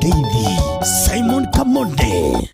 David Simon Kamonde.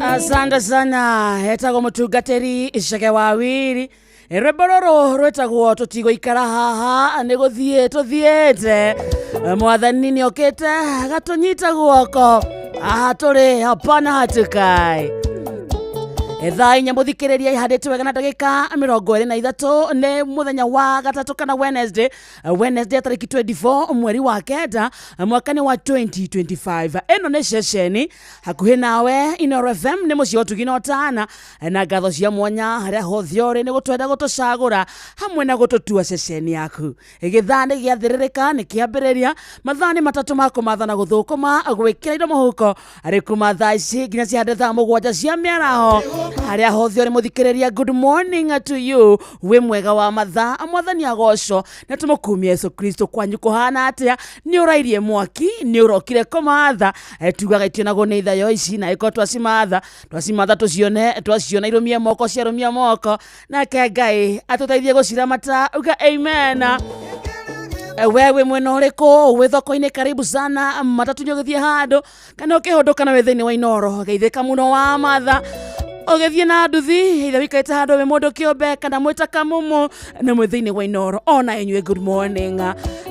Asante sana heta kwa mutugateri ishake wawiri Rebororo rwetagwo tutigo ikara haha ni guthie tuthiete mwathani ni okete gatonyita guoko aha turi hapana hatukai Ethai nyamuthikiriria ihanditwe wega na ndagika 23 ni muthenya wa gatatu kana Wednesday tariki 24 mweri wa kenda mwaka ni wa 2025 eno ni ceceni hakuhi nawe Inooro FM ni mucio tugina otana na ngatho cia mwanya haria hothiore ni gutwenda gutucagura hamwe na gututua ceceni yaku githani giathiririka ni kiambiriria mathani matatu ma kumathana guthukuma gwikira indo muhuko ari kuma thaa ici nginya cia thaa 7 cia miaraho haria hothiore muthikiriria. Good morning to you, we mwega wa mathaa mwathani agoco na tumukumia Yesu Kristo kwanyu kuhana atia ni urairie mwaki ni urokire kumatha tugaga itionago ni ithayo ici na iko twacimatha tucione twaciona irumia moko ciarumia moko na Ngai atuteithie guciramata uga amen. Wewe mwena uriko we thoko-ini karibu sana matatu nyogithie handu kana ukihondoka na we thiini wa Inooro geithika muno wa matha ogethie na nduthi itha wikaite handu we mundu kiombe kana mwita kamumu na mwithiini wa Inooro ona enywe good morning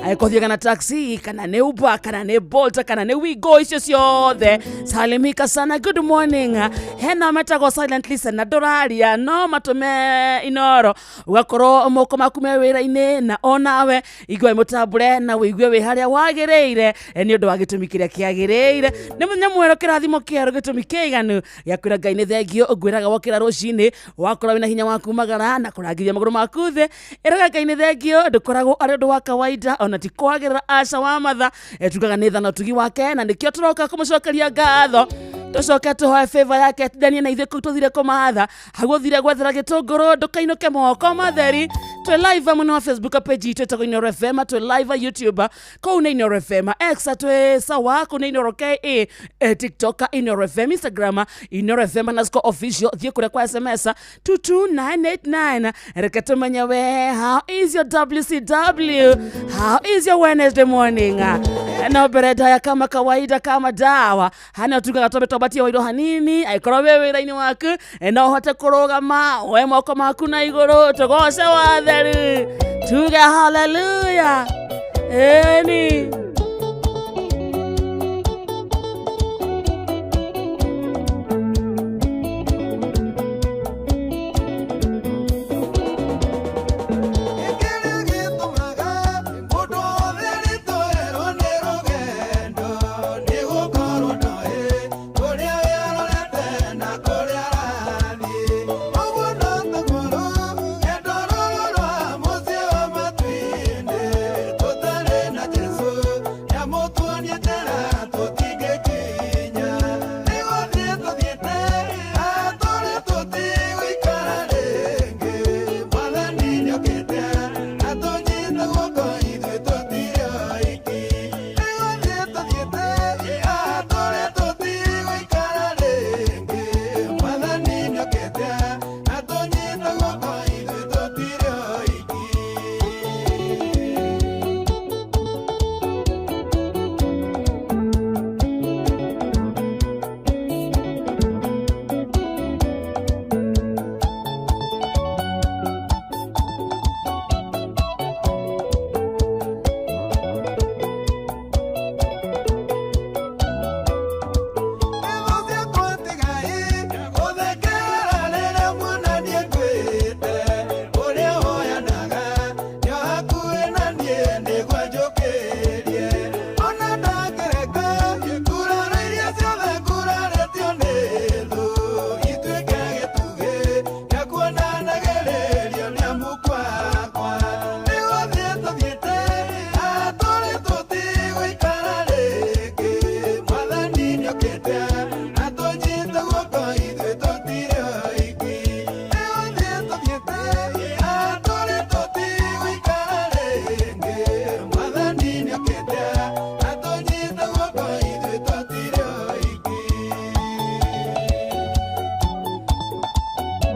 aikothie kana taxi kana ne Uber kana ne Bolt kana ne Wigo icio ciothe salimika sana good morning hena metago silent listen na doraria no matume Inooro ugakorwo moko maku me wira-ini na onawe igwe mutambure na wigue wi haria wagireire ni undu wa gitumi kiria kiagireire ni munya mwero kirathimo kiero gitumi kiiganu yakwira Ngai ni thengio gwiraga wokira rucini wakora wina hinya waku magara na kurangiria maguru maku thi iraga Ngai ni thengio ndukoragwo ari undu wa kawaida ona ti kwagirira aca wa matha tugaga ni thana tugi wake na nikio turoka kumucokeria ngatho tucoke tuhoe favor yake tidania na ithe tuthire kumatha haguo thire gwethera gitunguru ndukainuke moko matheri twe live muno wa Facebook page itu etagwo Inooro FM twe live YouTube ko na Inooro FM X twe sawa ko na Inooro KE TikTok Inooro FM Instagram Inooro FM _official thie kure kwa SMS 22989 reketumenya we how is your WCW how is your Wednesday morning na bereda ya kama kawaida kama dawa hana tuga tobe tobatia waido hanini aikoro wewe iraini waku na uhote kurugama we moko maku na iguru tugose watheru tuga hallelujah eni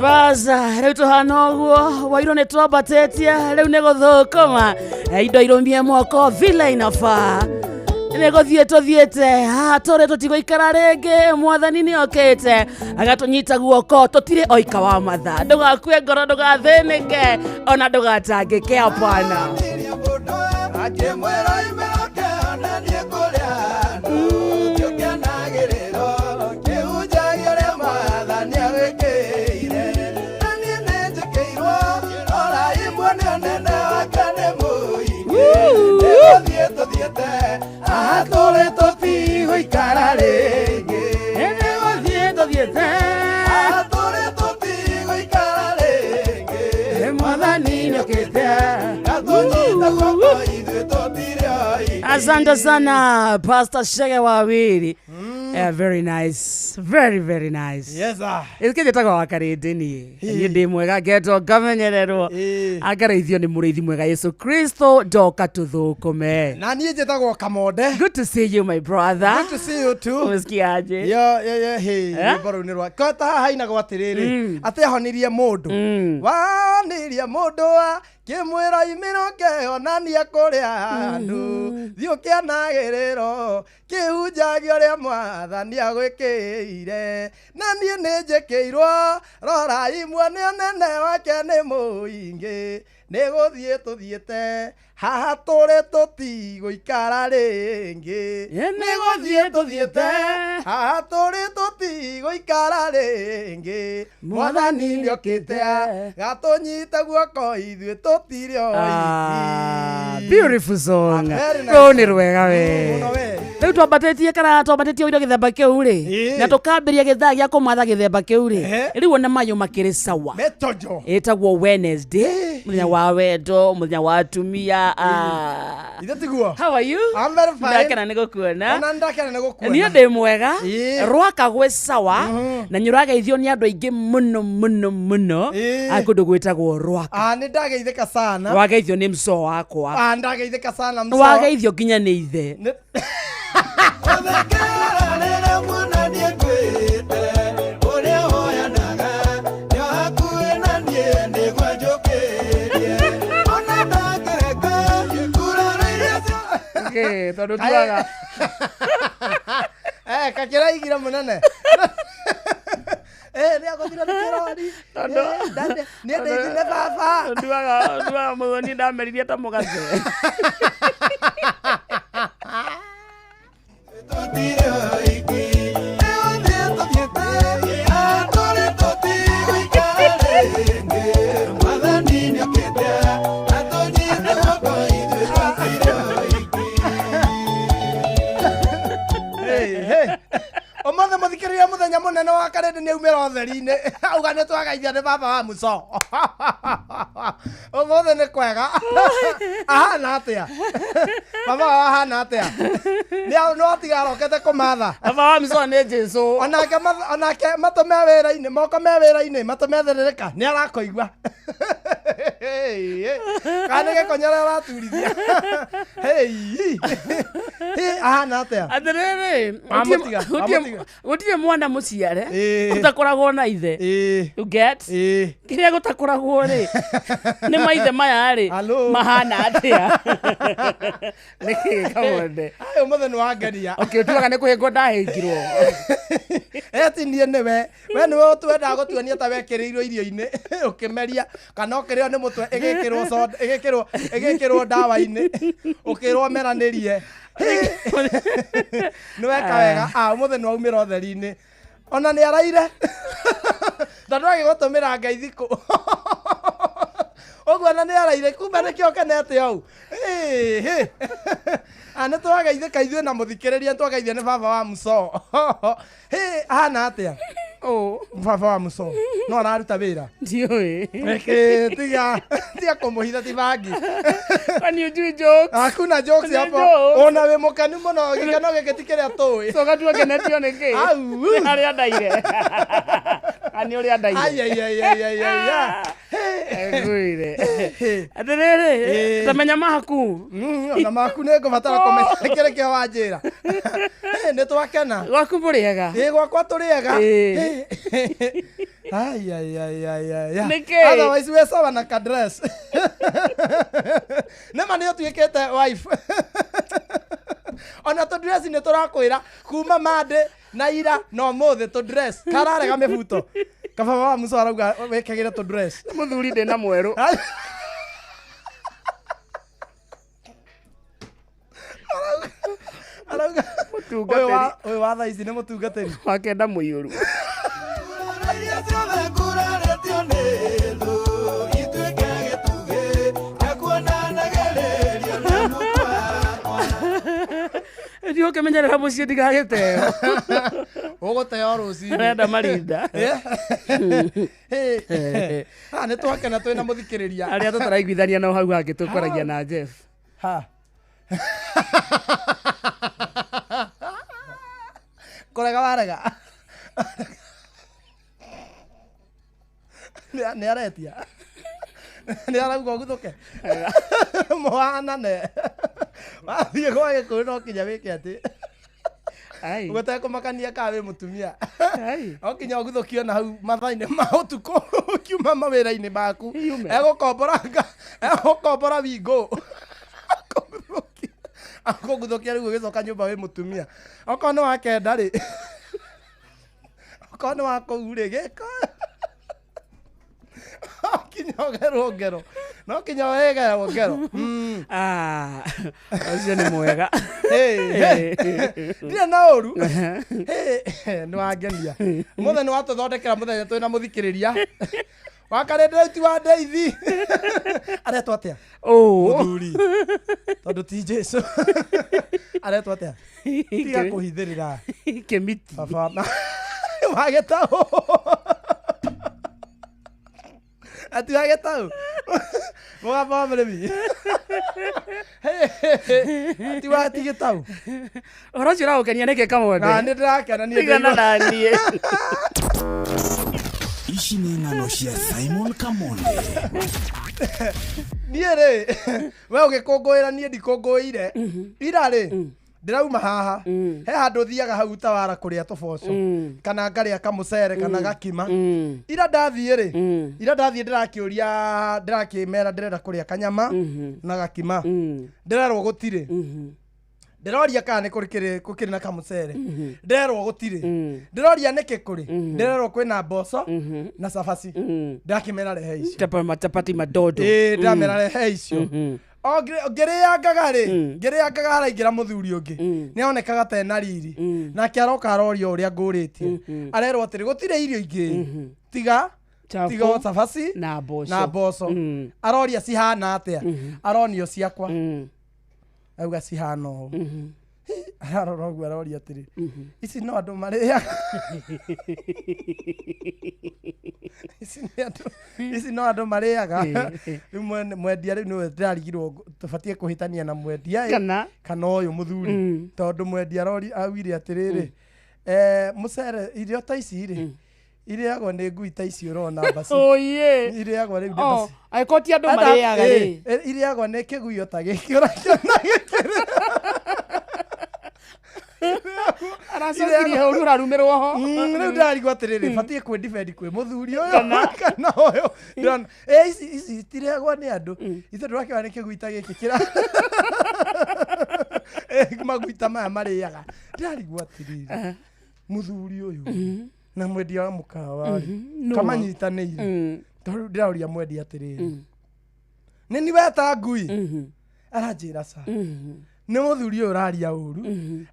baza reu tuhana uguo wairo ni twabatetia reu ni guthukuma indo irumie moko vile inafaa Negothie tuthiete ha tore tutigoikara rĩngĩ mwathani nĩokĩte agatunyita guoko tutire oika wa matha ndugakue ngoro ndugathĩnĩke ona ndugatangĩke hapana. Asante sana Pastor Shege Wawiri. Very nice. Very, very nice. Yes, sir. Ikije taka wakarinde ni. Ni ndi mwega geto gamenyererwo. Agareithio ni muriithi mwega Yesu Kristo ndoka tuthukume. Na niĩ njĩtagwo Kamonde. Good to see you my brother. Good to see you too. Usikiaje? Hey. Baro ni rwa. Kota haina gwa tiriri. Ate ahonirie mundu. Wanirie mundu wa kimwira imiro ke onania kuria andu. Thiukia nagiriro. Kihunjagia uria mwathani agwikire. Na niĩ nĩnjĩkĩirwo rora imwe nĩ nene wake nĩ mũingĩ. Nĩgũthiĩ tuthiĩte haha tũrĩ tũtigũikara rĩngĩ. Nĩgũthiĩ tuthiĩte haha tũrĩ tũtigũikara rĩngĩ. Mwathani nĩokĩte gatũnyite guoko ithuĩ tũtirĩ oiki. Beautiful song. Rũu nĩ rwega we. Rĩu twambatĩtie o irio gĩthemba kĩu rĩ, na tũkambĩria gĩthaa gĩa kũmatha gĩthemba kĩu rĩ, rĩu ona mayũ makĩrĩ sawa. Ĩtagwo Wednesday, mũthenya wa wendo, mũthenya wa atumia. How are you? I'm very fine. Ndakena nĩ gũkuona. Ona ndakena nĩ gũkuona. Niĩ ndĩ mwega, rwaka gwĩ sawa, na nĩ ũrageithio nĩ andũ aingĩ mũno, akũndũ gwĩtagwo rwaka. Nĩ ndageithĩka sana. Wageithio nĩ mso wakwa. Ndageithĩka sana mso. Wageithio nginya nĩ ithe. Tondũ tuaga kakĩra igira mũnene nĩ agũthira nĩ kĩrori nĩ ndeithile baba tuaga mũthoni ndameririe ta mũgathe. Omothe muthikiriria muthenya munene wa karende ni umira otheri-ini auga ni twagaithia ni baba wa muco. Omothe ni kwega ahana atia baba ahana atia no atiga arokete kumatha baba wa muco ni Jesu onake matume wira-ini moko me wira-ini matume therereka ni arakoigua kana gekonyera raturithia ahana atia atherere gutire mwana muciare utakoragwo na ithe. You get kiria gutakoragwo ri ni maithe maya ri mahana atia niki Kamonde umothe ni wangeria okay tuaga ni kuhingwo ndahingirwo etinie niwe we niwe utwenda gutuania ta wekiriirwo irio-ini ukimeria kana ukireo ni mutwe igikirwo ndawa-ini ukirwo meranirie niweka wega umothe ni waumira utheri-ini ona ni araire tondu agigutumira Ngai thiku oguo na ni araire kumbe nikio kenete au nĩ twagaithĩka ithuĩ na mũthikĩrĩria twagaithia nĩ baba wa muco ahana atia baba wa muco no araruta wĩra ndiũĩ tiga kũmũhitha ti bangi kwani ujui jokes hakuna jokes hapo ona wĩ mũkenu mũno gĩkeno gĩkĩ ti kĩrĩa tũĩ so gatua kenetio nĩkĩ harĩa ndaire ani ũrĩa ndaire ngwire atĩrĩrĩ tamenya mahaku ona maku nĩ ngũbatara kũmenya kĩrĩ kĩo wanjĩra nĩ twakena gwaku mũrĩega gwakwa tũrĩega otherwise we sawa na kadress nĩma nĩ ũtuĩkĩte wife ona to dress ni turakwira kuma mande na ira no mothe to dress kararega mibuto kababa wa muso arauga wekagire to dress muthuri ndi na mweru arauga oyo wa thaa ici nĩ mũtungatĩri wakenda mũiyũru ndio kemenyerera mũciĩ ndigagĩteo ũgũteo rũcinĩ arenda marinda nĩ twakena twĩna mũthikĩrĩria arĩa tũtaraiguithania no hau hangĩ tũkwaragia na Jeff kũrega warega nĩ aretia nĩ arauga ũguthũke mwanane wathiĩ gwa Gĩkũyũ no kinya wĩke atĩ ũgũtekũmakania ka wĩ mũtumia okinya ũguthũkio na hau mathaa-inĩ ma ũtukũ kiuma mawĩra-inĩ maku egũkombora wingũ akũguthũkia rĩu ũgĩcoka nyũmba wĩ mũtumia okorwo nĩ wa kenda rĩ okorwo nĩ wa kũu rĩ gĩko okinya ũgerwo ngero no kinya wĩgerwo ngero ũcio nĩ mwega ndirĩ na ũru nĩ wangenia mũthenya nĩ watũthondekera mũthenya twĩna mũthikĩrĩria wakarĩ ndĩrauti wa ndeithi aretwo atĩa mũthuri tondũ ti Jesu aretwo atĩa tiga kũhithĩrĩra kĩmiti baba wagĩtaũ ati wagĩtaũ mũgamba wa mũrĩmi ati watigĩtaũ ũhoro ũcio ũragũkenia nĩkĩ kamwende nĩ ndĩrakena tigana na niĩ ici nĩ ng'ano cia Simon Kamonde niĩ rĩ we ũgĩkũngũĩra niĩ ndikũngũĩire ira rĩ ndĩrauma haha he handũ thiaga hau tawara kũrĩa tũboco kana ngarĩa kamũcere kana gakima ira ndathiĩ rĩ ira ndathiĩ ndĩrakĩmera ndĩrenda kũrĩa kanyama na gakima ndĩrerwo gũtirĩ ndĩroria kana nĩ kũrĩ na kamũcere ndĩrerwo gũtirĩ ndĩroria nĩkĩ kũrĩ ndĩrerwo kwĩna mboco na cabaci ndakĩmera rehe icio machapati madodo ndamera rehe icio ngĩrĩangaga rĩ haraingĩra mũthuri ũngĩ nĩonekaga ta ena riri nake aroka aroria ũrĩa ngũrĩtie arerwo atĩrĩ gũtirĩ irio ingĩ tiga cabaci na mboco aroria cihana atĩa aronio ciakwa auga cihana ũũ ararora ũguo aroria atĩrĩ ici no andũ marĩaga ici no andũ marĩaga rĩu mwendia rĩu nĩwe ndĩrarigirwo tũbatiĩ kũhĩtania na mwendia kana ũyũ mũthuri tondũ mwendia augire atĩrĩrĩ mũcere irio ta ici rĩ irĩagwo nĩ ngui ta ici ũrona mbaci irĩagwo rĩu nĩ mbaci angĩkorwo ti andũ marĩaga rĩ irĩagwo nĩ kĩguio ta gĩkĩ ũrakĩona gĩkĩ aracokirie hau ũrarumĩrwo ho rĩu ndarigwo atĩrĩrĩ batiĩ kwĩ defend kwĩ mũthuri ũyũ kana ũyũ ici itirĩagwo nĩ andũ ithe ndũrakĩona nĩ kĩguita gĩkĩ kĩra maguita maya marĩaga ndarigwo atĩrĩrĩ mũthuri ũyũ na mwendia wa mũkawa kamanyitanĩire tondũ ndĩraũria mwendia atĩrĩrĩ nĩ ni weta ngui aranjĩra ca nĩ mũthuri ũyũ ũraria ũru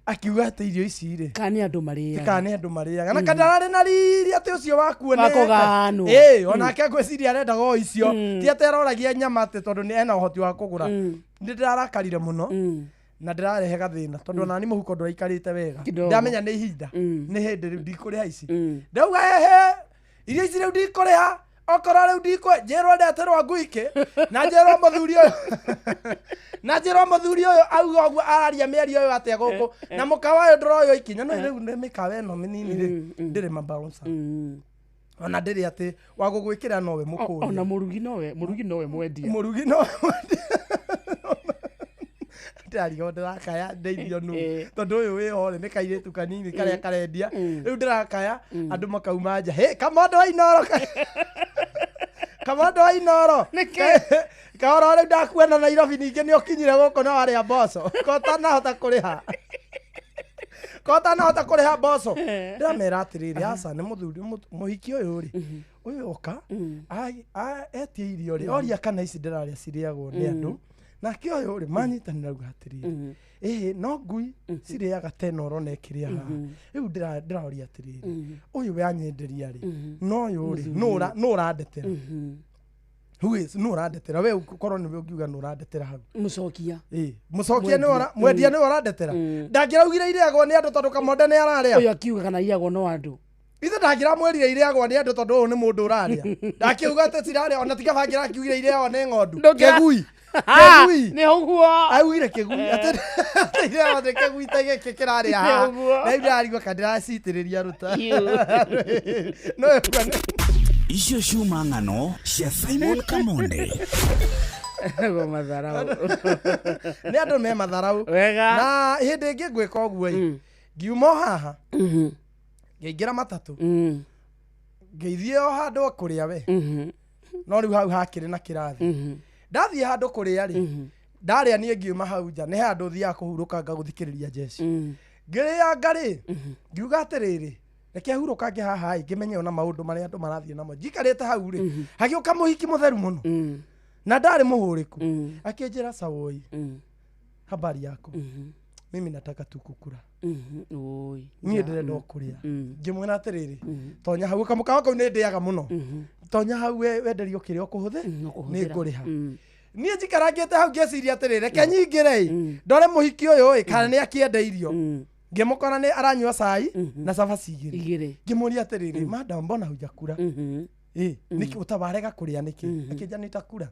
akiuga atĩ irio ici rĩ kana nĩ andũ marĩaga na kandararĩ na riri atĩ ũcio wakuonete onake ngwĩciria arendaga o icio ti atĩ aroragia nyama atĩ tondũ ena ũhoti wa kũgũra nĩ ndĩrarakarire mũno na ndĩrarehe gathĩna tondũ onani mũhuko ndũraikarĩte wega ndamenya nĩ ihinda nĩ hĩndĩ rĩu ndikũrĩha ici ndauga irio ici rĩu ndikũrĩha okorwo rĩu njĩrwo ndeterwo ngui ingĩ na njĩrwo mũthuri ũyũ auga ũguo araria mĩario ũyũ atĩa gũkũ na mũkawa ũyũ ndũroywo ikinya no rĩu nĩ mĩkawa ĩno mĩnini rĩ ndĩrĩ mabouncer ona ndĩrĩ atĩ wa gũgwĩkĩra nowe mũkũria ona mũrugi nowe mwendia ndĩrarigo ndĩrakaya ndeithio nũ tondũ ũyũ wĩho nĩ kairĩtu kanini karĩa karendia rĩu ndĩrakaya andũ makauma nja kamondo wa Inoro kamondo wa Inoro kahora rĩu ndakuona Nairobi ningĩ nĩ ũkinyire gũkũ na warĩa mboco ko tanahota kũrĩha kota na hota kore ha boso ndamera atiriri asa ni muthuri muhiki uyu ri uyu oka etie irio ri oria kana ici ndiraria ciriagwo ni andu na kio uyu ri manyitanira uga atiriri no ngui ciriaga tenoro na ikiria haha riu ndiraoria atiriri uyu we anyenderia ri no uyu ri no urandetera no urandetera we ukorwo ni we ungiuga no urandetera hau mucokia mucokia ni mwendia ni urandetera ndangiraugire iriagwo ni andu tondu kamonde ni araria uyu akiuga kana iriagwo no andu ithe ndangira mwirire iriagwo ni andu tondu uyu ni mundu uraria ndakiuga ati ciraria ona tiga bangira akiugire iriagwo ni ng'ondu kegui ni uguo augire kegui ati iriagwo ni kegui ta giki kiraria ha na ndarigwa kadira citiriria ruta no icio ciuma ng'ano cia Simon Kamonde go matharau ni andu me matharau wega na hindi ingi ngwika uguo ngiuma haha ngeingira matatu ngeithie o handu kuria we no riu hau hakiri na kirathi ndathie handu kuria ri ndaria nie ngiuma hau nja ni handu thia kuhuruka ngaguthikiriria jeshi ngiria ngari ngiuga atiriri reke huruka nge haha ngimenye ona maundu maria andu marathie namo njikarite hau ri hagiuka muhiki mutheru muno na ndari muhuriku akinjira sawoi habari yako mimi nataka tu kukura oi nie ndirenda kuria ngimwena atiriri tonya hau kamuka wako ni ndiaga muno tonya hau wenderio kiria ukuhuthe ni nguriha nie njikarangite hau ngeciria atiriri reke nyingire ndore muhiki uyu kana ni akienda irio ngimukora ni aranyua cai na cabaci igiri ngimuria atiriri madam mbona hujakura niki utabarega kuria niki akija nitakura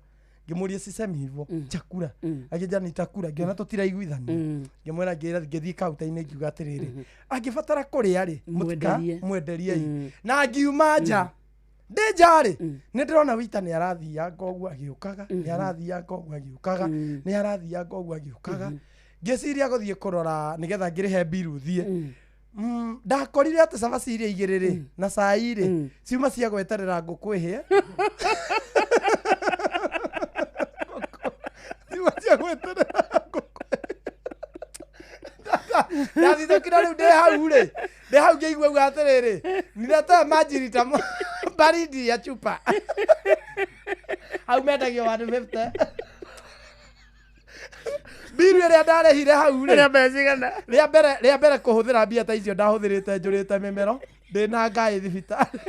ngimuria sisemi hivyo chakura akija nitakura ngiona tutiraiguithania ngimwera ngira ngithii kauta-ini ngiuga atiriri angibatara kuria ri mutika mwenderie na ngiuma nja ndijari ni ndirona wita ni arathia ngogu agiukaga ni arathia ngogu agiukaga ni arathia ngogu agiukaga ngeciria guthie kurora nigetha ngirihe biru thie ndakorire ati cabaci iria igiri ri na cai ri ciuma cia gweterera nguku ihie ciuma cia gweterera nguku ndathithukira riu ndi hau ri ndi hau ngeigua uga atiriri nileta majirita baridi ya chupa hau mendagio 150 biru iria ndarehire hau ri ria mbere kuhuthira mbia ta icio ndahuthirite njurite mimero ndina ngai thibitari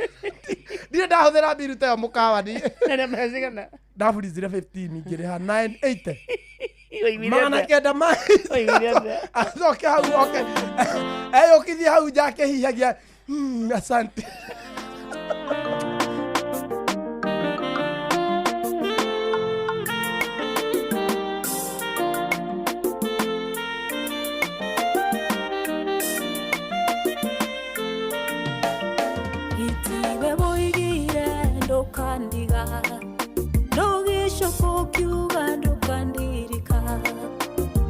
ndire ndahuthira biru ta mukawa ni ria mecigana ndaburizire 15 ngiriha 980 mana kenda mai azoke hau oke ukithie hau njake hihagia asante kandiga no gisho kiuga ndo kandirika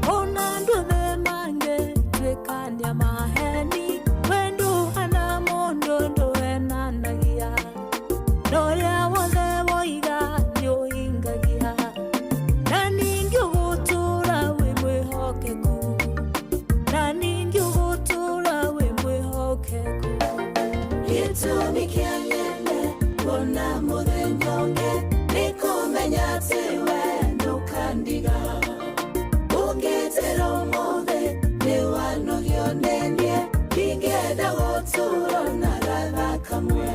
ona ndo the mange twekanya maheni wendo hana mondo ndo enanagia no ya wothe woiga nyo ingagia na ningi gutura we mwihokeku na ningi gutura we mwihokeku gitumi kianyene kona murenyonge nikumenya tiwe ndukandiga ungetero mothe niwanogio nenie ingenda guturo na gatha kamwe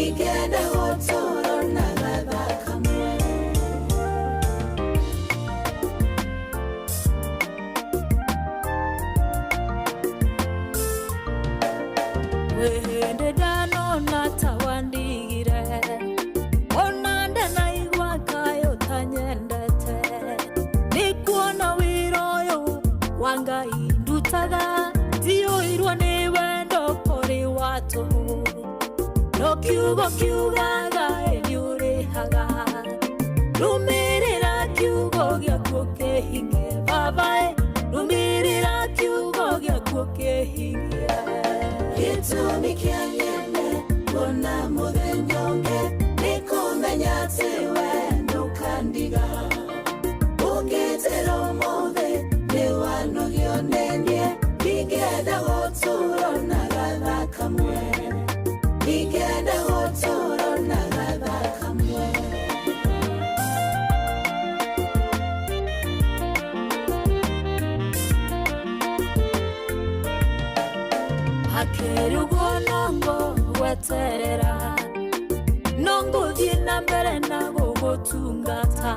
ingenda guturo na gatha kamwe wehende danona tawandigire ona ndana igwa kayo tanyendete nikuona wiroyo wanga indutaga tioirwo ni wendo kuri watu no kiugaga eniurihaga rumirira kiugo giaku kihinge babae rumirira kiugo giaku kihinge gitumi kianyene kona muthenyonge nikumenya tiwe ndukandiga ungetero mothe niwanogio nenie ingenda gũtũũro na gatha kamwe ingĩenda gũtũũro na gatha kamwe hakĩrugwo nongo gweterera no ngũthiĩ na mbere na gũgũtungata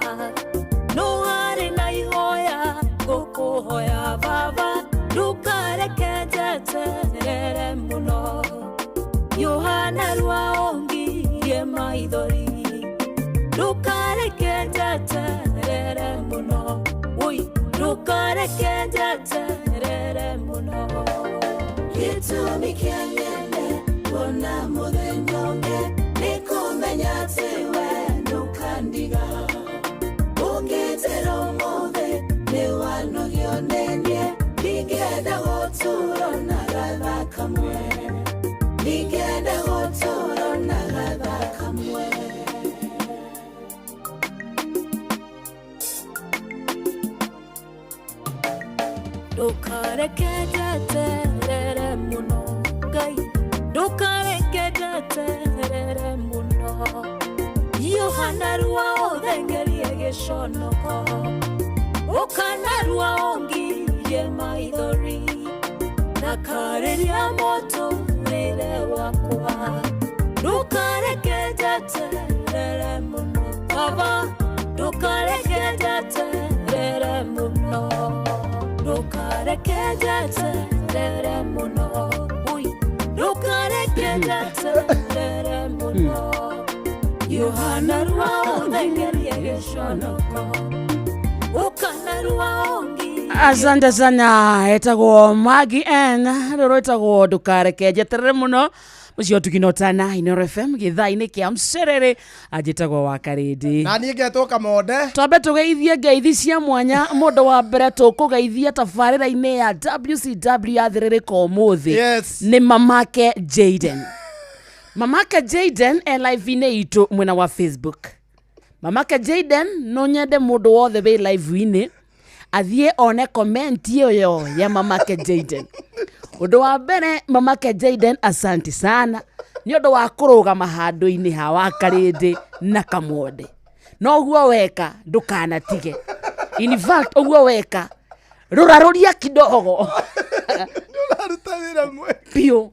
no harĩ na ihoya ngũkũhoya baba ndukareke njeterere mũno Yohana rwaongirie maithori ndukareke njeterere mũno ndukareke njeterere mũno gĩtũmi kĩa nyene kuona mũthenya ũngĩ nĩ kũmenya atĩ we ndũkandiga ũngĩtĩra ũmũthĩ nĩ wanogio nĩ niĩ ndingĩenda gũtũũro na gatha kamwe ndingĩenda gũtũũro na gatha kamwe ndũkareke njeterere mũno Ngai ndũkareke njeterere mũno Yohana rwaũthengerie gĩconoko ũkana rwaongirie maithori ndakarĩria mũtũũrĩre wakwa ndũkareke njeterere mũno Baba ndũkareke njeterere mũno ndũkareke njeterere mũno ndũkareke njeterere mũno Yohana rwaũthengerie gĩconoko ũkana rwaongirie asante sana etagwo Magi N rero etagwo ndukareke njeterere muno mucio tukinotana Inooro FM githaa-inĩ kĩa mcerere ajitagwo wa Karĩndĩ na niĩ ngetwo Kamonde twambe tũgeithie ngeithi cia mwanya mũndũ wa mbere tũkũgeithia tabarĩra-inĩ ya WCW yathĩrĩrĩka ũmũthĩ Yes. nĩ mamake Jaden mamake Jaden live-inĩ itũ mwena wa Facebook mamake Jaden no nyende mũndũ wothe wĩ live-inĩ athiĩ one comment yo ya mamake Jaden ũndũ wa mbere mamake Jaden asanti sana nĩ ũndũ wa kũrũgama handũ-inĩ ha wa Karĩndĩ na Kamonde no guo weka ndũkanatige in fact ũguo weka rũrarũria kidogo ndũraruta wĩra mwe piũ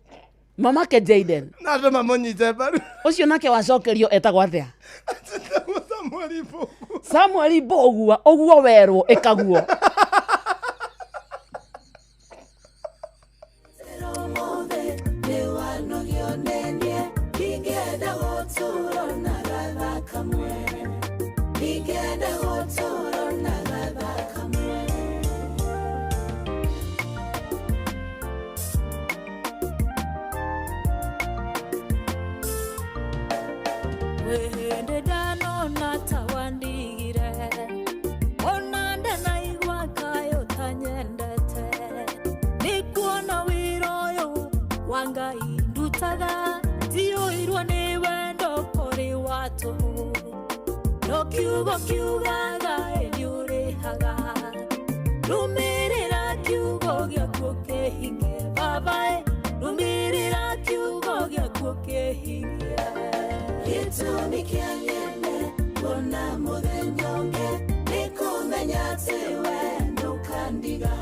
mamake Jaden na andũ mamũnyite mbaru ũcio nake wacokerio etagwo atĩa Samuel Ibogu ũguo werwo ĩkaguo wende danona tawandigire ona ndanaigua kayo tanyendete nikuona wĩra ũyũ wa Ngai ndutaga ndiũirwo nĩ wendo kũrĩ watu no kiugo kiugaga nĩũrĩhaga rumĩrĩra kiugo gĩaku kĩhinge Baba rumĩrĩra kiugo gĩaku kĩhinge gĩtũmi kĩa nyene kuona mũthenya ũngĩ nĩ kũmenya atĩ we ndũkandiga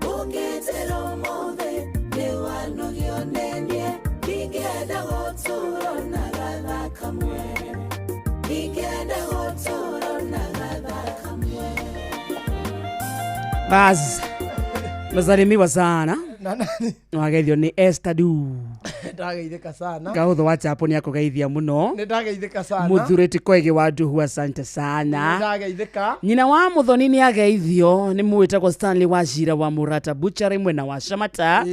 ũngĩtĩra ũmũthĩ nĩ wanogio nĩ niĩ ndingĩenda gũtũũro na gatha kamwe ndingĩenda gũtũũro na gatha kamwe basi msalimiwa sana na nani wageithio nĩ Esther Du ndageithĩka sana gaũthũ wa chapo nĩ akũgeithia mũno nĩ ndageithĩka sana mũthurĩti Koigi wa Nduhu asante sana ndageithĩka nyina wa Muthoni nĩ ageithio nĩ mwĩtagwo Stanley Wachira wa Murata Butchery mwena wa Shamata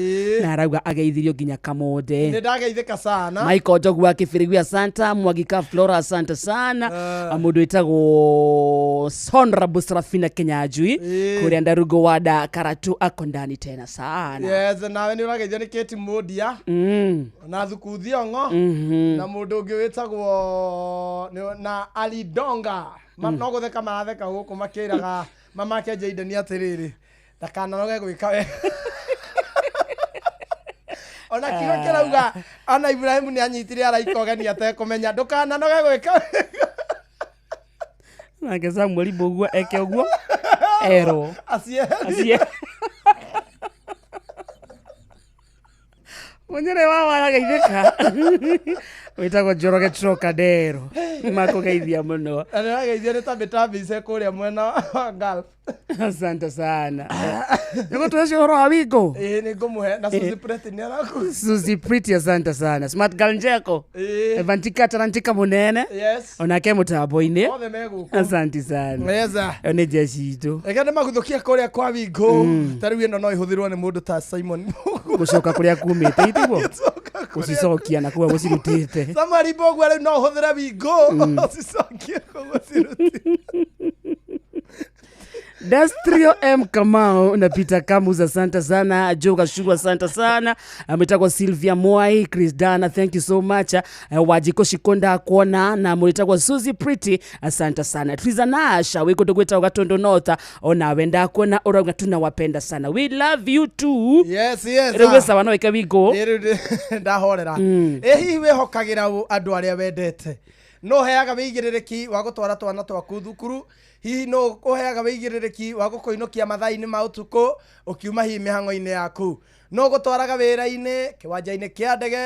na arauga ageithirio nginya Kamonde nĩ ndageithĩka sana Michael Njogu wa Kĩbĩrĩgwi asante Mwagika Flora asante sana mũndũ wĩtagwo Honorable Serafina Kinyanjui kũrĩa Ndarugo wada Karatu ako ndani tena sana yes nawe nĩ ũrageithio nĩ Kate Modia na Thuku Thiong'o na mũndũ ũngĩ wĩtagwo na Ali Donga no gũtheka maratheka gũkũ makĩraga mamake Jaden atĩrĩrĩ ndakanoge gwĩka wega ona kiugo kirauga ana Ibrahim ni anyitire araikogania atekumenya ndukananoge gwika nake Samuel Mbugua eke uguo ero acie Munyere wawa gaithika witagwo Njoroge Trocadero makugeithia muno ana gaithia ni tambitambi ice kuria mwena wa Gulf. Asante sana. Niko tuwezi horo wingo. Ni ngumuhe na Suzy Pretty ni araku. Suzy Pretty asante sana. Smart girl njeko. Evantika tarantika munene. Yes. Onake mutambo-ini. Othe meguku. Asante sana. Weza. One jecitu. Ega ni maguthukia kuria kwa wingo. Tariu ino no ihuthirwo ni mundu ta Simon. Gucoka kuria kumite itigo. Usicokia na kuwa gusirutite. Samuel Mbugua riu no uhuthire wingo. Usicokia kuwa gusirutite. Dastrio M Kamau na Peter Kamuza asante sana. Joga Sugar asante sana. Ametagwa Sylvia Mwai, Chris Dana thank you so much. Wajiko Shikonda kuona na mulitagwa Suzy Pretty asante sana. Triza Nasha wiko tugweta Ugatondo North ona wenda kuona ora tunawapenda sana. We love you too. Yes. Rewe sawa no ikabigo. Ndahorera. Hihi wehokagira andu aria wendete. No heaga wigirereki wa gutwara twana twaku thukuru. Hihi no uheaga wigirereki wa gukoinokia mathaini ma utuku ukiuma hihi mihango-ini yaku. No gutwaraga wira-ini kiwanja-ini kia ndege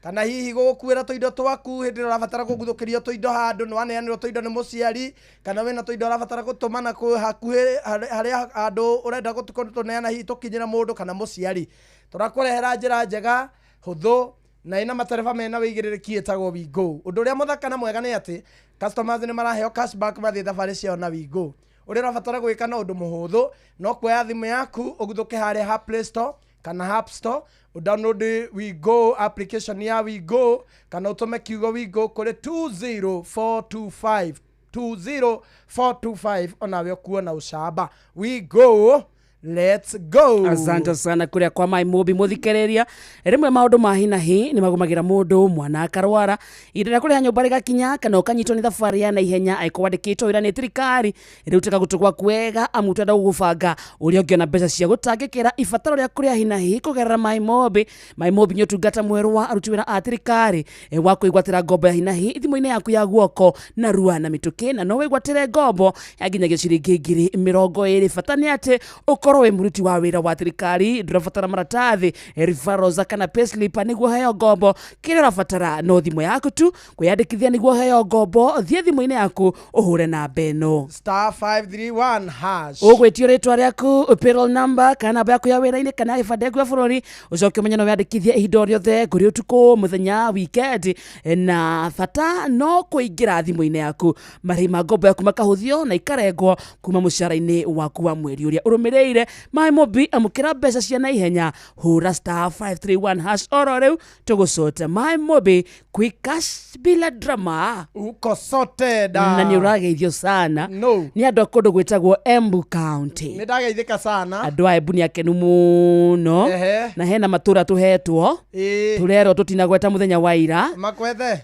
kana hihi gukuira tuindo twaku hindi urabatara kuguthukirio tuindo handu no aneanirwo tuindo ni muciari kana wena tuindo urabatara gutumana ku hakuhi haria andu urenda gutuneana hihi tukinyira mundu kana muciari. Turakurehera njira njega huthu na ina matereba mena wigirereki etagwo wingo. Undu uria muthaka na mwega ni ati customers ni maraheo cashback mathi thabari ciao na wingo. Uria urabatara gwika na undu muhuthu no kuoya thimu yaku uguthuke haria ha Play Store kana App Store download wingo application ya wingo kana utume kiugo wingo kuri 20425 onawe kuona ucamba wingo. Let's go. Asante sana kuria kwa my mobi muthikereria. Rimwe maundu mahina hi ni magumagira mundu mwana akarwara idira kuria nyumba rigakinya kana ukanyitwo ni thabari ya na ihenya aikwandikitwo wira ni thirikari iruteka gutugwa kwega amutenda gugubanga uria ungiona mbeca cia gutangikira ibataro ria kuria hina hi kugerera my mobi nyotungata mwerwa aruti wira a thirikari wa kuigwatira ngombo ya hina hi thimu-ini yaku ya guoko na rua na mituki na no wigwatire ngombo ya nginyagia ciringi 20,000 bata ni ati we muruti wa wira wa thirikari ndurabatara maratathi referrals kana payslip niguo heo ngombo kire urabatara no thimu yaku tu kwiyandikithia niguo heo ngombo thie thimu-ini yaku uhure na beno *531# ugwetio ritwa riaku payroll number kana namba yaku ya wira-ini kana gibande yaku ya bururi ucoke umenye no wiyandikithie ihinda riothe kuri utuku muthenya weekend na bata no kuingira thimu-ini yaku marĩhi ma ngombo yaku makahuthio na ikarengwo kuma mucara-ini waku wa mweri uria urumirire my mobi amukira mbeca cia na ihenya hura *531# oro riu tugusota my mobi quick cash bila drama uko sorted na ni urageithio sana no ni andu akundu gwitagwo Embu County ni ndageithika sana andu a Embu ni akenu muno na hena matura tuhetwo turero tutinagweta muthenya wa ira makwethe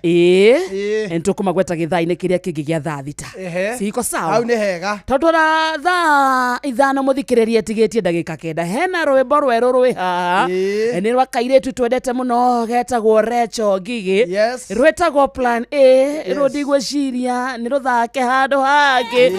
entukumagweta githai-ini kiria kingi gia thaa thita siko sawa au ni hega tondu na thaa ithano muthikiririe tigitie ndagika kenda hena rwimbo rweru rwi haha ni rwa kairitu twendete muno getagwo Recho Ngigi rwetagwo Plan A rundigwe ciria ni ruthake handu hangi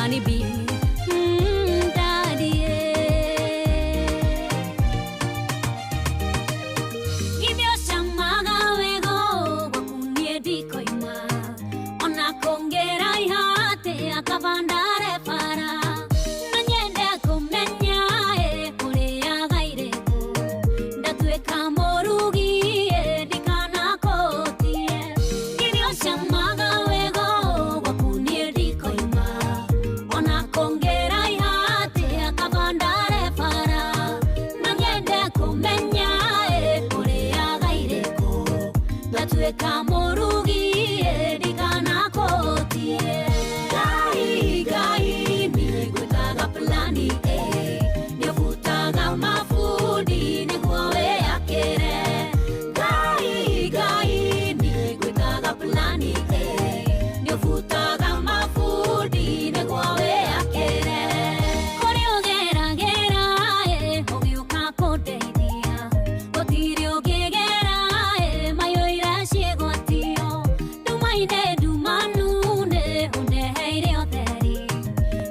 Honey bee, daddy. Give your shamaga wego, wakunie dikoima. Ona kongera ihate akabandare para. Nanyende kumenya kule agaireko. Ndatueka morugi dikana kotie. Give your shamaga wego, wakunie dikoima. Ona kongera ihate akabandare para. Nanyende kumenya kule agaireko. Ndatueka morugi dikana kotie. Gai gai ni gwetaga plani ni futaga mafudi ni kwawe akere. Gai gai ni gwetaga plani ni futaga mafudi ni kwawe akere. Kore ogera gera ogiuka koteithia. Gotiri ogegera mayo iraciego atio. Dumaine dumanune undeheire otheri.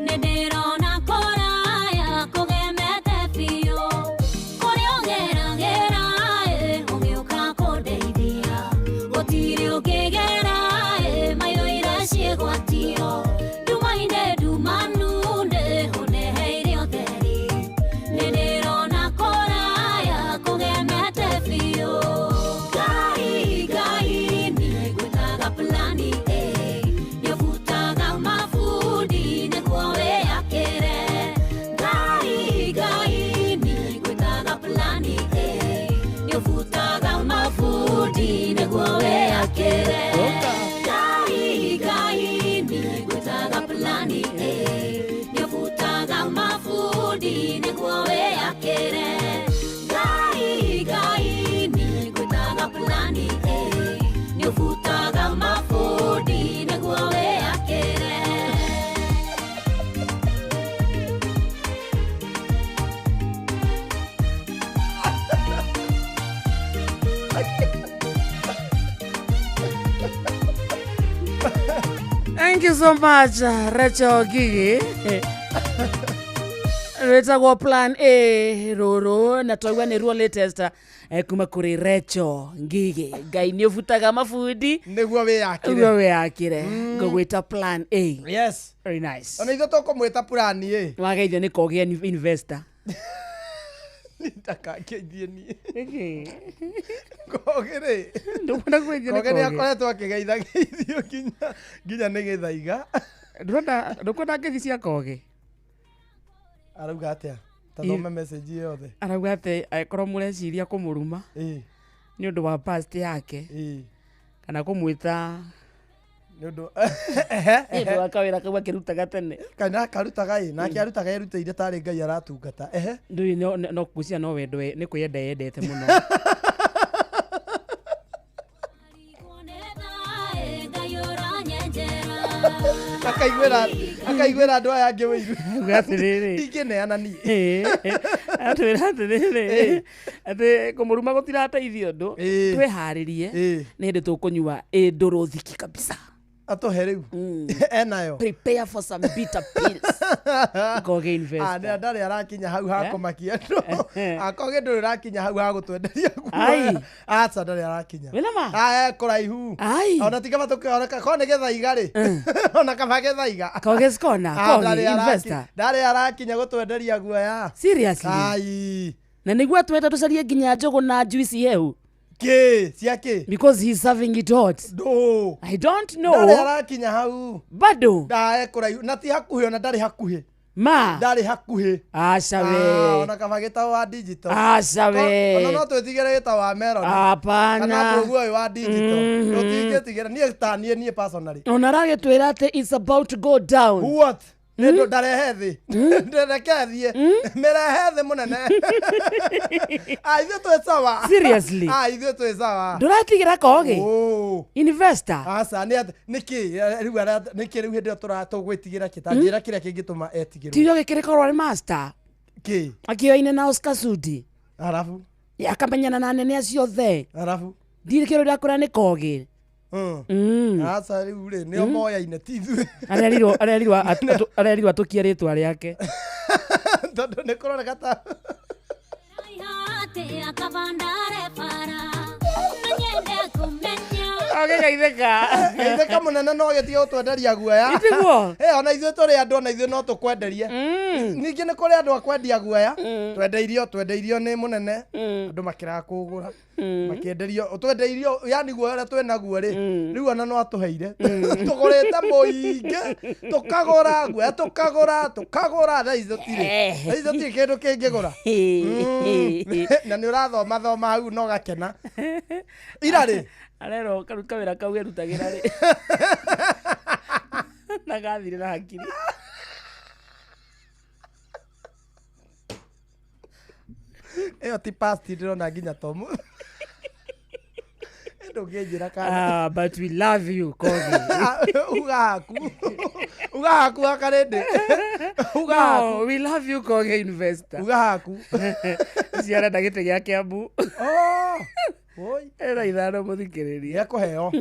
Nĩndĩrona kũraya kũgemete biũ. Kũrĩ ũgeragera ũgĩũka kũndeithia. Gũtirĩ ũngĩgera mayo iraciĩgwatio. Ndumaine ndumanune ũndeheire ũtheri. Nĩndĩrona kũraya kũgemete biũ. Ngai ngai nĩ gwĩkaga plani nĩ ũbutaga mabudi nĩguo wĩakĩre. Ngai ngai nĩ gwĩkaga plani nĩ ũbutaga mabudi nĩguo wĩakĩre. Ngai ngai nĩ gwĩkaga plani nĩ ũbutaga mabudi nĩguo wĩakĩre. Ngai ngai nĩ gwĩkaga plani nĩ ũbutaga mabudi nĩguo wĩakĩre. Thank you so much, Rachel Gigi. Rwetagwo plan A rũrũ na twaigua nĩ ruo latest kuma kũrĩ Rachel Ngigi. Ngai nĩ ũbutaga mabundi nĩguo wĩyakĩre. nĩguo wĩyakĩre. Ngũgwĩta plan A. Yes. Very nice. Ona ithuĩ tũkũmwĩta plani Wageithio nĩ kogĩa investor. ndakangĩithie niĩ Gigi. kogĩ-rĩ Ndũkwenda kũgeithio nĩ kogĩ nĩ kogĩ. akoretwo akĩgeithageithio nginya nĩ gĩthaiga. Ndũkwenda ngeithi cia kogĩ. Arauga atĩa? Ta thome message ĩyo yothe. Arauga atĩ akorwo mũreciria kũmũruma nĩ ũndũ wa past yake kana kũmwĩta nĩ ũndũ nĩ ũndũ wa kawĩra kau akĩrutaga tene. kana karutaga nake arutaga erutĩire tarĩ Ngai aratungata. Ndũĩ no kũcia no wendo nĩ kwĩenda yendete mũno. akaiguĩra andũ aya angĩ wĩiru Atĩrĩrĩ. ingĩneana niĩ. Atwĩra atĩrĩrĩ atĩ kũmũruma gũtirateithia ũndũ. Twĩharĩrie nĩ hĩndĩ tũkũnyua ndũrũ thiki kabisa. Atũhe rĩu enayo. Prepare for some bitter pills. Kogĩ investor. Nĩ ndarĩ arakinya hau ha kũmakia andũ. Akogĩ ndũrĩ ũrakinya hau ha gũtwenderia Ai. guoya. Aca ndarĩ arakinya. Wĩna ma? Kũraihu. Ai. Ona tikaba tũkĩoneka korwo nĩ gĩthaiga-rĩ. Ona kaba gĩthaiga. Kogĩ's corner. Kogĩ investor. Ndarĩ arakinya gũtwenderia guoya. Seriously. Ai. Na nĩguo twenda tũcarie nginya njũgũ na juice yehu. Cia kĩ? Because he's serving it hot. No. I don't Ndarĩ know. arakinya hau. Bado. Ndae kũraihu. Na ti hakuhĩ ona ndarĩ hakuhĩ. Ma. Ndarĩ hakuhĩ. Aca we. Ona kaba gĩtao wa digital. Aca we. Ona no twĩtigĩre gĩtao wa Melody. Apana. Kana mũguo ũyũ wa digital. Tũtingĩtigĩra niĩ ta niĩ personally. Ona aragĩtwĩra atĩ it's about to go down. What? Nendo ndarehe thĩ. Ndereke thiĩ. Mĩrehe thĩ mũnene. Ithuĩ twĩ sawa. Seriously. Ithuĩ twĩ sawa. Ndũratigĩra kogĩ. Oh. Investor. Aca nĩkĩ rĩu hĩndĩ ĩyo tũgwĩtigĩra kĩ? Ta njĩra kĩrĩa kĩngĩtũma etigĩrwo. Tiyo gĩkĩrĩkorwo arĩ master. Kĩ? Akĩoine na Oscar Sudi. Arabu. Akamenyana na anene acio othe. Arabu. Ndirĩ kĩrĩa ndakora nĩ kogĩ. Asa riu ri ni moya ine tithu. Arelirwa atukie ritwa riake. Tondu ni kuroneka ta ihate akabandare para nanyende kumenya Geitheka munene no gitio twenderia guoya. Itiguo. Ona ithuĩ tũrĩ andũ ona ithuĩ no tũkwenderie. Ningĩ nĩ kũrĩ andũ akwendia guoya. Twendeirio nĩ mũnene. Andũ makĩraga kũgũra. Makĩenderio twendeirio yani guoya ũrĩa twĩ naguo rĩ. Rĩu ona no atũheire. Tũgũrĩte mũingĩ. Tũkagũra guoya tũkagũra thaa icio tirĩ. Thaa icio tirĩ kĩndũ kĩngĩgũra. Na nĩ ũrathoma hau no gakena. Ira rĩ. Arero karuka wĩra kau erutagira rĩ. Na gathire na hakiri. Eyo ti past ndirona nginya tomu. Ndũngĩnjĩra kana. But we love you, Kogi. Uga haku akarende. Uga haku. No, we love you, Kogi investor. Uga haku. Ciara na gĩtĩ gĩa Kiambu. Oi. Era ithano mũthikĩrĩria. Kũheo.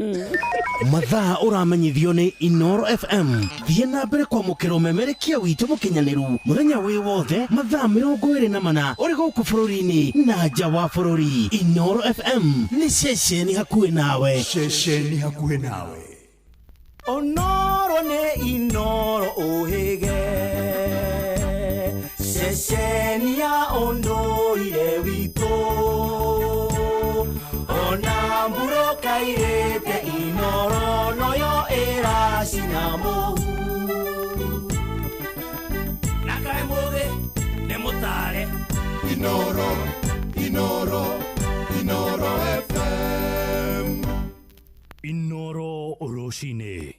Mathaa ũramenyithio nĩ Inoro FM. Thiĩ na mbere kwamũkĩra ũmemerekia witũ mũkinyanĩru mũthenya wĩ wothe mathaa 24 ũrĩ gũkũ bũrũri-inĩ na nja wa bũrũri. Inoro FM nĩ ceceni hakuhĩ nawe. Onoro nĩ Inoro ũhĩge ceceni ya ũndũire witũ. Ona mburo kairete Inoro noyo eracina mũhu. Nakae mũthĩ nĩ mũtare Inoro FM. Inoro rũcinĩ.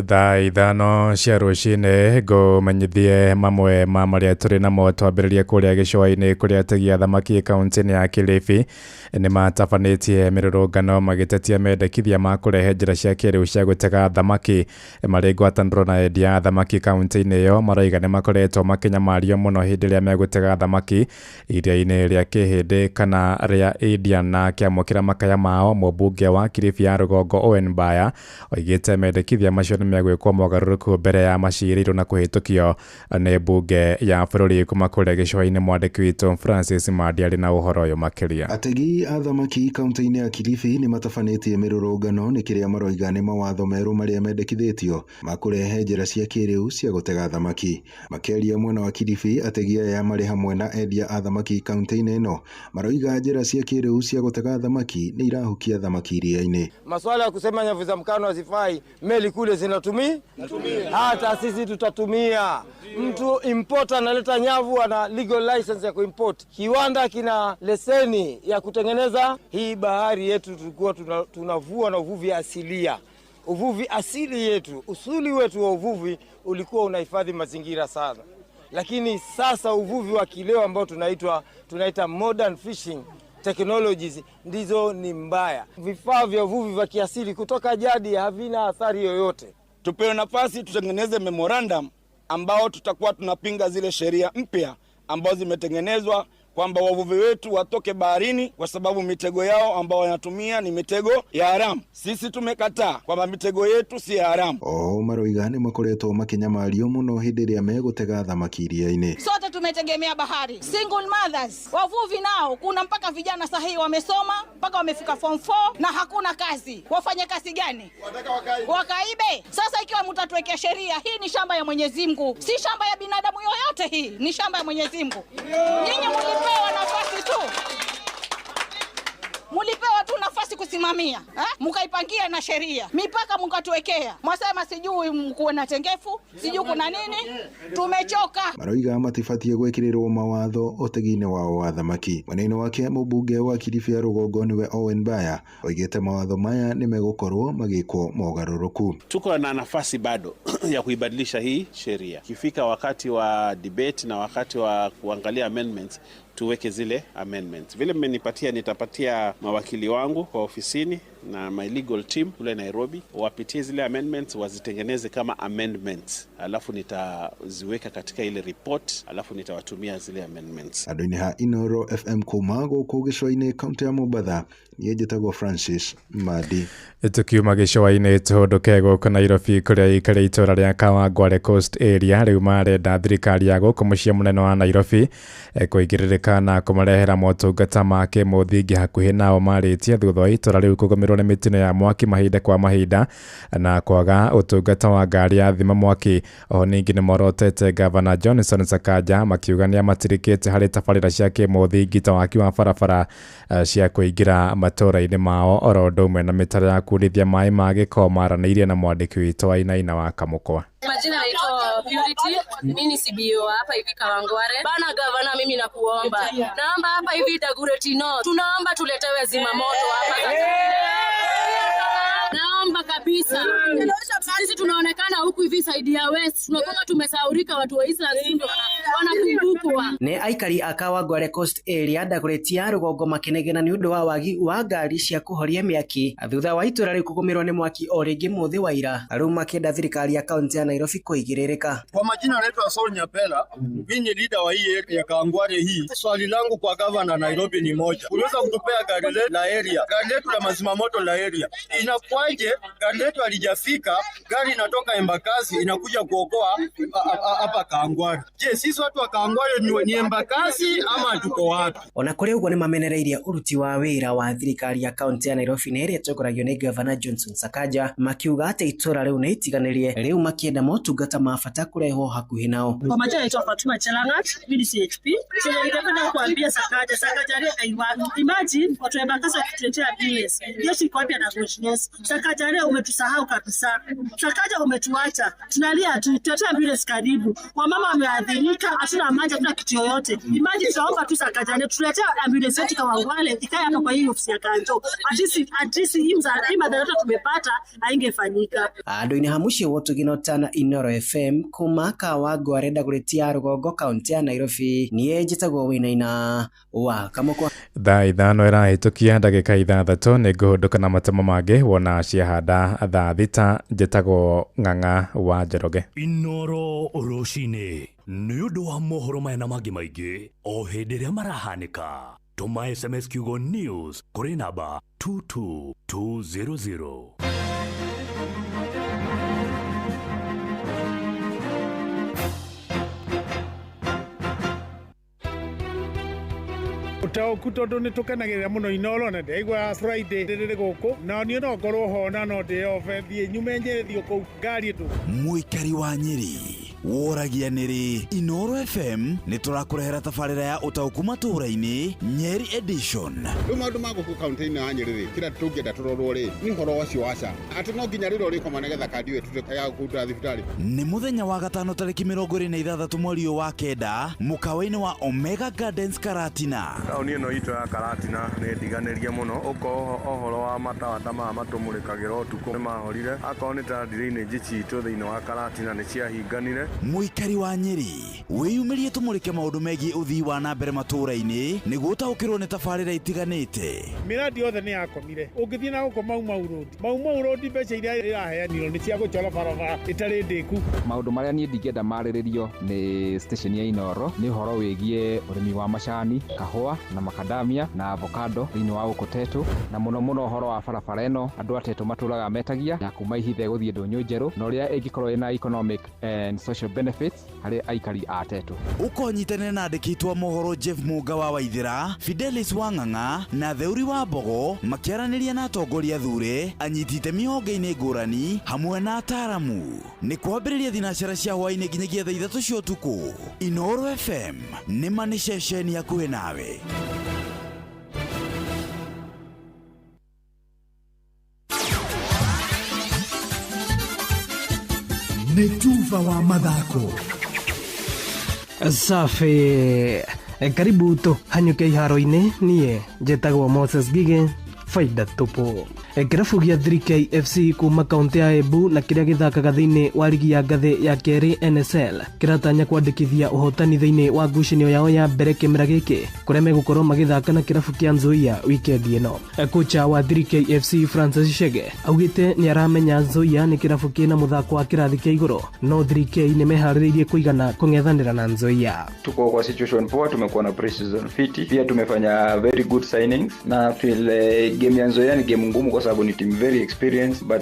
Thaa ithano cia rũcinĩ ngũmenyithie mamwe ma marĩa tũrĩ namo twambĩrĩrie kũrĩa gĩcũa-inĩ kũrĩa ategi a thamaki kaunti-inĩ ya Kilifi nĩ matabanĩtie mĩrũrũngano magĩtetia mendekithia ma kũrehe njĩra cia kĩrĩu cia gũtega thamaki. Marĩ ngwatanĩro na endia a thamaki kaunti-inĩ ĩyo marauga nĩ makoretwo makĩnyamario mũno hĩndĩ ĩrĩa megũtega thamaki iria-inĩ rĩa Kĩhĩndĩ kana rĩa Indian na kĩamũkĩra makaya mao. Mũmbunge wa Kilifi ya rũgongo Owen Baya oigĩte mendekithia macio nĩ megwĩkwo mogarũrũku mbere ya macirĩirwo na kũhĩtũkio nĩ mbunge ya bũrũri kuma kũrĩa gĩcũa-inĩ. Mwandĩki witũ Francis Mandi arĩ na ũhoro ũyũ makĩria. Ategi a thamaki kaunti-inĩ ya Kilifi nĩ matabanĩtie mĩrũrũngano nĩ kĩrĩa maroiga nĩ mawatho merũ marĩa mendekithĩtio ma kũrehe njĩra cia kĩrĩu cia gũtega thamaki. Makĩaria mwena wa Kilifi, ategi aya marĩ hamwe na endia a thamaki kaunti-inĩ ĩno maroiga njĩra cia kĩrĩu cia gũtega thamaki nĩ irahukia thamaki iria-inĩ. Masuala ya kusema nyavu za mkano hazifai, meli kule zinatumia, hata sisi tutatumia. Mtu importer analeta nyavu ana legal license ya kuimport. Kiwanda kina leseni ya kutengeneza. Hii bahari yetu tulikuwa tunavua na uvuvi asilia. Uvuvi asili yetu, usuli wetu wa uvuvi ulikuwa unahifadhi mazingira sana. Lakini sasa uvuvi wa kileo ambao tunaita modern fishing technologies ndizo ni mbaya. Vifaa vya uvuvi vya kiasili kutoka jadi havina athari yoyote. Tupewe nafasi tutengeneze memorandum ambao tutakuwa tunapinga zile sheria mpya ambao zimetengenezwa kwamba wavuvi wetu watoke baharini kwa sababu mitego yao ambao wanatumia ni mitego ya haramu. Sisi tumekataa kwamba mitego yetu si haramu. Maroiga nĩ makoretwo makinyamario muno hĩndĩ ĩrĩa megũtega thamaki iria-inĩ. Sote tumetegemea bahari. Single mothers, wavuvi nao kuna mpaka vijana sahihi wamesoma mpaka wamefika form 4 na hakuna kazi. Wafanye kazi gani? Wakaibe. Sasa ikiwa mtatuwekea sheria, hii ni shamba ya Mwenyezi Mungu. Si shamba ya binadamu yoyote hii, ni shamba ya Mwenyezi Mungu. Nyinyi mulipewa nafasi tu. Mulipewa tu nafasi kusimamia, mkaipangia na sheria. Mipaka mkatuwekea. Mwasema sijui mkuwe na tengefu, sijui kuna nini. Tumechoka. Maroiga matibatie gwĩkĩrĩrwo mawatho ũtegi-inĩ wao wa thamaki. Mwena-inĩ wake mũmbunge wa Kilifi ya rũgongo nĩwe Owen Baya oigĩte mawatho maya nĩ megũkorwo magĩkwo mogarũrũku. Tuko na nafasi bado ya kuibadilisha hii sheria. Kifika wakati wa debate na wakati wa kuangalia amendments tuweke zile amendments. Vile mmenipatia nitapatia mawakili wangu kwa ofisini na my legal team kule Nairobi, wapitie zile amendments wazitengeneze kama amendments, alafu nitaziweka katika ile report, alafu nitawatumia zile amendments. Andũ-inĩ ha Inoro FM kuma gũkũ gĩcũa-inĩ kaunti ya Mombatha, niĩ njĩtagwo Francis Madi. Tukiuma gĩcũa-inĩ tũhũndũke gũkũ Nairobi kũrĩa ikarĩ itũra rĩa Kawangware Coast area rĩu marenda thirikari ya gũkũ mũciĩ mũnene wa Nairobi kũigĩrĩrĩka na kũmarehera motungata ma kĩmũthingi hakuhĩ nao marĩtie thutha wa itũra rĩu kũgũmĩrwo nĩ mĩtino ya mwaki mahinda kwa mahinda na kwaga ũtungata wa ngari ya thima mwaki. Oho ningĩ nĩ morotete Gavana Johnson Sakaja makiuga nĩ amatirĩkĩte harĩ tabarĩra cia kĩmũthingi ta waki wa barabara cia kũingĩra matũra-inĩ mao oro ũndũ ũmwe na mĩtaro ya kuurithia maĩ ma gĩko maranĩirie na mwandĩki witũ wa Inaina wa Kamũkwa. Majina naitwa Purity, mimi ni CBO hapa hivi Kawangware. Bana gavana, mimi nakuomba. Naomba hapa hivi Dagoretti North. Tunaomba tuletewe zimamoto hapa. Naomba kabisa. Sisi tunaonekana huku hivi side ya West. Tunakuwa tumesaurika, watu wa Islam ndio wanakumbukwa. Ne aikari Kawangware Coast area Dagoretti ya rũgongo makenegena nĩ ũndũ wa wagi wa ngari cia kũhoria mĩaki thutha wa itũra rĩu kũgũmĩrwo nĩ mwaki o rĩngĩ mũthĩ wa ira. Rĩu makĩenda thirikari ya kaunti ya Nairobi kuigĩrĩrĩka. Kwa majina naitwa Saul Nyapela, mimi ni leader wa hii ya Kawangware hii. Swali langu kwa governor Nairobi ni moja. Unaweza kutupea gari letu la area, gari letu la mazima moto la area. Inakuaje gari letu halijafika, gari inatoka Embakasi inakuja kuokoa hapa Kawangware? Je, sisi watu wa Kawangware ni Embakasi ama tuko wapi? Ona kũrĩ ũguo nĩ mamenereirie ũruti wa wĩra wa thirikari ya kaunti ya Nairobi na ĩrĩa ĩtongoragio nĩ Gavana Johnson Sakaja, makiuga atĩ itũra rĩu nĩ itiganĩrie rĩu makienda motungata ma bata kũrehwo hakuhĩ nao. Kwa majina naitwa Fatuma Chelangat, mimi CHP. Ningependa kuambia Sakaja imagine watu wa Embakasi wakituletea bills. Hiyo si kwa na business. Sakaja leo umetusahau kabisa. Sakaja umetuacha. Tunalia tutetea bills karibu. Wamama wameadhirika, hatuna maji, hatuna kitu yoyote. Imagine tunaomba tu Sakaja leo tuletea ambulance yetu Kawangware ikae hapa kwa hii ofisi ya Kanjo. At least hii madhara tumepata haingefanyika. Andũ-inĩ ha mũciĩ wotũ ginotana Inoro FM kuma Kawangware Dagoretti ya rũgongo kaunti ya Nairobi niĩ njĩtagwo Wĩnaina wa Kamũkwa. Thaa ithano ĩrahĩtũkia ndagĩka ithathatũ nĩ ngũhũndũka na matemo mangĩ wona ciahanda thaa thita. Njĩtagwo Ng'ang'a wa Njoroge. Inoro rũcinĩ nĩ ũndũ wa mohoro maya na mangĩ maingĩ o hĩndĩ ĩrĩa marahanĩka. Tũma SMS kiugo news kũrĩ namba 22200. Utauku tondu ni tukenagirira muno Inoro na ndeigua Friday riri guku na ni no ngorwo hona no ndi ofe thie nyume njethio ku ngari tu. Muikari wa Nyeri woragia niri Inoro FM ni turakurehera tabarira ya utauku matura-ini Nyeri edition. Maundu maguku kaunti-ini ya Nyeri kira tungenda turorwo ri ni horo wacio waca ati no nginya riro rikoma negetha kandi wetu ya kuta thibitari. Ni muthenya wa gatano tariki 26 mweri wa kenda mukawa-ini wa Omega Gardens Karatina. Tauni ino itu ya Karatina ni ndiganirie muno uko ohoro wa matawa ma matumurikagira utuku mahorire akao ni ta drainage citu thiini wa Karatina ni ciahinganire. Muikari wa Nyeri wiyumirie tumurike maundu megie uthii wa na mbere matura-ini niguo taukirwo ni tabarira itiganite. Miradi yothe ni yakomire ungithie na guko mau road mbeca iria iraheanirwo ni cia gucora barabara itari ndiku. Maundu maria ni ndingenda mariririo ni station ya Inoro ni horo wigie urimi wa macani, kahua na macadamia na avocado thiini wa Ukotetu na muno horo wa barabara ino andu atetu maturaga metagia ya kuma ihithe guthie Ndunyu Njeru na uria ingikorwo ina economic and social benefits hari aikari atetu. Ukonyitane na andikitwa mohoro Jeff Muga wa Waithira, Fidelis wa Ng'ang'a na Theuri wa Mbogo makiaraniria na atongoria thure anyitite mihonge-ini ngurani hamwe na ataramu. Ni kwambĩrĩria thinacera cia hwaĩ-inĩ nginyagia thaa 3 cia ũtukũ. Inoro FM nĩ mani ceceni hakuhĩ nawe. Nĩ Tuva wa mathako. Safi. Karibu tu hanyuke iharo-inĩ niĩ njĩtagwo Moses Gige, faida tupu. Kirabu gĩa 3K FC kuma kaunti ya Embu na kĩrĩa gĩthakaga thĩinĩ wa ligi ya ngathĩ ya kerĩ NSL kĩratanya kwandĩkithia ũhotani thĩinĩ wa ngucanio yao ya mbere kĩmera gĩkĩ kũrĩa megũkorwo magĩthaka na kĩrabu kĩa Nzoia weekend ĩno. Kocha wa 3K FC Francis Chege augĩte nĩ aramenya Nzoia nĩ kĩrabu kĩna mũthako wa kĩrathi kĩa igũrũ, no 3K nĩ meharĩrĩirie kũigana kũng'ethanĩra na Nzoia. Tuko kwa situation poa, tumekuwa na pre-season fit, pia tumefanya very good signings na feel game ya Nzoia ni game ngumu kwa sababu ni team very experienced, but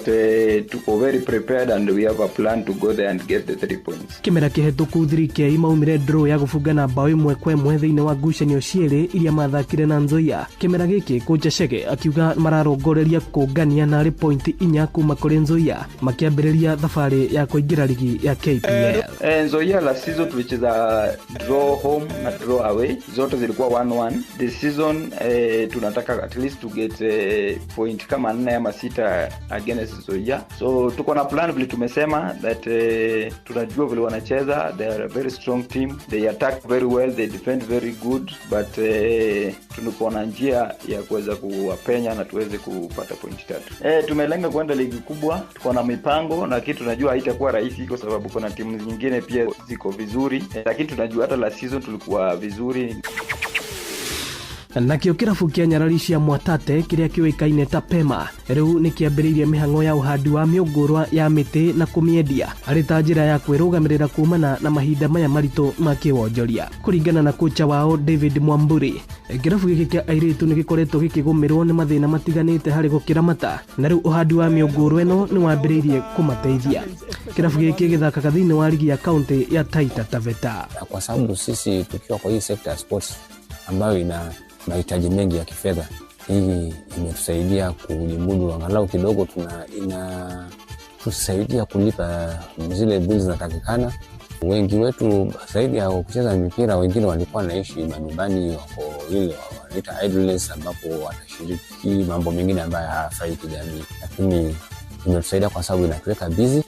tuko very prepared and we have a plan to go there and get the 3 points. Kĩmera kĩhetũku 3K maumire draw ya gũbungana bao 1-1 thĩinĩ wa ngucanio cierĩ iria mathakire na Nzoia. Kĩmera gĩkĩ kocha Chege akiuga mararongoreria kũngania na point 4 kuma kũrĩ Nzoia makĩambĩrĩria thabarĩ ya kũingĩra ligi ya KPL. Nzoia last season tulicheza draw home na draw away, zote zilikuwa 1-1. This season tunataka at least to get point kama 4 ama 6 against Nzoia. So tuko na plan vile tumesema that tunajua vile wanacheza. They are a very strong team, they attack very well, they defend very good, but tuko na njia ya kuweza kuwapenya na tuweze kupata point 3. Tumelenga kwenda ligi kubwa, tuko na mipango na kitu tunajua haitakuwa rahisi kwa sababu kuna timu nyingine pia ziko vizuri, lakini tunajua hata last season tulikuwa vizuri. Nakĩo kĩrabu kĩa Nyarari cia Mwatate kĩrĩa kĩũĩkaine ta Pema rĩu nĩ kĩambĩrĩirie mĩhang'o ya ũhandi wa mĩũngũrwa ya mĩtĩ na kũmĩendia arĩ ta njĩra ya kwĩrũgamĩrĩra kumana na mahinda maya maritũ ma kĩwonjoria. Kũringana na kocha wao David Mwamburi, kĩrabu gĩkĩ kĩa airĩtu nĩ gĩkoretwo gĩkĩgũmĩrwo nĩ mathĩna matiganĩte harĩ gũkĩramata, na rĩu ũhandi wa mĩũngũrwa ĩno nĩ wambĩrĩirie kũmateithia. Kĩrabu gĩkĩ gĩthakaga thĩinĩ wa ligi ya kaunti ya Taita Taveta. Kwa sababu sisi tukiwa kwa hii sekta ya sports ambayo ina mahitaji mengi ya kifedha, hii imetusaidia kujimudu angalau kidogo, tusaidia kulipa zile bills zinatakikana. Wengi wetu zaidi ya kucheza mpira, wengine walikuwa naishi manyumbani, wako ile wanaita idleness, ambapo watashiriki mambo mengine ambayo hayafai kijamii, lakini imetusaidia kwa sababu inatuweka busy.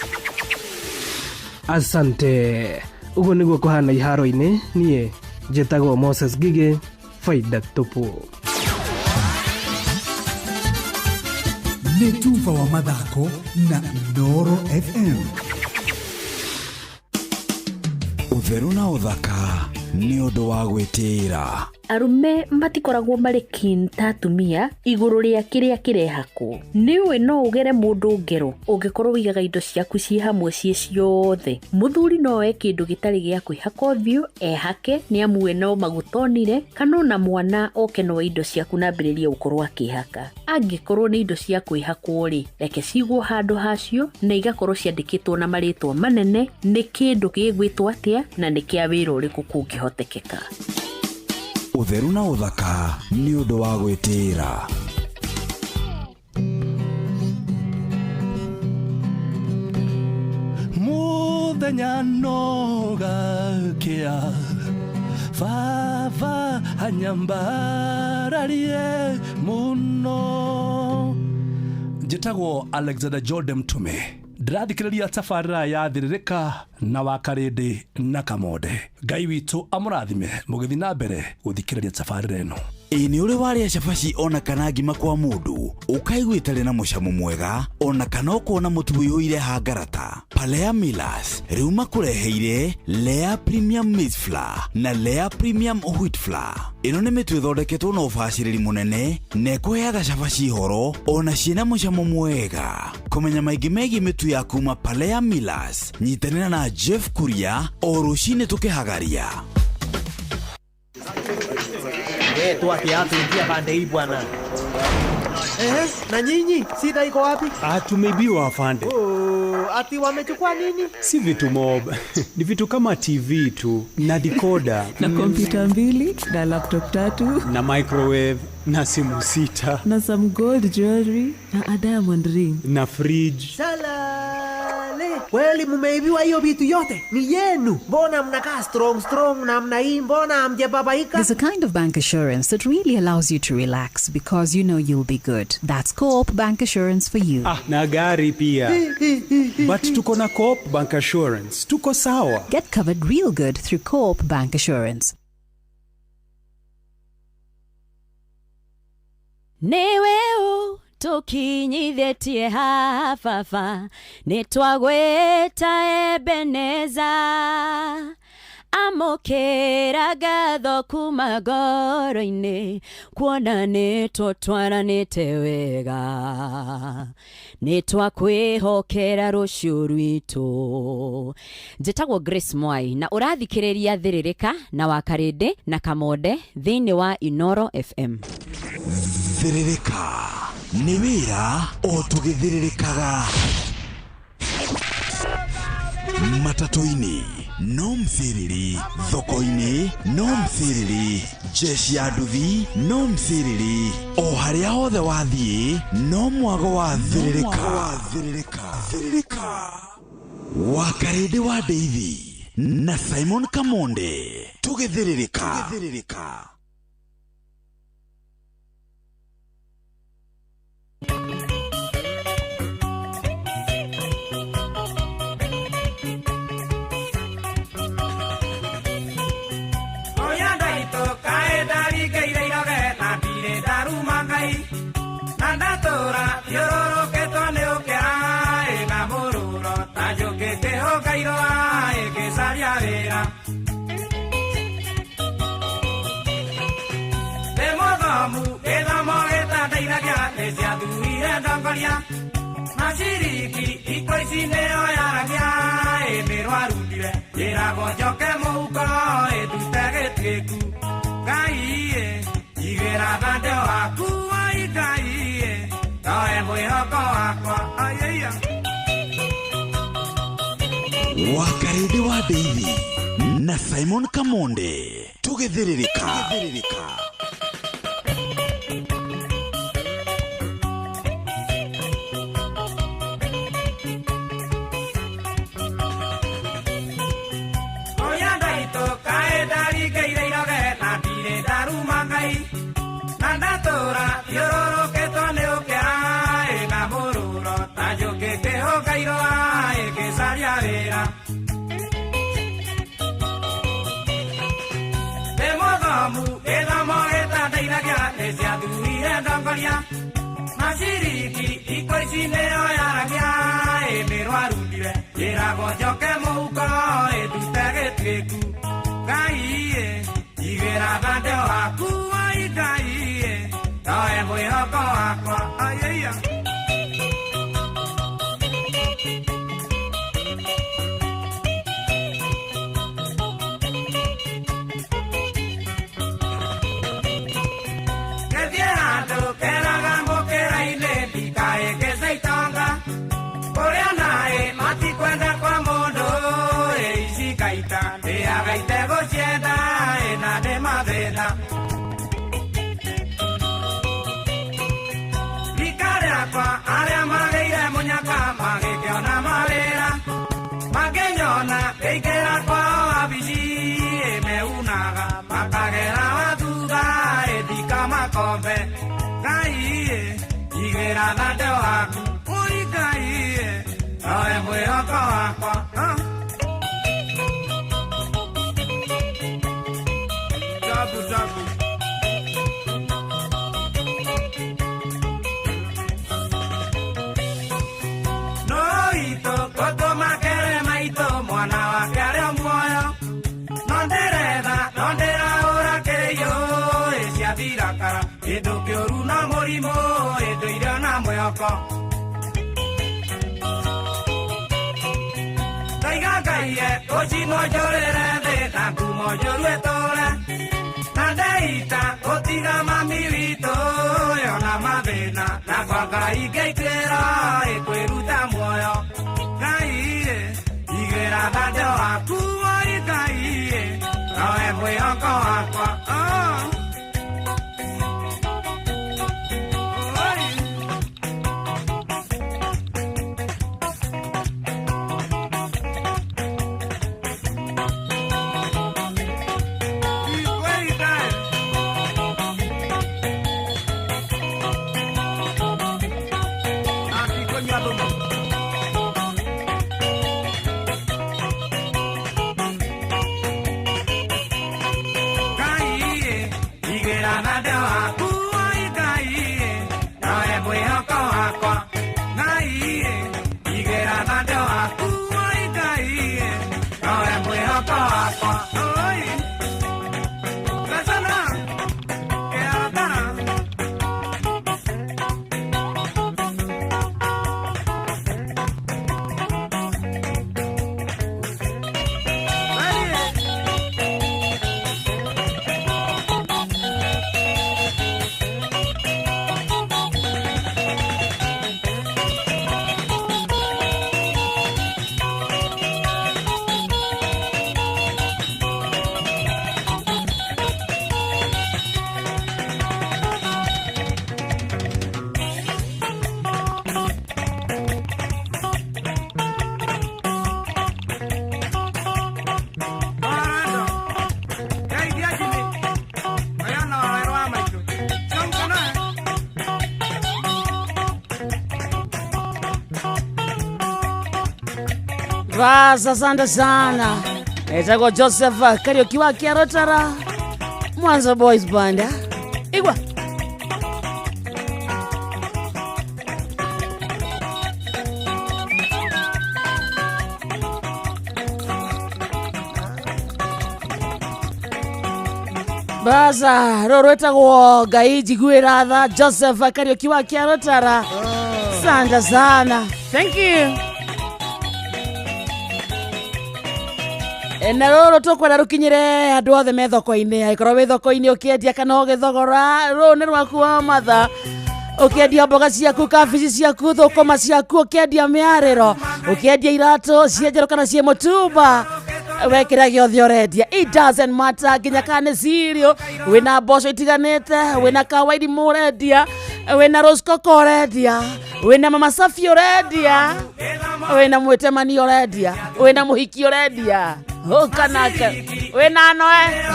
Asante. Ugo niguo kuhana iharo-inĩ, niĩ njĩtagwo Moses Gige, Faida Tupu. Nĩ Tuva wa mathako na Inooro FM. Ũtheru na ũthaka nĩ ũndũ wa gwĩtĩĩra. Arume matikoragwo marĩ keen ta atumia igũrũ rĩa kĩrĩa kĩrehakwo. Nĩũĩ no ũgere mũndũ ngero ũngĩkorwo wigaga indo ciaku ciĩ hamwe ciĩ ciothe. Mũthuri no oe kĩndũ gĩtarĩ gĩa kwĩhaka ũthiũ ehake nĩ amu we no magutonire, kana ona mwana oke no indo ciaku na ambĩrĩrie gũkorwo akĩhaka. Angĩkorwo nĩ indo cia kwĩhakwo rĩ, reke cigwo handũ hacio na igakorwo ciandĩkĩtwo na marĩtwa manene nĩ kĩndũ gĩgwĩtwo atĩa na nĩ kĩa wĩra ũrĩkũ kũngĩhotekeka. Ũtheru na ũthaka nĩ ũndũ wa gwĩtĩĩra. Mũthenya no gakĩa baba anyambararie mũno. Njĩtagwo Alexander Jordan Mtume, ndĩrathikĩrĩria tabarĩra ya Thĩrĩrĩka na Wakarĩndĩ na Kamode. Ngai witũ amũrathime mũgĩthiĩ na mbere gũthikĩrĩria tabarĩra ĩno. Nĩ ũrĩ warĩa cabaci ona kana ngima kwa mũndũ ũkaigua itarĩ na mũcamo mwega, ona kana ũkona mũtu wĩihũire hangarata? Palea Millers rĩu makũreheire Lea Premium Maize Flour na Lea Premium Wheat Flour. Ĩno nĩ mĩtu ĩthondeketwo na ũbacĩrĩri mũnene na ĩkũheaga cabaci horo ona ciĩna mũcamo mwega. Kũmenya maingĩ megiĩ mĩtu ya kuma Palea Millers, nyitanĩra na Jeff Kuria o rũcinĩ tũkĩhagaria. Tuakia tuingia pande hii bwana. Na nyinyi shida iko wapi? Tumeibiwa afande. Ati wamechukua nini? Si vitu mob. Ni vitu kama TV tu na decoder na kompyuta 2 na laptop 3 na microwave na simu 6 na some gold jewelry na a diamond ring na fridge. Salale. Kweli mumeibiwa hiyo vitu yote? Ni yenu. Mbona mnakaa strong namna hii? Mbona hamjababaika? There's a kind of bank assurance that really allows you to relax because you know you'll be good. That's Coop Bank Assurance for you. Na gari pia. But tuko na Coop Bank Assurance. Tuko sawa. Get covered real good through Coop Bank Assurance. Neweo atukinyithetie hafafa nitwagweta Ebeneza amokera gatho kuma ngoro-inĩ kuona nĩtũtwaranĩte wega nĩtwakwĩhokera rũciũ rwitũ. Njĩtagwo Grace Mwai na ũrathikĩrĩria Thĩrĩrĩka na Wakarĩndĩ na Kamonde thĩinĩ wa Inoro FM. Thĩrĩrĩka nĩ wĩra o tũgĩthĩrĩrĩkaga matatu-inĩ no mthiriri, thoko-inĩ no mthiriri, jeshi ya nduthi no mthiriri, o harĩa hothe wathiĩ no mwago wa Thĩrĩrĩka. Wakarĩndĩ wa Ndeithi na Simon Kamonde tũgĩthĩrĩrĩka. Nandatora yororo que toneo que hay na moruro tayo que te hogairo hay que salia vera de modamu que da moreta de ira ya desde aduira dangoria masiriki y coisine ya ya e pero arudire era gojo que muko e tu tegeteku gaie igera dande aku ai gaie tae moi hako akwa ayaya. Wakarĩndĩ wa Ndeithi na Simon Kamonde tũgĩthĩrĩrĩka. Nandatora yororo que toneo que hay na moruro tayo que te hogairo hay que salia vera de modamu que da moreta de ira ya desde aduira dangoria masiriki y coisine ya ya e pero arudire era gojo que muko e tu tegeteku gaie igera dande aku ai gaie tae moi hako akwa ayaya. Que diado que la gambo que la ileti cae que se itonga coreana e mati cuenta kwa mondo e isi kaita de agaite gocheda e na de madera área mageira muñaca mage que ona malera mageñona que era kwa abisi me unaga makagera batuga etika makombe caie igera date waku uri caie ae muy akwa jabu edo que oruna morimo edo irana moyoko taiga gaie oji no llorere de tanto mo lloruetore nandeita otiga mamilito yo na madena na kwaga igeitera e kweruta moyo gaie igera dade aku ai gaie no e moyoko akwa Bas, asante sana. Itakuwa Joseph Kariuki wa Kiarotara. Mwanza Boys Band. Igwa. Basa, rorweta kwa gaiji guiratha Joseph Kariuki wa Kiarotara. Asante sana. Thank you. Na roro tukwenda rukinyire andu othe me thoko-ini aikorwo wi thoko-ini ukiendia kana ugithogora ru ni rwaku wa matha ukiendia mboga ciaku kabici ciaku thukuma ciaku ukiendia miariro ukiendia iratu cienjero kana cie mutumba wekira giothe urendia it doesn't matter nginya kana cereal wina mboco itiganite wina kawaidi murendia wina rose coco urendia wina mama safi urendia wina mwitemani urendia wina muhiki urendia kanaka wina noe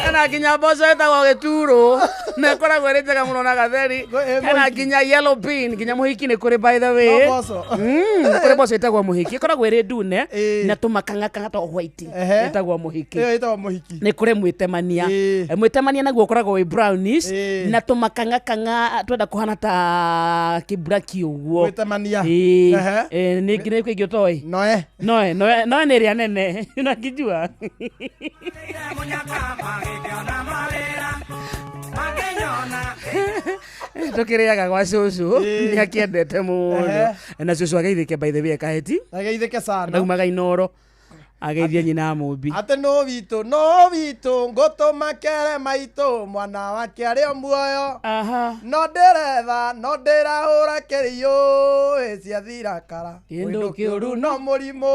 Ena kinya mboco etagwo gituro na koragwo ri njega muno na gatheri ena kinya yellow bean kinya muhiki ni kuri by the way kuri mboco etagwo muhiki koragwo ri ndune na tumakanga to white etagwo muhiki ni kuri mwitemania mwitemania naguo koragwo wi brownish na tumakanga twenda kuhana ta kibraki uguo mwitemania ni ngine kwigio toy noe ni ria nene unakijua tukiriaga gwa cucu ni akiendete muno na cucu ageithike by the way kaheti ageithike sana ndaumaga Inoro ageithie nyina mumbi ate no witu ngoto makere maitu mwana wake ari muoyo no ndirahura kirio cia thirakara ndu kiuru no murimu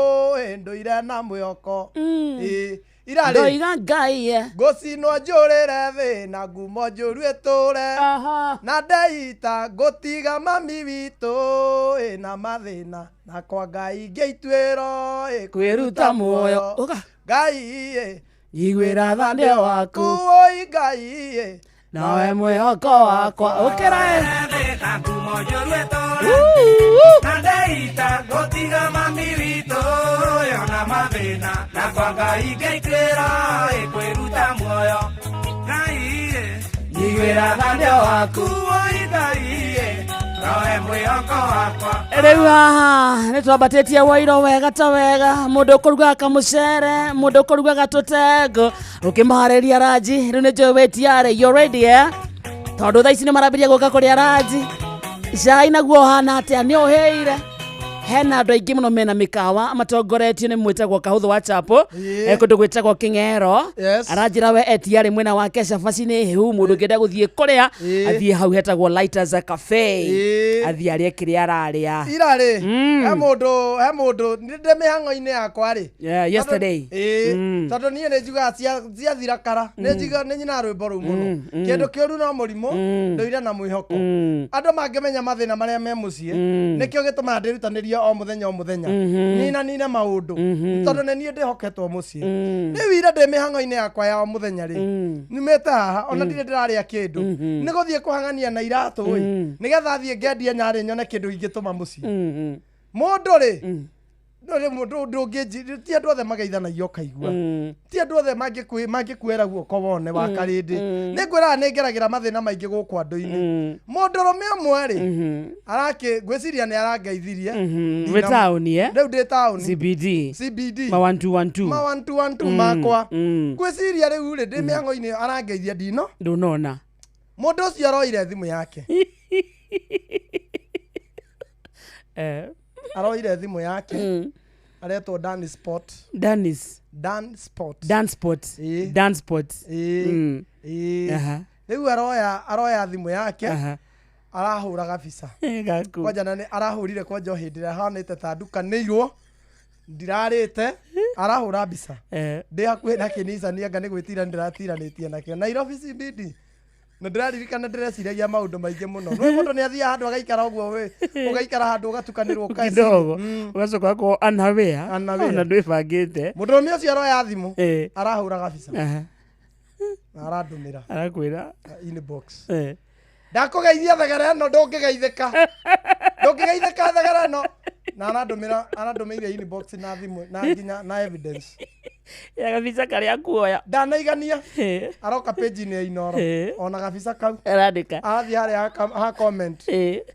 nduire na mwiyoko ndoiga Ngai ngucinwo njurire thi na ngumo njuru iture na ndeita ngutiga mami witu na mathina na kwa Ngai ngeituiro kwiruta muoyo Ngai igwira thande waku oi Ngai nawe mwihoko wakwa ukirae na ngumo njuru iture na ndeita ngutiga mami witu na mathina na kwa Ngai ngeituiro kwiruta muoyo Ngai igwira thande waku oi Ngai nawe mwihoko wakwa riu haha ni twambatĩtie Wairo wega ta wega mũndũ ũkũruga kamucere mũndũ ũkũruga gatutengo ũkĩmaharĩria ranji rĩu nĩ njũĩ wĩtiarĩ you ready tondũ thaa ici nĩ marambĩrĩria gũka kũrĩa ranji cai naguo ũhana atĩa nĩ ũhĩire hena andũ aingĩ mũno mena mĩkawa matongoretio nĩ mwĩtagwo Kahũthũ wa Chapo kũndũ gwĩtagwo Kĩng'ero aranjĩra we etiarĩ mwena wake cabaci nĩ hĩu mũndũ ũngĩenda gũthiĩ kũrĩa athiĩ hau hetagwo Lighters Cafe athiĩ arĩe kĩrĩa ararĩa irarĩ he mũndũ ndĩ mĩhang'o-inĩ yakwa rĩ yesterday tondũ niĩ nĩ njugaga cia thirakara nĩ nyina rwĩmbo rũu mũno kĩndũ kĩũru no mũrimũ ndũire na mwĩhoko andũ mangĩmenya mathĩna marĩa me mũciĩ nĩkĩo gĩtũmaga ndĩrutanĩrie o muthenya nina maundu tondu ne nie ndihoketwo mucii ni wira ndi mihang'o-ini yakwa ya o muthenya ri nimete haha ona ndire ndiraria kindu ni guthie kuhang'ania na iratu nigetha thie ngendie nyari nyone kindu ingituma mucii mundu ri mundu ungi ti andu othe mageithanagio kaigua ti andu othe mangikuera guoko wone wa karindi ni ngwiraga ni ngeragira mathina maingi guku andu-ini mundurume umwe ri ngwiciria ni arangeithirie we town riu ndi town CBD ma 112 makwa ngwiciria riu ri ndi mihang'o-ini arangeithia ndunona mundu ucio aroire thimu yake aroire thimu yake aretwo Dan Sport riu aroya thimu yake arahura gabica kwanja na arahurire kwanja hindi ria hanite ta ndukanĩirwo ndirarĩte arahura mbica ndi hakuhĩ na kĩnisa nianga nĩ gwĩtira ndĩratiranĩtie nakĩo Nairobi CBD na ndĩraririkana ndĩreciragia maũndũ maingĩ mũno nĩ mũndũ nĩ athiaga handũ agaikara ũguo we ũgaikara handũ ũgatukanĩrwo kidogo ugacoka ko unaware na ndwĩbangĩte mũndũrũme ũcio aroya thimũ arahũra gabica arandũmĩra arakwĩra inbox ndakũgeithia thagara ĩno ndũngĩgeithĩka thagara ĩno na arandũmĩire inbox na thimũ na nginya na evidence ya gabica karĩa kuoya ndanaigania aroka page-inĩ ya Inoro ona gabica kau arandĩka athi harĩa ha comment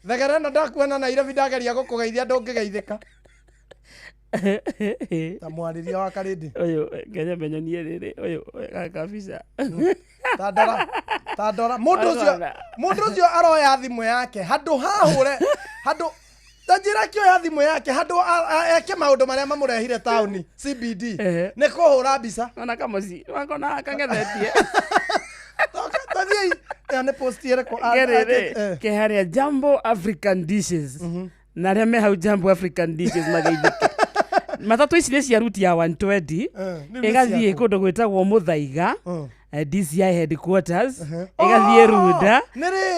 thagara ĩno ndakuona Nairobi ndageria gũkũgeithia ndũngĩgeithĩka ta mwarĩria wa Karĩndĩ ũyũ Kenya menyonie rĩrĩ ũyũ gabica tandora mũndũ ũcio aroya thimũ yake handũ hahũre handũ tajira kioya thimũ yake handũ eke maũndũ marĩa mamũrehire taũni CBD nĩ kũhũra mbica ona kamuci wakona akagethetie nĩ post yereko ke harĩa Jambo African Dishes na arĩa me hau Jambo African Dishes mageithĩke matatũ ici nĩ cia ruti ya 120 ĩgathiĩ kũndũ gwĩtagwo Mũthaiga DCI headquarters ĩgathiĩ Runda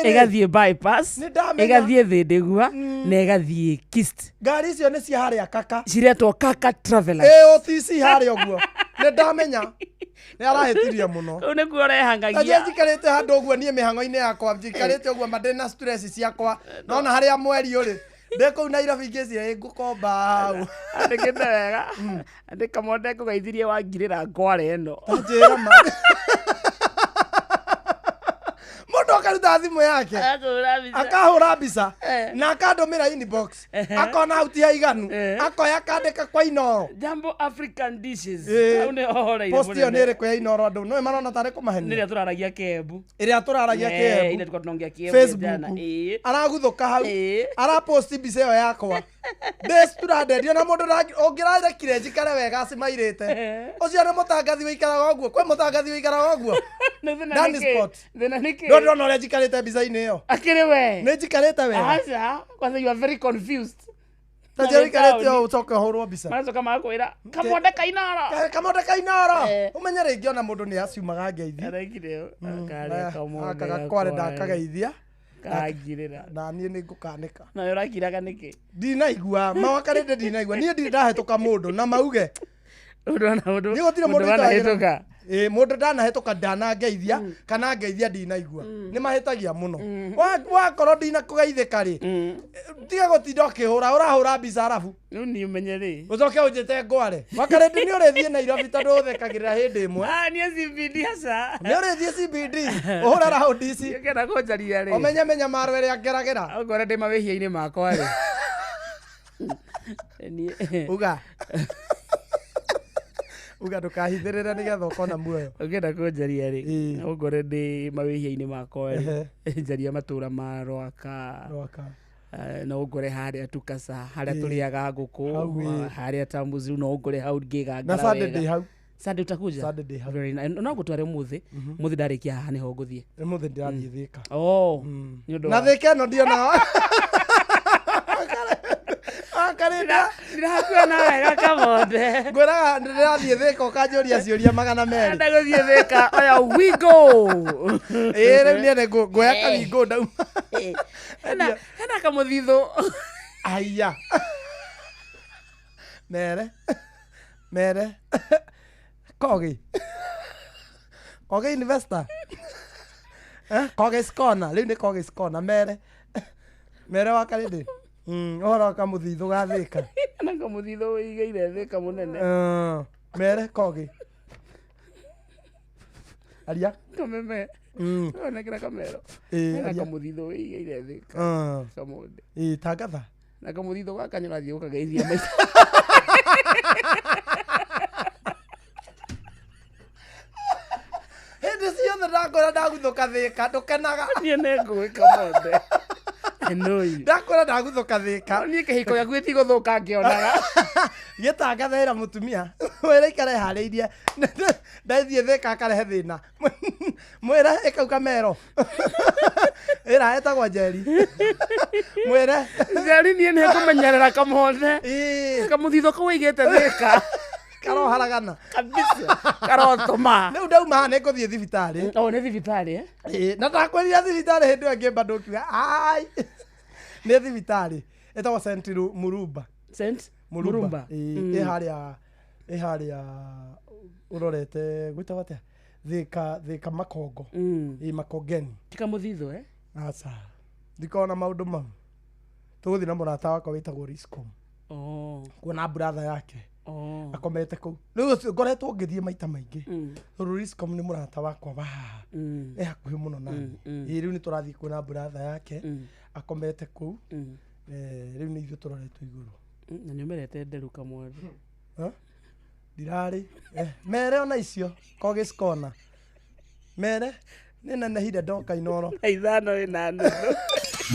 ĩgathiĩ bypass ĩgathiĩ Thĩndĩgua na ĩgathiĩ Kist. Ngari icio nĩ cia harĩa Kaka ciretwo Kaka Travelers OTC harĩa ũguo nĩ ndamenya nĩ arahĩtirie mũno nĩ kuo rehangagia njikarĩte handũ ũguo niĩ mĩhang'o-inĩ yakwa njikarĩte ũguo mandĩ na stress ciakwa nona harĩa mweri ũrĩ ndeko Nairobi ngĩciria ngũkomba hau andĩkĩte wega andĩka Monde kũgeithirie wangirĩra Kware ĩno njĩra ma mũndũ akaruta thimũ yake akahũra mbica na akandũmĩra inbox akona hau ti haiganu akoya akandĩka kwa Inoro Jambo African Dishes au nĩ horeire post ĩyo nĩ ĩrĩkũ ya Inoro andũ no marona tarĩ kũmahenia ĩrĩa tũraragia Kembu ĩrĩa tũraragia Kembu Facebook araguthũka hau arapost mbica ĩyo yakwa ndĩciturandĩrio na mũndũ ũngĩrarekire njikare wega cimairĩte ũcio nĩ mũtangathi wĩikaraga ũguo kwĩ mũtangathi wĩikaraga ũguo Danny Sport ndona ũrĩa njikarĩte mbica-inĩ ĩyo akĩrĩ we nĩ njikarĩte wega aca kwanza you are very confused tajiri karĩte ũũ ucoke hũrwo mbica macoka makwĩra Kamonde Kainoro ũmenye rĩngĩ ona mũndũ nĩ aciumaga ngeithi arekire akarĩa Kamonde Kware ndakageithia kangirĩra na niĩ nĩ ngũkanĩka na ũrakiraga nĩkĩ ndinaigua mawakarĩte ndinaigua niĩ ndahĩtũka mũndũ na mauge nĩ gũtirĩ mũndũ wanahĩtũka mũndũ ndanahĩtũka ndanangeithia kana ngeithia ndinaigua nĩ mahĩtagia mũno wakorwo ndinakũgeithĩka rĩ tiga gũtinda ũkĩhũra ũrahũra mbica arabu rĩu niĩ ũmenye rĩ ũcoke ũnjĩte Ngware Wakarĩndĩ nĩ ũrĩthiĩ Nairobi tondũ ũthekagĩrĩra hĩndĩ ĩmwe niĩ CBD haca nĩ ũrĩthiĩ CBD ũhũra raundi ici ngenda kũnjaria rĩ ũmenye maro ĩrĩa ngeragĩra ongore ndĩ mawĩhia-inĩ makwa rĩ uga ndũkahithĩrĩre nĩgetha ũkona muoyo ũngĩenda kũnjaria rĩ ongore ndĩ mawĩhia-inĩ makwa rĩ njaria matũra ma Rwaka no ngore harĩa Tukasa harĩa tũrĩaga ngũkũ harĩa Tambuzu no ngore hau ngĩgangara wega Sunday utakuja very nice no gũtware mũthĩ ndarĩkia haha nĩho ngũthiĩ mũthĩ ndĩrathiĩ Thĩka na Thĩka ĩno ndiona Karĩndĩ ndirakuona wega Kamonde ngwĩraga ndĩrathiĩ Thĩka ũkanjũria ciũria 200 ndagũthiĩ Thĩka oya we go rĩu niĩ ngwoya kawingo ndauma hena kamũthithũ aya mere Kogi investor Kogi Skona rĩu nĩ Kogi Skona mere wa Karĩndĩ ũhoro kamũthithũ ga Thĩka na kamũthithũ wĩigĩire Thĩka mũnene mere Kogi aria kameme onekera kamero na kamũthithũ wĩigĩire Thĩka Kamonde tangatha na kamũthithũ gaka nĩũrathiĩ gũkageithia maitho hĩndĩ ciothe ndakwĩra ndaguthũka Thĩka ndũkenaga niĩ nĩ ngũĩ Kamonde ndakwĩra ndaguthũka Thĩka niĩ kĩhiko gĩaku gĩtigũthũka ngĩonaga gĩtangathĩra mũtumia wĩra ikare harĩirie ndathiĩ Thĩka akarehe thĩna mwĩre ĩkauka mero ĩra ĩtagwo Njeri mwĩre Njeri niĩ nĩ ngũmenyerera Kamonde kamũthithũ kau wĩigĩte Thĩka Karo haragana. Kabisa. Karo toma. Leo ndauma ne ko thie thibitari. Ne thibitari na ndakwĩrire thibitari hĩndĩ ĩyo ngĩmba ndũkiuga ai nĩ thibitari ĩtagwo St Murumba. St Murumba. Harĩa urorete gwĩtagwo atĩa thika makongo makongeni tika muthitho aca ndikona maũndũ mau tũgũthiĩ na mũrata wakwa wĩtagwo Riscom kuona brother yake akomete kũu rĩu ngoretwo ngĩthiĩ maita maingĩ tondũ Riscom nĩ mũrata wakwa hakuhĩ mũno nani rĩu nĩ tũrathiĩ kuona brother yake akomete kũu rĩu nĩ ithuĩ tũroretwo igũrũ na nĩ ũmerete nderuka mwandu dirari mere ona icio kogiskona mere nina nahida doka Inoro ithano inano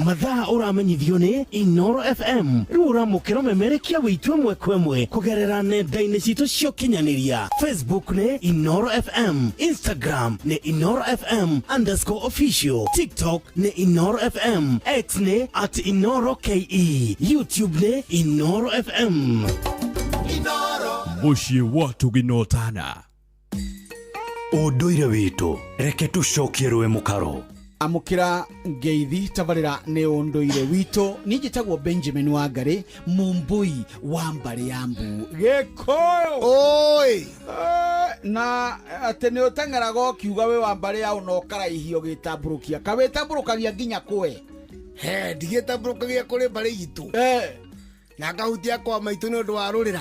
mathaa uramenyithio ni Inoro FM rura mukiro memerekia witwe mwekwemwe kugerera nenda-inĩ citũ cio kinyanĩria Facebook ni Inoro FM, Instagram ni Inoro FM_official, TikTok ni Inoro FM, X ni @InoroKE, YouTube ni Inoro FM. Muciĩ watu ginotana ũndũire witũ reke tũcokie rwe mũkaro amukira ngeithi tabarĩra nĩ ũndũire witũ niĩ njĩtagwo Benjamin Wangari Mumbui wa Mbari ya Mbu Gĩkũyũ oi na atĩ nĩ ũteng'eraga ũkiuga wĩ wa Mbari ya no karaihio gĩtambũrũkia kawĩtambũrũkagia nginya kwe ndigĩtambũrũkagia kũrĩ Mbari itũ na kahutia kwa maitũ nĩ ũndũ wa rũrĩra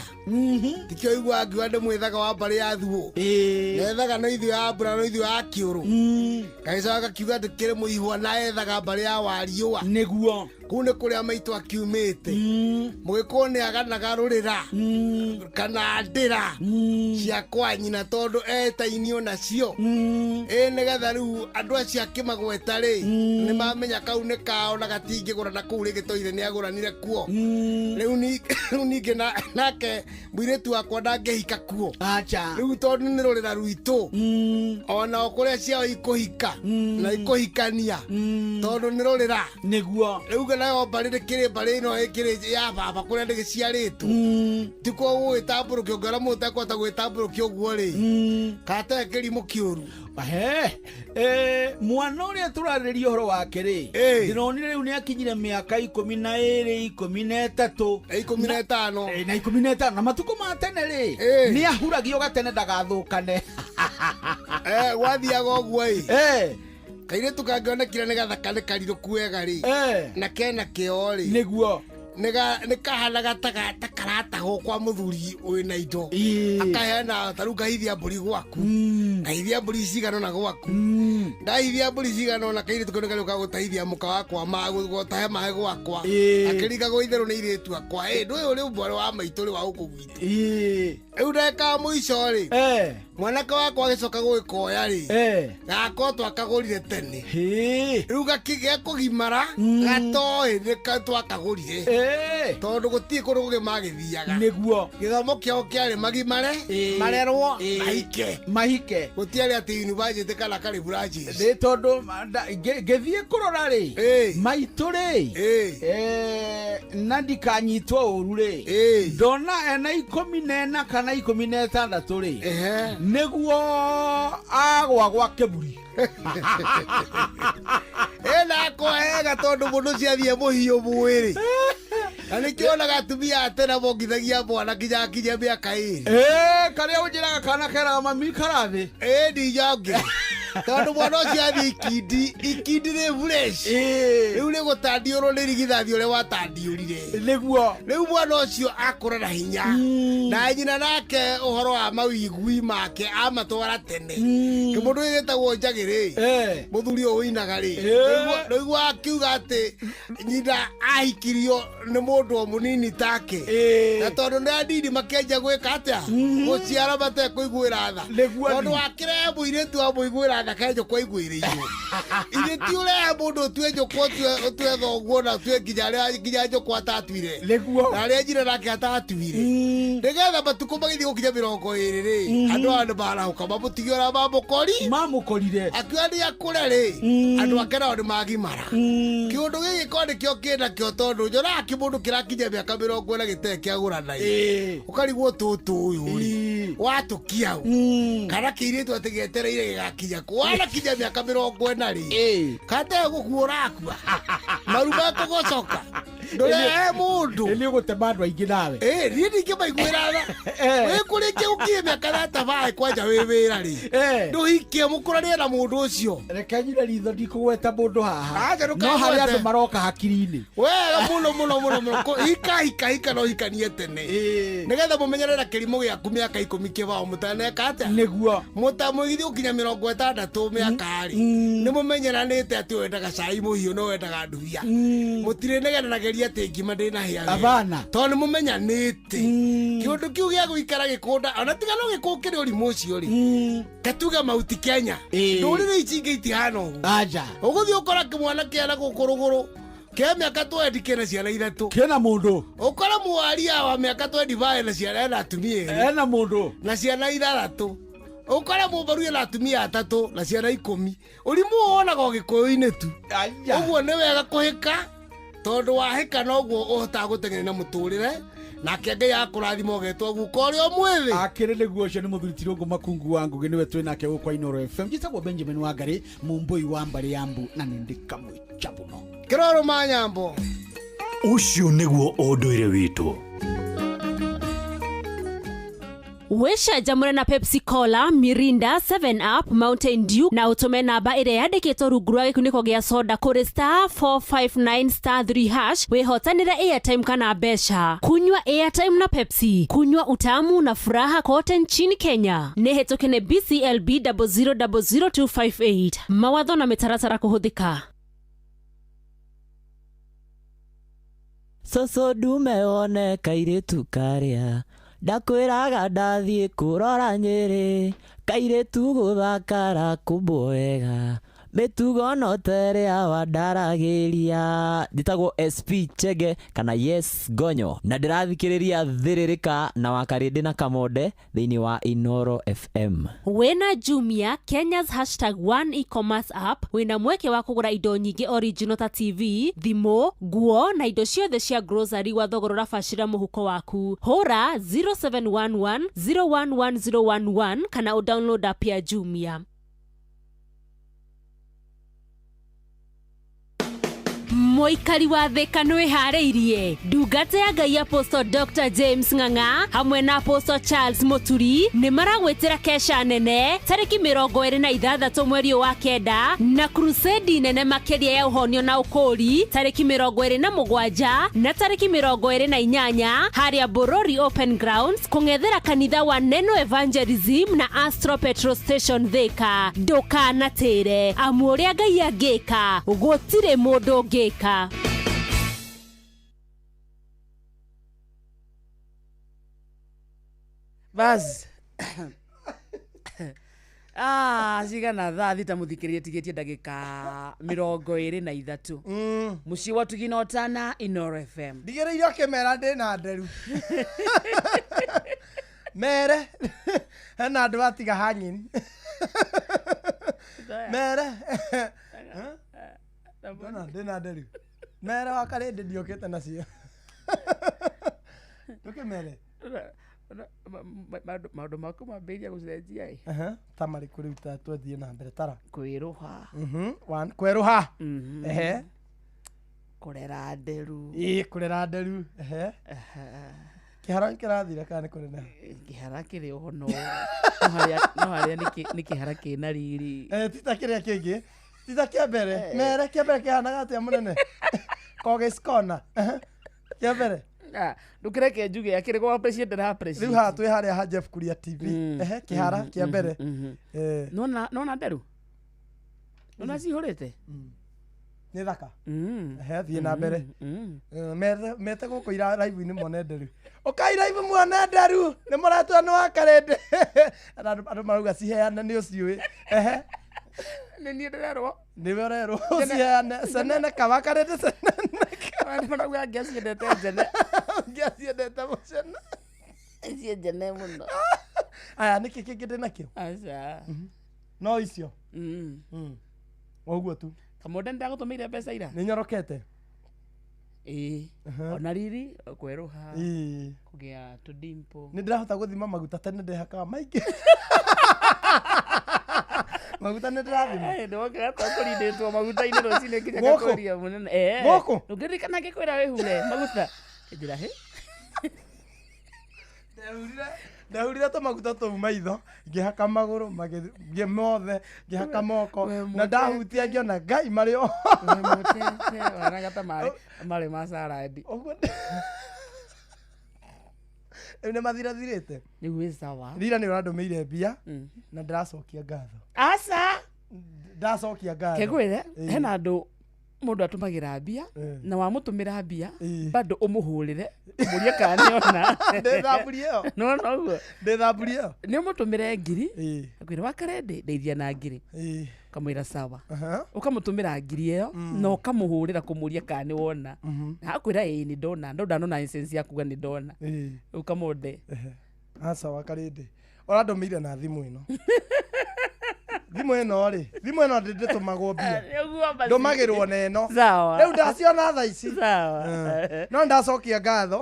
tikio igwa ngiwa ndĩ mwĩthaga wa Mbari ya Thuo nethaga no ithuĩ ya mbura no ithuĩ ya kĩũrũ gaicoka kiuga ndĩkĩrĩ mũihwa na ethaga Mbari ya Wariũa nĩguo kũu nĩ kũrĩa maitũ akiumĩte mũgĩkũyũ nĩ aganaga rũrĩra kana ndĩra cia kwa nyina tondũ etainio nacio nĩgetha rĩu andũ acio akĩmagweta rĩ nĩ mamenya kau nĩ kao na gatingĩgũra na kũu rĩngĩ toire nĩ agũranire kuo rĩu ningĩ nake mũirĩtu wakwa ndangĩhika kuo rĩu tondũ nĩ rũrĩra rwitũ ona kũrĩa ciao ikũhika na ikũhikania tondũ nĩ rũrĩra nĩguo rĩu nayo Mbari rĩkĩrĩ Mbari ĩno ĩkĩrĩ ya baba kũrĩa ndĩgĩciarĩtwo tiko gwĩtambũrũkia ũngĩora mũndũ ekwata gwĩtambũrũkia ũguo rĩ kata kĩrimũ kĩũru mwana ũrĩa tũrarĩria ũhoro wake rĩ ndĩronire rĩu nĩ akinyire mĩaka 12 13 15 na 15 na matukũ ma tene rĩ nĩ ahuragio gatene ndagathũkane wathiaga ũguo kairĩtu kangĩonekire nĩ gathaka nĩ karirũku wega rĩ na kena kĩo rĩ nĩguo nĩ kahanaga ta karatahwo kwa mũthuri wĩna indo akaheana tarĩu ngahithia mbũri gwaku ngahithia mbũri cigana na gwaku ndahithia mbũri cigana na kairĩtu kau nĩ karĩũka gũtahithia mũka wakwa gũtahe maĩ gwakwa akĩringagwo itherũ nĩ irĩtu akwa ndũ ũyũ rĩu mwarĩ wa maitũ rĩ wa gũkũ gwitũ rĩu ndeka mũico rĩ mwanake wakwa agĩcoka gwĩkoya rĩ gakorwo twakagũrire tene rĩu gekũgimara gatoĩ nĩ twakagũrire tondũ gũtirĩ kũndũ kũngĩ magĩthiaga nĩguo gĩthomo kĩao kĩarĩ magimare marerwo mahike gũtiarĩ atĩ university kana karĩ branches tondũ ngĩthiĩ kũrora rĩ maitũ rĩ na ndikanyitwo ũru rĩ ndona ena 14 kana 16 rĩ nĩguo agwa gwa kĩburi nakũhega tondũ mũndũ ciathiĩ mũhiũ mwĩrĩ na nĩkĩonaga atumia atena mongithagia mwana nginya akinye mĩaka 2 karĩa ũnjĩraga kana keraga mami karathĩ ndinjonge tondũ mwana ũcio athiĩ ikindi nĩ fresh rĩu nĩ gũtandiũrwo nĩ irigithathi ũrĩa watandiũrire nĩguo rĩu mwana ũcio akũra na hinya na nyina nake ũhoro wa mawĩigui make amatwara tene kĩmũndũ gĩtagwo Njagĩ mũthuri ũyũ wĩinaga rĩu akiuga atĩ nyina ahikirio nĩ mũndũ o mũnini take na tondũ nĩ anini makĩenja gwĩka atĩa gũciara matekũiguĩra tha tondũ wakĩrehe mũirĩtu wa mũiguĩra tha kenjo kwa iguĩrĩirwo irĩti ũrehe mũndũ twenjũkwo twetha ũguo na twe nginya njũkwo atatuire na arĩa nyina nake atatuire nĩgetha matukũ magĩthiĩ gũkinya 20 rĩ andũ aya nĩ marahũka mamũtigi ũrĩa mamũkorire akiuga nĩ akũre rĩ andũ ake nao nĩ magimara kĩũndũ gĩkĩ ko nĩkĩo kĩnakĩo tondũ nyonaga kĩmũndũ kĩrakinya mĩaka 40 gĩtarĩ kĩagũrana ũkarigwo tũtũ ũyũ rĩ watukia kana kiiritu atigetereire gigakinya kwana kinya miaka 40 ri kate gukurakua maruma kugocoka ndore mundu ni gutema andu aingi nawe ni ndingi maiguirana we kurikia ukie miaka rata bae kwanja wi wira ri nduhikie mukurania na mundu ucio reke nyina ritho ndikugweta mundu haha no hari andu maroka hakiri-ini wega muno hika no hikanie tene nigetha mumenyerera kirimo giaku miaka 10 kibao mutaneka atia niguo mutamugithi ukinya 60 miaka ri ni mumenyeranite ati wendaga cai muhiu no wendaga nduia mutirineganageria ati ngima ndina hia abana to ni mumenyanite kiundu kiu gia guikara gikunda ona tiga no gikukire urimu ucio ri katuga mauti Kenya ndurire icinge itihano aja uguthi ukora kimwana kiana gukuruguru kia miaka 20 kena ciana 3 kena mundu ukora muaria wa miaka 25 na ciana na atumia ena mundu na ciana 3 ukora mubaruye na atumia 3 na ciana 10 urimu wona go gikoyo-ini tu uguo ni wega kuhika tondu wahika noguo uhota guteng'ena na muturire nake Ngai akurathima ugetwa guko uri omwithi akire niguo ucio ni muthuri Tirungu Makungu wa Ngugi niwe twi nake gukwa Inoro FM njitagwo Benjamin Wangari mumbui wa mbari yambu na nindi kamwe chabuno kiroro manyambo ucio niguo unduire witu Wĩcanjamũre na Pepsi Cola, Mirinda, 7 Up, Mountain Dew na ũtũme namba ĩrĩa yandĩkĩtwo rungu rwa gĩkunĩko gĩa soda kũrĩ *459*3# wĩhotanĩre airtime kana mbeca. Kunywa airtime na Pepsi, kunywa utamu na furaha kote nchini Kenya. Nĩ hĩtũke nĩ BCLB 0000258. Mawatho na mĩtaratara kũhũthĩka. Soso dume one kairitu karia ndakwiraga ndathie kurora Nyeri kairitu guthakara kubwega mitugo no tere awandaragiria nditagwo SP Chege kana Yes Gonyo na ndirathikiriria thiririka na wakarindi na kamonde thiini wa Inoro FM. Wena Jumia, Kenya's #1 e-commerce app, wina mweke wa kugura indo nyingi original ta TV, thimo, nguo na indo ciothe cia grocery wa thogorora bacira muhuko waku. Hora 0711 011011 kana udownload app ya Jumia. Moikari wa Thika nĩ harĩirie ndungata ya Ngai Apostle Dr. James Ng'ang'a hamwe na Apostle Charles Muturi nĩ maragwĩtĩra kesha nene tarĩki 26 mweri wa kenda na crusade nene makĩria ya ũhonio na ũkũri tarĩki 27 na tarĩki 28 harĩa Borori Open Grounds kũng'ethera kanitha wa Neno Evangelism na Astro Petrol Station Thika. Ndũkanatĩre amu ũrĩa Ngai angĩka gũtirĩ mũndũ ũngĩka. Bas cigana thaa thita muthikiririe tigetie ndagika 23 mucii wa tugina otana Inoro FM ndigereire akimera ndi na nderu mere hena andu atiga hanging mere ndi na nderu mere wakare ndi ndiokete nacio tukimere maundu maku mambiria gucenjia ta mari kuri uta twethie na mbere tara kwiruha kweruha kurera nderu kurera nderu kihara kirathira kana kurena kihara kiri ho no haria ni kihara kina riri tita kiria kingi tita kia mbere mere kia mbere kihanaga atia munene kogeskona kia mbere ndukireke njuge akiri kwa president na president riu ha twi haria ha Jeff Kuria TV kihara kia mbere nona nderu nona cihurite ni thaka thie na mbere mete guku ira live ni mone nderu ukai live mone nderu ni muratwa ni wakarende andu maruga ciheana ni uciui ni ni ndererwo ni wererwo ciheana senene kawakarende senene ani maruga ngeciendete njene ngeciendete mucene cie njene muno aya niki kingi ndi nakio aca no icio oguo tu kamonde ndagutumeire mbeca ira ni nyorokete ona riri kweruha kugia tudimpo ni ndirahota guthima maguta tene ndehakaga maingi maguta nä ndä rathima ndåkä takorindätwo maguta-inä rå cinä nginya gakoria må nene gå ndå ngä rikana ngä kwä ra wä hure maguta njä ra ndahurire tå maguta tå u maitho ngä haka magå rå ngä mothe ngä haka moko na ndahutia ngä ona ngai marä o wanagata marä ma saradi nä mathirathirä te nä gwä sawa rira nä å randå mä ire mbia na ndä racokia ngatho aca ndacokia ngatho kä gwä re hena andå må ndå atå magä ra mbia na wamå tå mä ra mbia bado å må hå rä re må rie kana nä ona ndä thamburi ä yo noguo ndä thamburi ä yo nä å må tå mä re ngiri akwä re wakare ndeithia na ngiri kamwä ra sawa å kamå tå mä ra ngiri ä yo na å kamå hå rä ra kå må ria kana nä wona akwä ra nä ndona ndå ndanona ya kuga nä ndona rä u kamå nde aca wakarä ndä å randå mä ire na thimå ä no thimå ä no rä thimå ä no ndä tå magwo mbia ndå magä rwo na ä no rä u ndaciona tha ici no ndacokia ngatho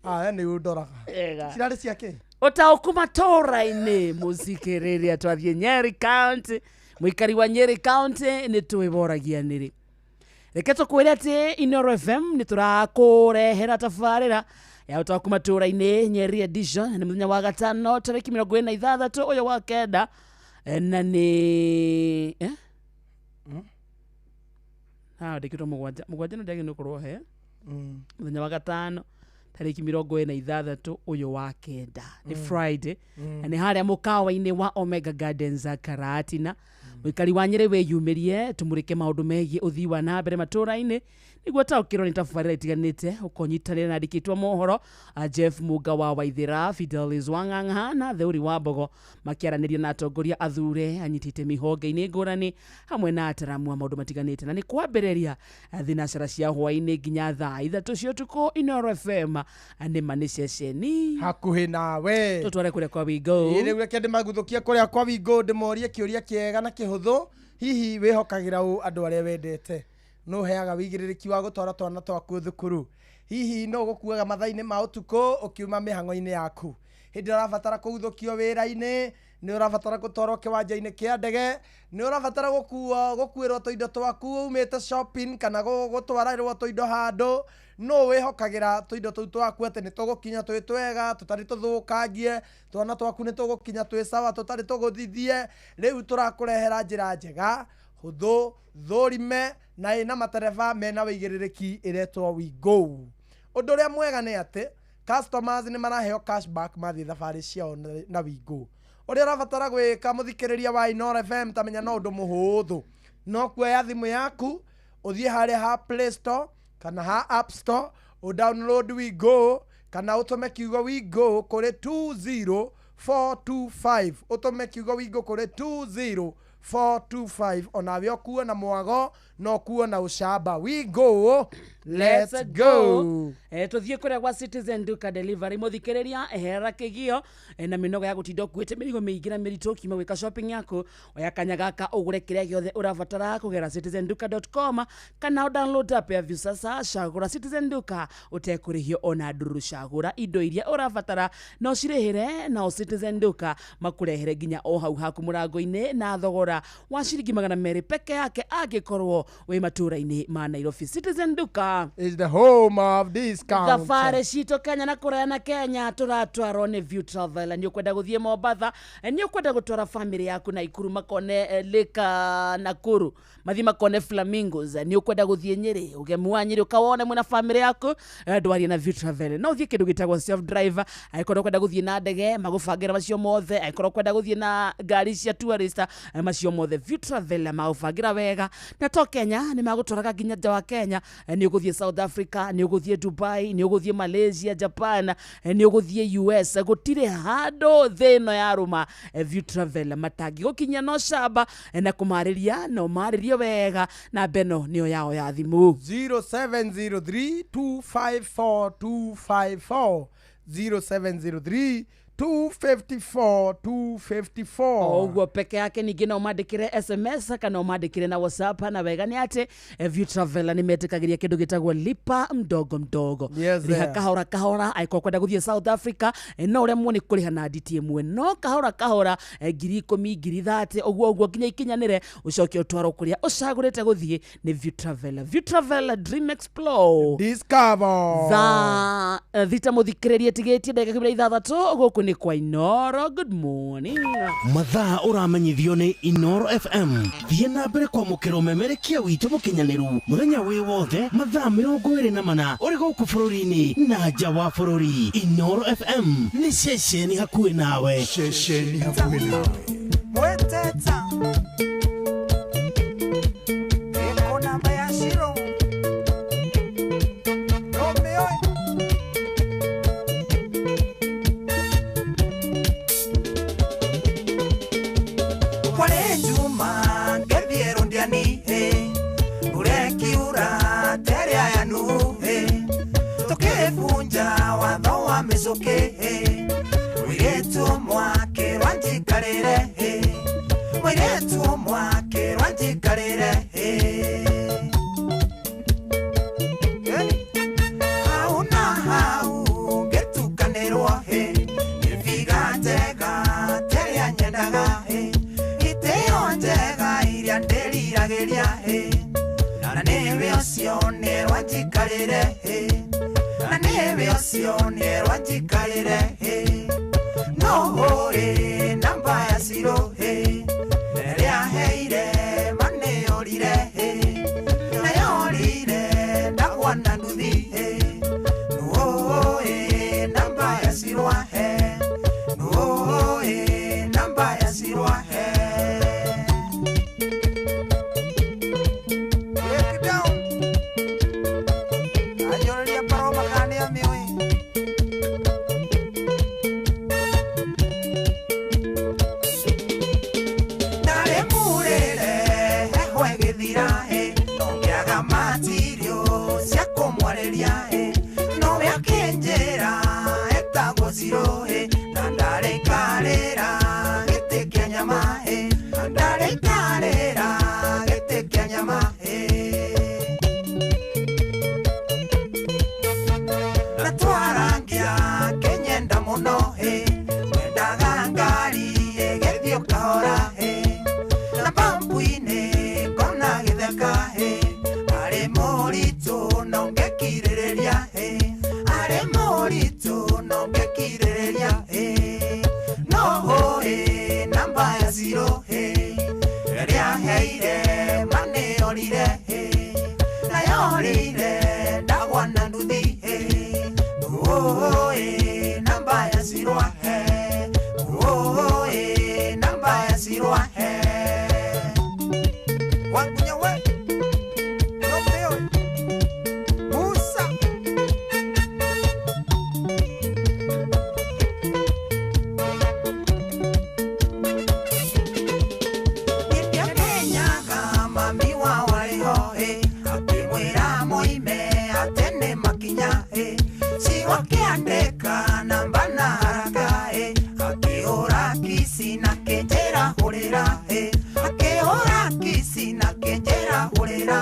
nä u ndoraga cirarä ciakä å taå kå matå ra-inä må cikä rä rä a twathiä Nyeri County må ikari wa Nyeri County nä twä boragia nä rä reke tå kwä re atä Inoro FM nä tå rakå rehera tabarä ra ya å taå kå matå ra-inä Nyeri edition nä må thenya wa gatano tarĩki 26 å yå wa kenda na nä ndä kä two må gwanja no ndagä nä å korwo he må thenya wa gatano tarĩki 26 å yå wa kenda nä Friday na nä harä a må kawa-inä wa Omega Gardens Karatina må ikari wa Nyeri wä yumä rie tå må rä ke maå ndå megiä å thii wa na mbere matå ra-inä nä guo taå kä rwo nä tabarä ra itiganä te å konyitanä ra na andä kä two mohoro Jeff Muga wa Waithira Fidelis Wang'ang'a na Theuri wa Mbogo makä aranä ria na atongoria athure anyitä te mä honge-inä ngå ranä hamwe na ataramu wa maå ndå matiganä te na nä kwambä rä ria thinacara cia hwainä nginya thaa ithatå cia tukå Inoro FM nä ma nä ceceni hakuhä nawe tå tware kå rä a kwa wingo rä u reke ndä maguthå kie kå rä a kwa wingo ndä morie kä å ria kä ega na kä hå thå hihi wä hokagä ra å andå arä a wendete no heaga wigä rä rä ki wa gå twara twana twaku thukuru hihi no gå kuaga mathaa-inä ma å tukå å kiuma mä hango-inä yaku hä ndä rabatara kå uthå kio wä ra-inä nä å rabatara gå twarwo kä wanja-inä kä a ndege nä å rabatara gå kuä rwo tå indo twaku umä te shopping kana gå twararwo tå indo handå no wä hokagä ra tå indo tå u twaku atä nä tå gå kinya twä twega tå tarä tå thå kangie twana twaku nä tå gå kinya twä sawa tå tarä tå gå thithie rä u tå rakå rehera njä ra njega hå thå thå rime na ina matereva mena wĩigĩrĩrĩki ĩretwo Wingo. Ũndũ ũrĩa mwega nĩ atĩ customers nĩ maraheo cashback mathiĩ thabarĩ ciao na Wingo. Ũrĩa ũrabatara gwĩka mũthikĩrĩria wa Inoro FM tamenya no ũndũ mũhũthũ. No kuoya thimũ yaku ũthiĩ harĩa ha Play Store kana ha App Store download Wingo kana ũtũme kiugo Wingo kũrĩ 20425 ũtũme kiugo Wingo kũrĩ 20425 onawe okuo na mwago no kuo na ushamba Wingo let's go tuthie kuria gwa Citizen Duka Delivery muthikiriria ehera kigio na minogo ya gutinda kuite mirigo miingira mirito kima gwika shopping yako oya kanya gaka ugure kiria giothe urabatara kugera citizenduka.com kana download app ya Visasa shagura Citizen Duka utekurihio ona nduru shagura indo iria urabatara no cirihire na Citizen Duka makurehere ginya o hau haku murango-ini na thogora wa ciringi 200 peke yake agikorwo we matura-ini ma Nairobi. Citizen Duka is the home of discount. Thabarĩ citũ Kenya na kũraya na Kenya tũratwarwo nĩ View Travel. Nĩ ũkwenda gũthiĩ Mombasa, nĩ ũkwenda gũtwara famĩlĩ yaku Naikuru makone Lake Nakuru, mathi makone Flamingos, nĩ ũkwenda gũthiĩ Nyeri, ũgemu wa Nyeri ũkawone mwĩna famĩlĩ yaku, ndwarie na View Travel. No ũthiĩ kĩndũ gĩtagwo self driver, angĩkorwo ũkwenda gũthiĩ na ndege magũbangĩra macio mothe, angĩkorwo ũkwenda gũthiĩ na ngari cia tourist macio mothe View Travel magũbangĩra wega. Na to Kenya nĩ magũtwaraga nginya nja wa Kenya, nĩ ũgũthiĩ South Africa, nĩ ũgũthiĩ Dubai, nĩ ũgũthiĩ Malaysia, Japan, nĩ ũgũthiĩ US. Gũtirĩ handũ thĩ ĩno ya rũma View Travel matangĩgũkinyia no camba na kũmarĩria no marĩrie wega na beno nĩyo yao ya thimũ 0703254254 0703 254. Oguo peke yake ningĩ no mandĩkĩre SMS kana mandĩkĩre na WhatsApp na wega nĩ atĩ View Traveler nĩ metĩkagĩria kĩndũ gĩtagwo lipa mdogo mdogo. Rĩha kahora kahora aiko kwenda gũthiĩ South Africa no ũrĩa muone kũrĩha na nditi ĩmwe no kahora kahora 10,000 30,000 oguo nginya ikinyanĩre ũcoke ũtwarwo kũrĩa ũcagũrĩte gũthiĩ nĩ View Traveler. View Traveler, Dream Explore, Discover. Thita mũthikĩrĩrie tigĩtie ndagĩka 6 gũkũ nĩ kwa Inoro. Good morning. Mathaa ũramenyithio nĩ Inoro FM. Thiĩ na mbere kwamũkĩra ũmemerekia witũ mũkinyanĩru mũthenya wĩ wothe mathaa 24 ũrĩ gũkũ bũrũri-inĩ na nja wa bũrũri. Inoro FM nĩ ceceni hakuhĩ nawe. Ceceni hakuhĩ nawe. Mweteta eko namba ya shiro Romeo Kwale Juma Geviero ndiani Ureki ura tere ayanu Toke funja wadho wa mesoke Mwiretu mwake rwanjikarire Mwiretu mwake rwanjikarire Hauna hau getukanirwo Niviga njega teria nyendaga Iteo njega iria nderiragĩria Na nĩwe ũcio nĩ rwanjikarire Na nĩwe ũcio nĩ rwanjikarire No namba ya siro Nerea heire mane orire Na yorire ndagwa na nduthi No namba ya siro No namba ya siro Break it down Ayoria paro makane ya miwe No me akenjera etago ziro Nandare karera gete kyanyama Nandare karera gete kyanyama Natwarangia kenyenda muno Wendaga ngari egethio kahora Na bambuine kona githeka Are morito no ngekirireria Are morito no ngekirireria No namba ya zero Ria heire mane orire Na yorire ndagwa na nduthi namba ya zero namba ya zero Wakunya we Musa India Kenyaga mami wa waliho Akimwira moime atene makinya Si wakiandeka namba na haraka Akiora kisi na kenjera horera Akiora kisi na kenjera horera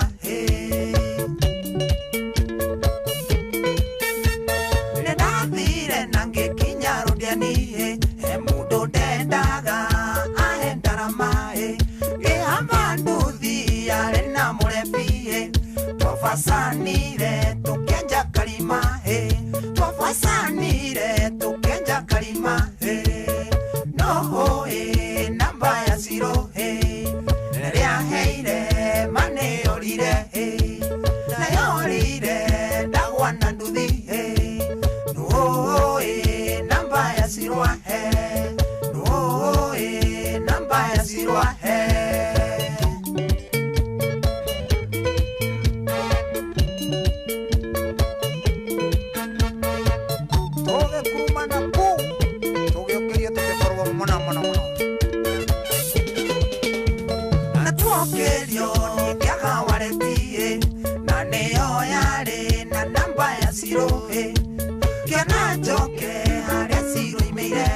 Nedathire nange kinyarudiani Mudo dendaga ahendarama Gehamba nduthi arena murefi Twafasanire tukenja kalima Twafasanire tukenja kalima No namba ya zero Nerea heire mane orire Na yorire ndagwa na nduthi No namba ya zero No namba ya zero Toge kuruma na pu Toge okeria toge korwa mona mona mona Na tuokerio ni kiaga waretie Na neo yare na namba ya zero Kiana joke haria zero imeire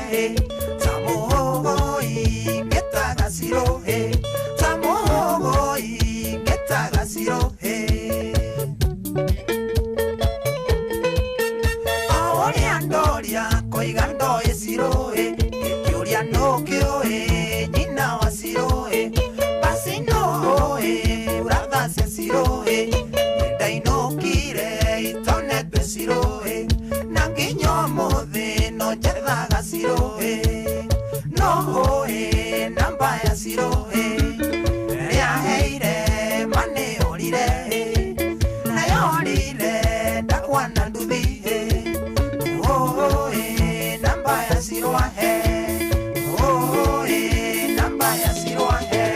tamuhogo ingetaga sirohe tamuhogo ingetaga sirohe aoria ndoria koigando esirohe kioria no kioe nina wasirohe basi no urada sirohe daino kire itone besirohe nanginyo mode no jerdaga sirohe no namba ya sirohe ya heire mane orire na yorire dakwana nduthi namba ya sirohe namba ya sirohe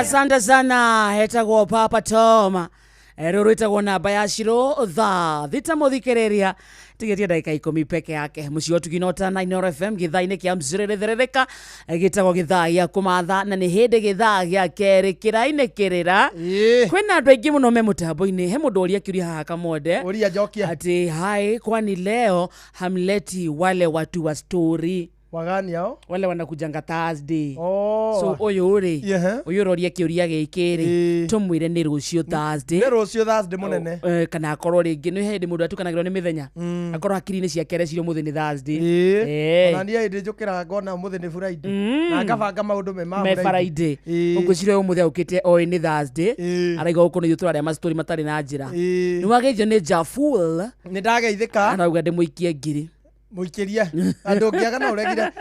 Asante sana hetagwo Papa Tom ruru itagwo namba ya Shiro tha thitamuthikiriria tigetie dakika 10 peke yake mucio tuginota na Inoro FM githaa-ini kia mcirerethereka gitagwo githaa gia kumatha na ni hindi githaa gia keri kiraine kirira kwina andu aingi muno me mutambo-ini he mundu uria kiuria haha Kamonde uria njokia ati hai kwani leo hamleti wale watu wa story wagani hao wale wanakujanga Thursday so oyuri oyuroria kiuria gikiri tumwire ni rucio Thursday ni rucio Thursday munene kana akorwo ringi ni hindi mundu atukanagirwo ni mithenya akorwo hakiri-ini ciake recirio muthi ni Thursday ona ni hindi njukira ngona muthi ni Friday na ngabanga maundu me Friday ungwicirio umuthi aukite oi ni Thursday araiga uko ni turaria ma story matari na njira ni wageithio ni Jaful ni ndageithika arauga ndimuikie ngiri muikiria andu ngiaga na uregire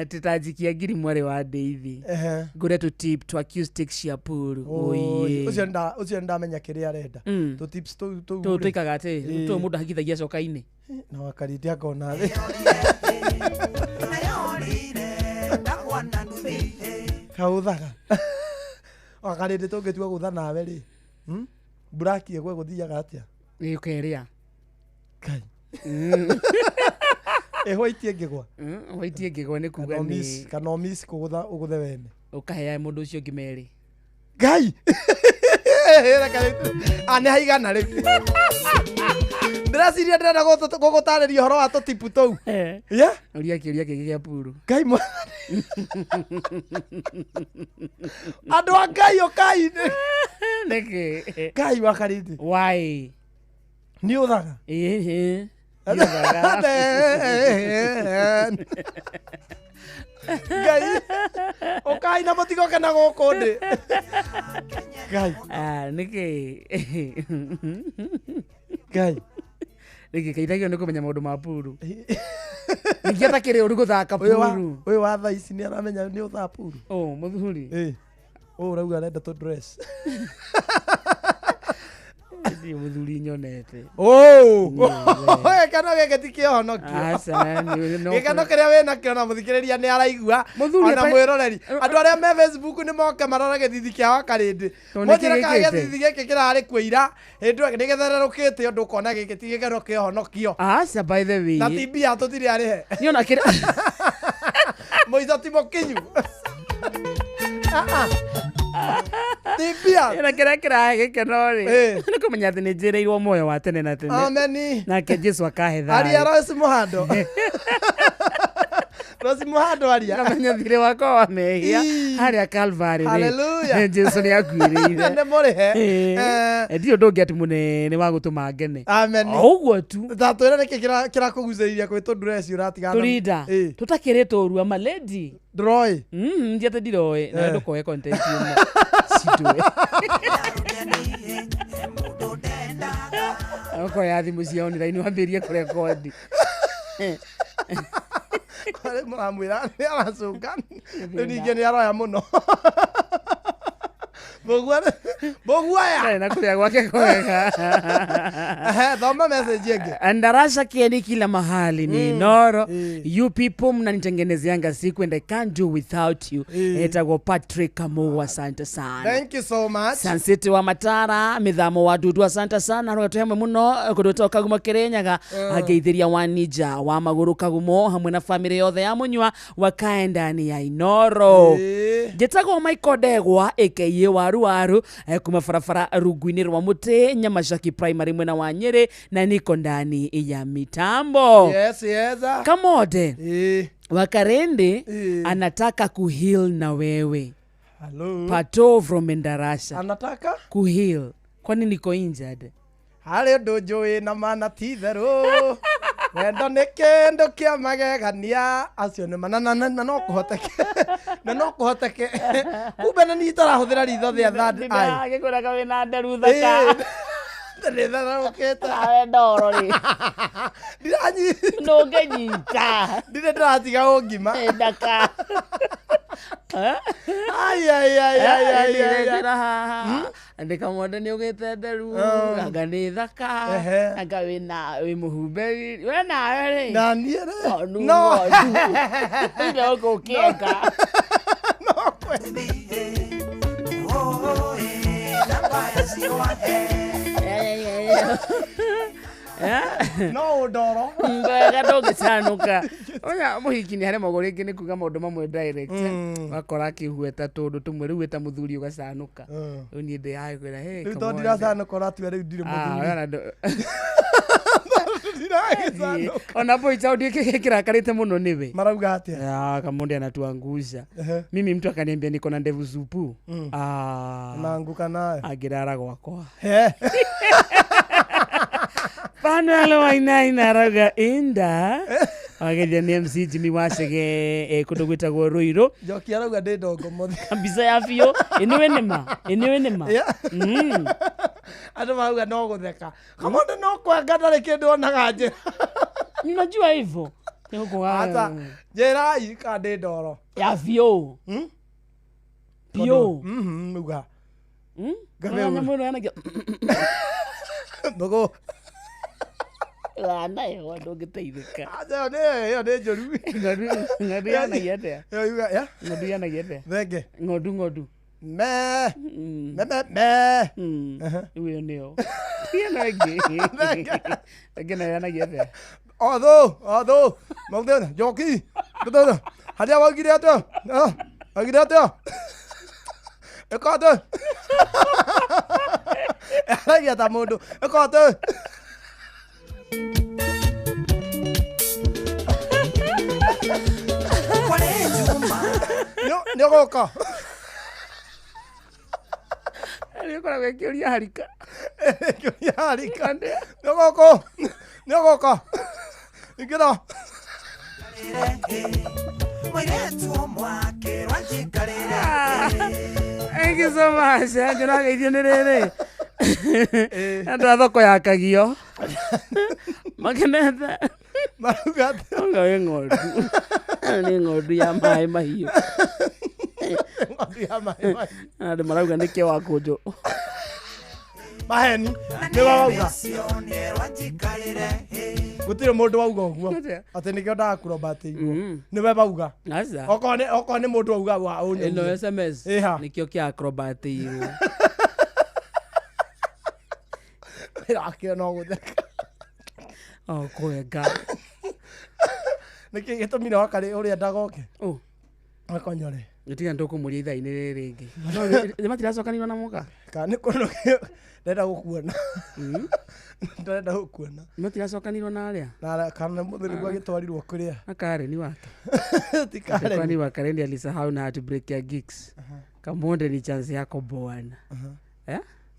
tutajikia ngiri mwari wa Ndeithi ngure tu tip to acoustic Shiapuru oye ucio ndamenya kiria arenda tu tips tu tuikaga ati tu mundu hakithagia coka-ini na wakariti akona thi kauthaga wakariti tungitua gutha nawe ri buraki egwe guthiaga atia ni ukeria kai waitie ngigwa waitie ngigwa ni kuga ni kanomis kugutha uguthe wene ukahea mundu ucio ngimeri ngai ane haigana ri ndiraciria ndirenda gugutariria horo wa tutipu tou uria kiuria kigi gia puru ngai andu a ngai okai niki ngai wakariti why ni uthaga ngai okai na matigo kana guku ndi ngai niki ngai niki kaithagio ni kumenya maundu ma puru niki atakiri uri guthaka puru uyu wa thaa ici ni aramenya ni uthaa puru muthuri urauga arenda to dress ndi muthuri nyonete kana geke tikihonokio gikano kiria wina kio na muthikiriria ni araigua ona mwiroreri andu aria me Facebook ni moke marore githithi kia wakarindi mojira ka githithi giki kirari kwira hindu nigithererukite undu kona giki tigikeno kihonokio by the way na tibia tutiri arihe ni ona kira moiza timo kinyu tibia ina kira gikenori ni kumenya ati ni njireirwo moyo wa tene na tene ameni nake Jesu akahitha ari Rose Muhando Rose Muhando aria na menya thire wako wa mehia haria Calvary haleluya Jesu ni akuirire ne morihe ndio ndongi ati munene wa gutuma ngene amen uguo tu tatwira niki kira kuguzeiria kwitu dress uratigana turida tutakiretwo rua maledi droi ndiate diroi na ndo koe content yumo sitwe oko ya thimu cia online wambirie kurekodi kwale muramwira ni aracunga ninge ni aroya muno Boguaya. Na kulia kwake kwega. Thoma message yake. Andarasha kieni kila mahali ni Inoro. You people mnanitengenezeanga siku and I can't do without you. Etago Patrick Kamau, asante sana. Thank you so much. Sansiti wa Matara, mithamo wa Dudu, asante sana. Roga tuheme muno kudoto Kagumo Kirenyaga, ageithiria wanija wa maguru Kagumo hamwe na family yothe ya Munywa wakae ndani ya Inoro. Jetago Michael Degwa aka waru kuma farafara Rugwini rwa Muti Nyamashaki primary mwena wa Nyeri na niko ndani ya mitambo. Yes. Kamode. Wakarende anataka kuheal na wewe. Hello. Pato from Ndarasha. Anataka kuheal. Kwani niko injured? Hale dojo na mana tithero. Wendo nikendo kia magegania acio ne manana na no kuhoteke kumbe na ni tarahuthira ritho thia third eye agikura kawe na nderu thaka ndetha uketa awe ndoro ri ndiranyi no ngenyita ndire ndatiga ungima ndaka ai andika mwende ni ugite nderu anga ni thaka anga wi muhumbe we na ri na ni ri no ndio uko kieka no kweli no ndoro ngega ndogicanuka oya muhiki ni hare magore ngi ni kuga maundu mamwe direct wakora kihueta tundu tumwe riu eta muthuri ugacanuka ni ndi hai kwira hey kamo ndira canuka ratu riu ndire muthuri ona boy chao ndike kirakarite muno niwe marauga atia kamonde anatuangusha mimi mtu akaniambia niko na ndevu supu naanguka nayo agirara gwakwa Panalo waina raga inda agedia ni MC Jimmy Washege kundo gwitagwo Ruiro joki arauga ndi ndongo mothi kabisa ya fio eniwe nema ando marauga no gutheka kamonde no kwanga ndari kindu onaga njira unajua hivyo hata njira ika ndi ndoro ya fio pio nuga gabe nyamuro yanagia ndogo na yo ndogiteithika aja ne njoru ngodu yana yete yo yuga ya ngodu yana yete thenge ngodu me uyo neo yana ge again yana yete although mawdena joki dodo hadia wagire ato wagire ato ekoto ya tamundo ekoto Ndio goka. Niko na kiuria harika. Kiuria harika. Ndio goko. Ndio goka. Ikira. Thank you so much. Njona geithio ni riri. Anda thoko ya Kagio. Makenete. Maruga. Ngawe ngodu. Ni ngodu ya mai mahiu. Ngodu ya mai. Anda marauga nike wa kujo. Maheni. Ni wauga. Gutire mundu wauga uguo. Ati nikio ndakurobate igwo. Ni we bauga. Aza. Oko ni mundu wauga wa unyo. Eno SMS. Nikio kia acrobat igwo. Akira no gutheka. Kwega. Niki gitumira wakari uria ndagoke. Akonyore. Gitiga ndokumuria ithaini riri ringi. Matiracokanirwo na muka. Kana kono ndenda gukuona. Ndenda gukuona. Matiracokanirwo na aria. Na kana muthuri gwa gitwarirwo kuria. Akare ni wake. Tikare. Kwani wakarendi alisahau na to break your gigs. Kamonde ni chance yako bwana.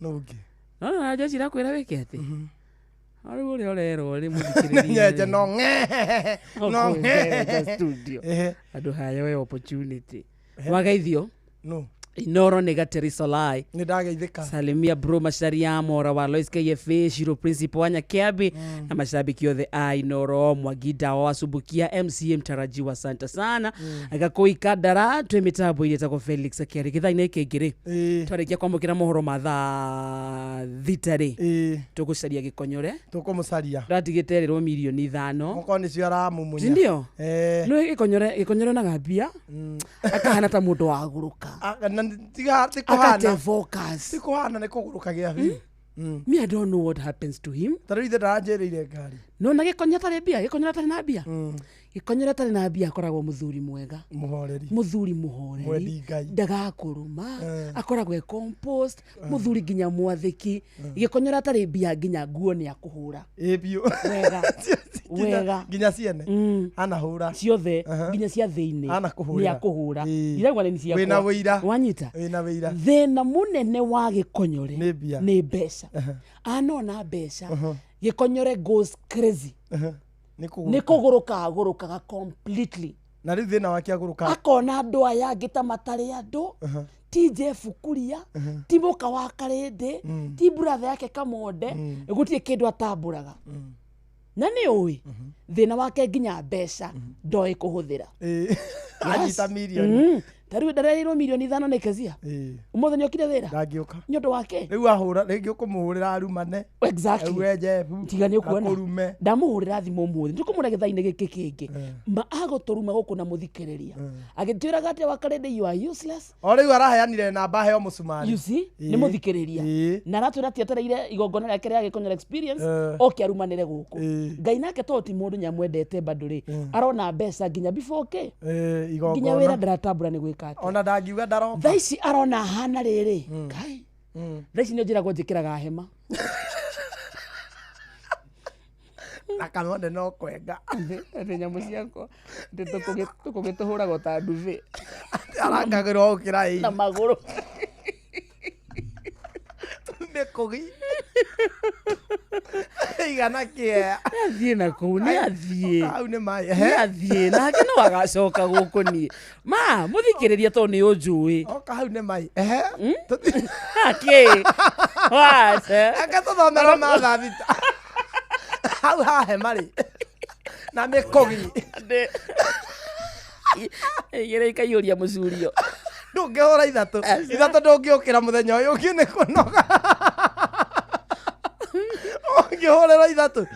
Nugi. No, aje cira kwira wikete. Ari uri orero ri muthikiriria. Nyeje no nge. No nge studio. Adu haya we opportunity. Wagaithio. No. Inoro negateri solai. Nidageithika. Salimia bro Masharia Mora wa Lois KFA Shiro Principal Wanya Kiabi na mashabiki othe a Inoro Mwagida wa Subukia MCM tarajiwa asante sana. Agakoi kadara twe mitambo ile tako Felix Akiari kithaine kengire. Twarekia kwamukira mohoro matha thitari. Tugucaria gikonyore. Tukumucaria. Ratigitererwo milioni 5. Moko ni cio ramumunya. Ndio. No gikonyore na gambia. Akahana ta mundu wa guruka. Akate focus. Tikuhana ne kugurukagia vi. Me I don't know what happens to him. Tarithe ndajereire ngari. No na gikonya tare bia, gikonya tare na bia. Gikonya tare na bia akoragwo muthuri mwega. Muthuri muhoreri. Ndagakuruma. Akoragwo compost, muthuri ginya mwathiki. Gikonya tare bia ginya nguo ni akuhura. Ebio. Wega. Ginya ciene. Ana hura. Ciothe ginya cia thiini. Ana kuhura. Ni akuhura. Iragwa ni cia. Wina wira. Wanyita. Wina wira. Thina munene wa gikonyore. Ni besa. Anona besa. Gikonyore goes crazy. Nikuguruka completely. Na riu thina wake aguruka. Akona andu aya ngita matari andu. Ti Jeff Kuria, ti Boka wa Karende, ti brother yake Kamonde, gutie kindu atamburaga. Na ni oi thina wake nginya mbeca ndoi kuhuthira anyita milioni tariu ndareirwo milioni 5 ne kezia umothe nyokire thira ndangioka nyondo wake riu ahura ringi ukumuhurira arumane exactly weje tigani ukuona ndamuhurira thimo muthi ndikumura githaine giki kingi ma agotoruma guku na muthikiriria agitwira gate wa Karende you are useless o riu araheanire namba heo musumari you see ni muthikiriria na ratwira tietereire igongona rake ria gikonyora experience oke arumanire guku ngai nake to ti mundu nyamwendete banduri arona mbeca nginya before ke igongona nginya wira ndaratambura ni gwika ona ndangiuga ndaroka thaici arona hana riri kai thaici ni njira njikiraga hema na Kamonde no kwenga ati nyamu ciako tukugituhura gota nduvi arangagirwo ukira na maguru Mekugi igana kia athie na kou ni athie au ni mai athie na kino agacoka guku ni ma muthikiriria to ni unjui oka hau ni mai aki what akatothomera matha thita hau hahe mari na Mekugi igere ikaiuria mucurio ndungihura ithatu ndungiukira muthenya uyu ungi ni kunoga ungihurira ithatu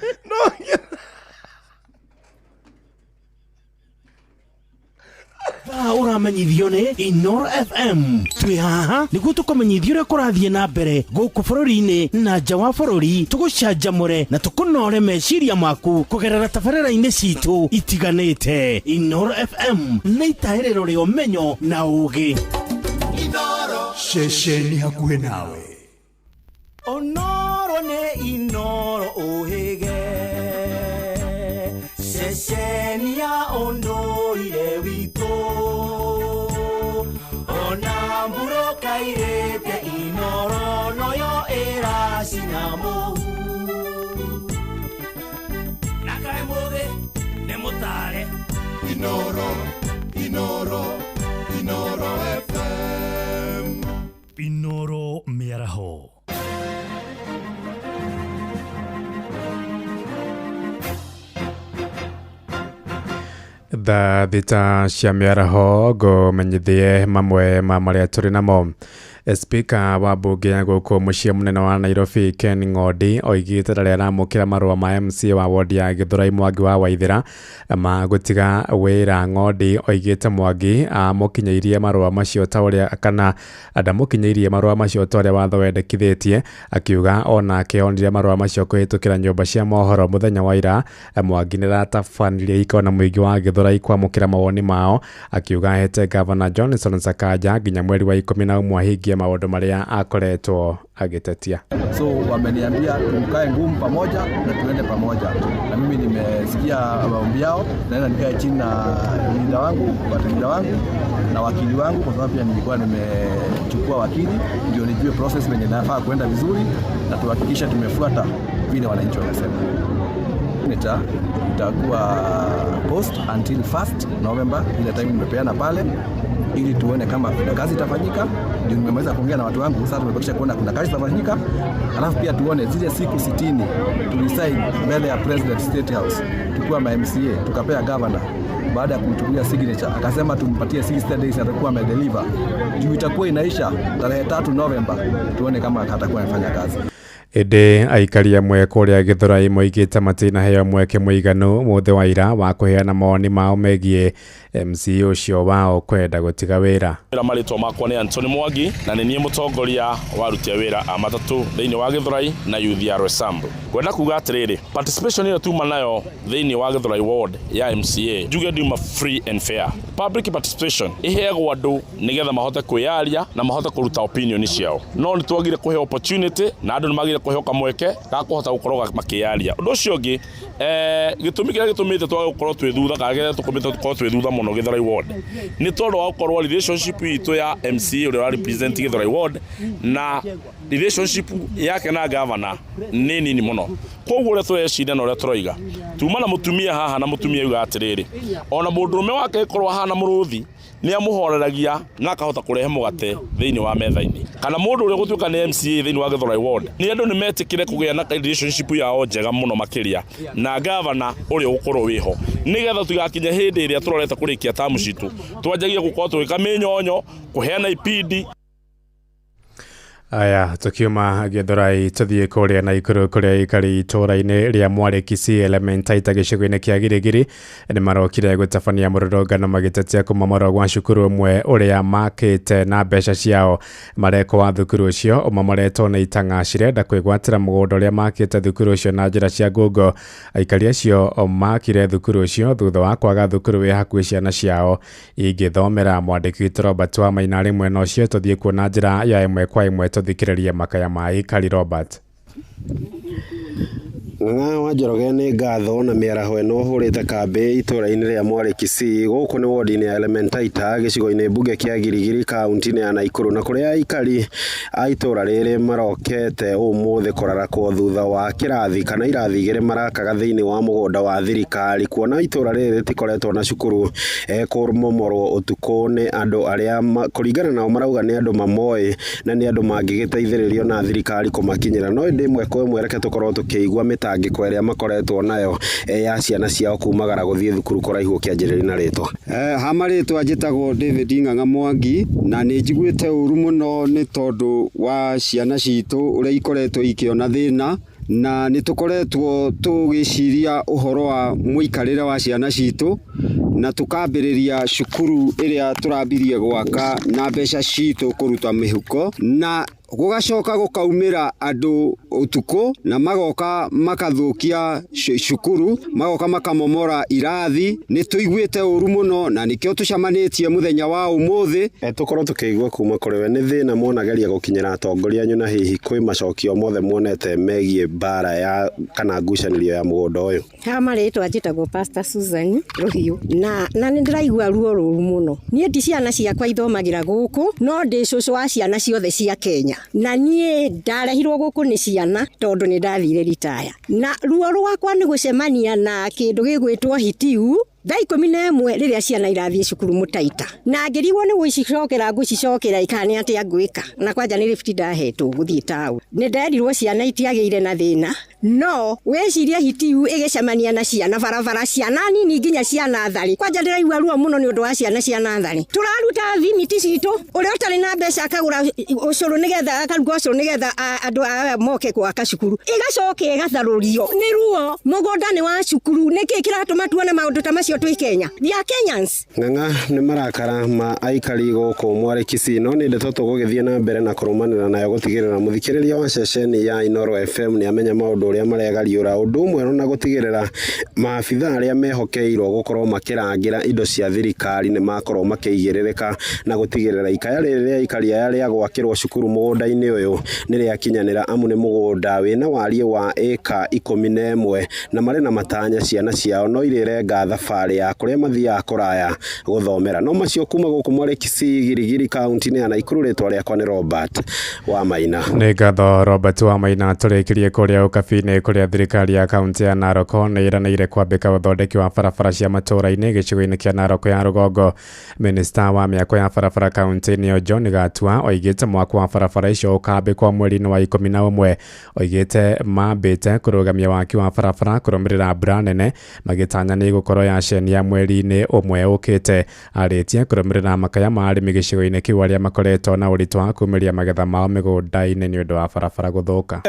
uramenyithio ni Inoro FM twi haha niguo tukumenyithio uria kurathie na mbere guku bururi-ini na nja wa bururi tugucanjamure na tukunore meciria maku kugerera tabarĩra-inĩ citu itiganĩte. Inoro FM nĩ itahĩrĩro rĩa ũmenyo na ũũgĩ. Inoro ceceni hakuhĩ nawe. Onoro nĩ Inoro ũhĩge ceceni ya ũndũire witũ ona mburo kairĩte Inoro noyo ĩracina mũhu na kaĩ mũthĩ nĩ mũtare Inoro FM Inoro mĩaraho. Tha thita cia mĩaraho ngũmenyithie mamwe ma marĩa tũrĩ namo. Speaker wa bunge ya gũkũ mũciĩ mũnene wa Nairobi Ken Ng'ondi oigĩte rĩrĩa aramũkĩra marũa ma MCA wa ward ya Gĩthũrai Mwangi wa Waithĩra ma gũtiga wĩra. Ng'ondi oigĩte Mwangi amũkinyĩirie marũa macio ta ũrĩa kana ndamũkinyĩirie marũa macio ta ũrĩa watho wendekithĩtie, akiuga onake onire marũa macio kũhĩtũkĩra nyũmba cia mohoro mũthenya wa ira. Mwangi nĩratabanirie ikao na mũingĩ wa Gĩthũrai kwamũkĩra mawoni mao, akiuga ahete Governor Johnson Sakaja nginya mweri wa 11 ahingie maũndũ marĩa akoretwo agitetia. So wameniambia tukae ngumu pamoja na tuende pamoja, na mimi nimesikia maombi yao, naenda nikae chini na linda wangu, wateja wangu na wakili wangu, kwa sababu pia nilikuwa nimechukua wakili ndio nijue process venye nafaa kwenda vizuri na tuhakikisha tumefuata vile wananchi wanasema. Itakuwa post until 1st November, ile time nimepeana pale ili tuone kama kuna kazi itafanyika. Ndio nimeweza kuongea na watu wangu, sasa tumebakisha kuona kuna kazi itafanyika. Alafu pia tuone zile siku 60 tulisign mbele ya President State House tukiwa ma MCA, tukapea governor. Baada ya kumtumia signature akasema tumpatie 60 days atakuwa amedeliver. Juu itakuwa inaisha tarehe 3 November, tuone kama atakuwa anafanya kazi. Ede aikari amwe kuria Githurai moigite matina heo mweke muiganu muthe wa ira wa kuheana mawoni mao megie MC ucio wao kwenda gutiga wira. Marĩtwa makwa nĩ Anthony Mwangi na nĩ niĩ mũtongoria wa aruti a wĩra a matatũ thĩinĩ wa Githurai na youth ya Roysambu. Kwenda kuga atĩrĩrĩ, participation ĩrĩa tuma nayo thĩinĩ wa Githurai ward ya MCA njuge ndiuma free and fair. Public participation ĩheagwo andũ nĩgetha mahote kwĩyaria na mahote kũruta opinion ciao. No nĩ twagire kũhe opportunity na andũ nĩ magire kũhe kamweke ga kũhota gũkorwo makĩyaria. Ũndũ ũcio ũngĩ gĩtũmi kĩrĩa gĩtũmĩte twage gũkorwo twĩ thutha kana kĩrĩa tũkũmĩte gũkorwo twĩ thutha mũno Githurai ward nĩ tondũ wa gũkorwo relationship itũ ya MCA ũrĩa wa represent Githurai ward na relationship yake na governor nĩ nini mũno. Koguo ũrĩa tũreciria na ũrĩa tũroiga tuma na mũtumia haha na mũtumia yuga atĩrĩrĩ, ona mũndũrũme wake ĩkorwo hana mũrũthi nĩ amũhoreragia na akahota kũrehe mũgate thĩinĩ wa metha-inĩ. Kana mũndũ ũrĩa gũtuĩka nĩ MCA thĩinĩ wa Githurai ward nĩ andũ nĩ metĩkire kũgĩa na relationship yao njega mũno makĩria na governor ũrĩa ũkorwo wĩho, nĩgetha tũgakinya hĩndĩ ĩrĩa tũrorete kũrĩkia tamu citũ twanjagia gũkorwo twĩka mĩnyonyo kũheana ipindi. Aya tukiuma Githurai tuthie kuria na ikuru kuria ikari itũra-inĩ rĩa Mware Kisii Elementaita gĩcigo-inĩ kĩa Girigiri nĩ marokire gũtabania mũrũrũngano magĩtetia kũmomorwo gwa cukuru ũmwe ũrĩa makĩte na mbeca ciao mareko wa thukuru ũcio ũmomoretwo nĩ itang'a cirenda kwĩgwatĩra mũgũnda ũrĩa makĩte thukuru ũcio na njĩra cia ngungo. Aikari acio makire thukuru ũcio thutha wa kwaga thukuru wĩ hakuhĩ ciana ciao ingĩthomera. Mwandĩki witũ Robert wa Maina rĩ mwena ũcio tũthiĩ kuona njĩra ya ĩmwe kwa ĩmwe tuthikĩrĩria makaya ma Aikari Robert. Ng'ang'a wa Njoroge nĩ ngatho na mĩaraho ĩno hũrĩte kambĩ itũra-inĩ rĩa Mware Kisii gũkũ nĩ wodi-inĩ ya Elementaita gĩcigo-inĩ mbunge kĩa Girigiri kaunti-inĩ ya Naikuru, na kũrĩa aikari a itũra rĩrĩ marokete ũmũthĩ kũrarakwo thutha wa kĩrathi kana irathi igĩrĩ marakaga thĩinĩ wa mũgũnda wa thirikari, kuona itũra rĩrĩ rĩtikoretwo na cukuru kũmomorwo ũtukũ nĩ andũ arĩa kũringana nao marauga nĩ andũ mamoĩ na nĩ andũ mangĩgĩteithĩrĩrio na thirikari kũmakinyĩra. No ĩndĩ ĩmwe kwa ĩmwe reke tũkorwo tũkĩigua mĩtangĩko ĩrĩa makoretwo nayo ya ciana ciao kumagara gũthiĩ thukuru kũraihu ũkĩanjĩrĩria na rĩtwa. Ha marĩtwa njĩtagwo David Ng'ang'a Mwangi na nĩ njiguĩte ũru mũno nĩ tondũ wa ciana citũ ũrĩa ikoretwo ikĩona thĩna na nĩ tũkoretwo tũgĩciria ũhoro wa mũikarĩre wa ciana citũ na tukambĩrĩria cukuru ĩrĩa tũrambirie gwaka na mbeca citũ kũruta mĩhuko na gũgacoka gũkaumĩra andũ ũtukũ na magoka makathũkia cukuru, magoka makamomora irathi. Nĩ tũiguĩte ũru mũno na nĩkĩo tũcamanĩtie mũthenya wa ũmũthĩ tũkorwo tũkĩigua kuma kũrĩ we nĩ thĩna monageria gũkinyĩra atongoria anyu, na hihi kwĩ macokio mothe muonete megiĩ mbara ya kana ngucanĩrio ya mũgũnda ũyũ. Ha marĩtwa njĩtagwo Pastor Susan Rũhiũ na nĩ ndĩraigua ruo rũru mũno. Niĩ ndi ciana ciakwa ithomagĩra gũkũ no ndĩ cũcũ wa ciana ciothe cia Kenya na niĩ ndarehirwo gũkũ nĩ ciana tondũ nĩ ndathire ritaya, na ruo rwakwa nĩ gũcemania na kĩndũ gĩgwĩtwo hitiu thaa 11 rĩrĩa ciana irathiĩ cukuru Mũtaita, na ngĩrigwo nĩ ngũcicokera ikane atĩa ngwĩka, na kwanja nĩ ribiti ndahetwo gũthiĩ taũ. Nĩ nderirwo ciana itiagĩire na thĩna, no weciria hitiu ĩgĩcemania na ciana barabara, ciana nini nginya ciana thari. Kwanja ndĩraigua ruo mũno nĩ ũndũ wa ciana thari. Tũraruta thimiti citũ, ũrĩa ũtarĩ na mbeca akagũra ũcũrũ nĩgetha akaruga ũcũrũ nĩgetha andũ aya moke gwaka cukuru, ĩgacoka ĩgatharũrio nĩ ruo. Mũgũnda nĩ wa cukuru, nĩkĩ kĩratũma tuone maũndũ ta macio twĩ Kenya? We are Kenyans. Ng'ang'a nĩ marakara ma aikari gũkũ Mware Kisii, no nĩ ndeto tũgũgĩthiĩ na mbere na kũrũmanĩra nayo gũtigĩrĩra mũthikĩrĩria wa ceceni ya Inoro FM nĩ amenya maũndũ ũrĩa maregariũra, ũndũ ũmwe na gũtigĩrĩra maabitha arĩa mehokeirwo gũkorwo makĩrangĩra indo cia thirikari nĩ makorwo makĩigĩrĩrĩka na gũtigĩrĩra ikaya rĩrĩ rĩa aikari aya rĩa gwakĩrwo cukuru mũgũnda-inĩ ũyũ nĩ rĩakinyanĩra, amu nĩ mũgũnda wĩna wariĩ wa ĩka 11 na marĩ na matanya ciana ciao no irĩrenga thabarĩ ya kũrĩa mathiaga kũraya gũthomera. No macio kuma gũkũ Mware Kisii Girigiri kaunti-inĩ ya Naikuru, rĩtwa rĩakwa nĩ Robert wa Maina. Nĩ ngatho Robert wa Maina. Tũrĩkĩrie kũrĩa ũkabi thini kuria thirikari ya kaunti ya Narok nĩ iranĩire kwambĩka ũthondeki wa barabara cia matũũra-inĩ gĩcigo-inĩ kĩa Narok ya rũgongo. Minista wa mĩako ya barabara kaunti-inĩ ĩyo John Gatua oigĩte mwako wa barabara icio ũkambĩkwo mweri-inĩ wa 11. Oigĩte mambĩte kũrũgamia waki wa barabara kũrũmĩrĩra mbura nene magĩtanya nĩ gũkorwo yacenia mweri-inĩ ũmwe ũkĩte. Arĩtie kũrũmĩrĩra makaya ma arĩmi gĩcigo-inĩ kĩu arĩa makoretwo na ũritũ wa kumĩria magetha mao mĩgũnda-inĩ nĩ ũndũ wa barabara gũthũka.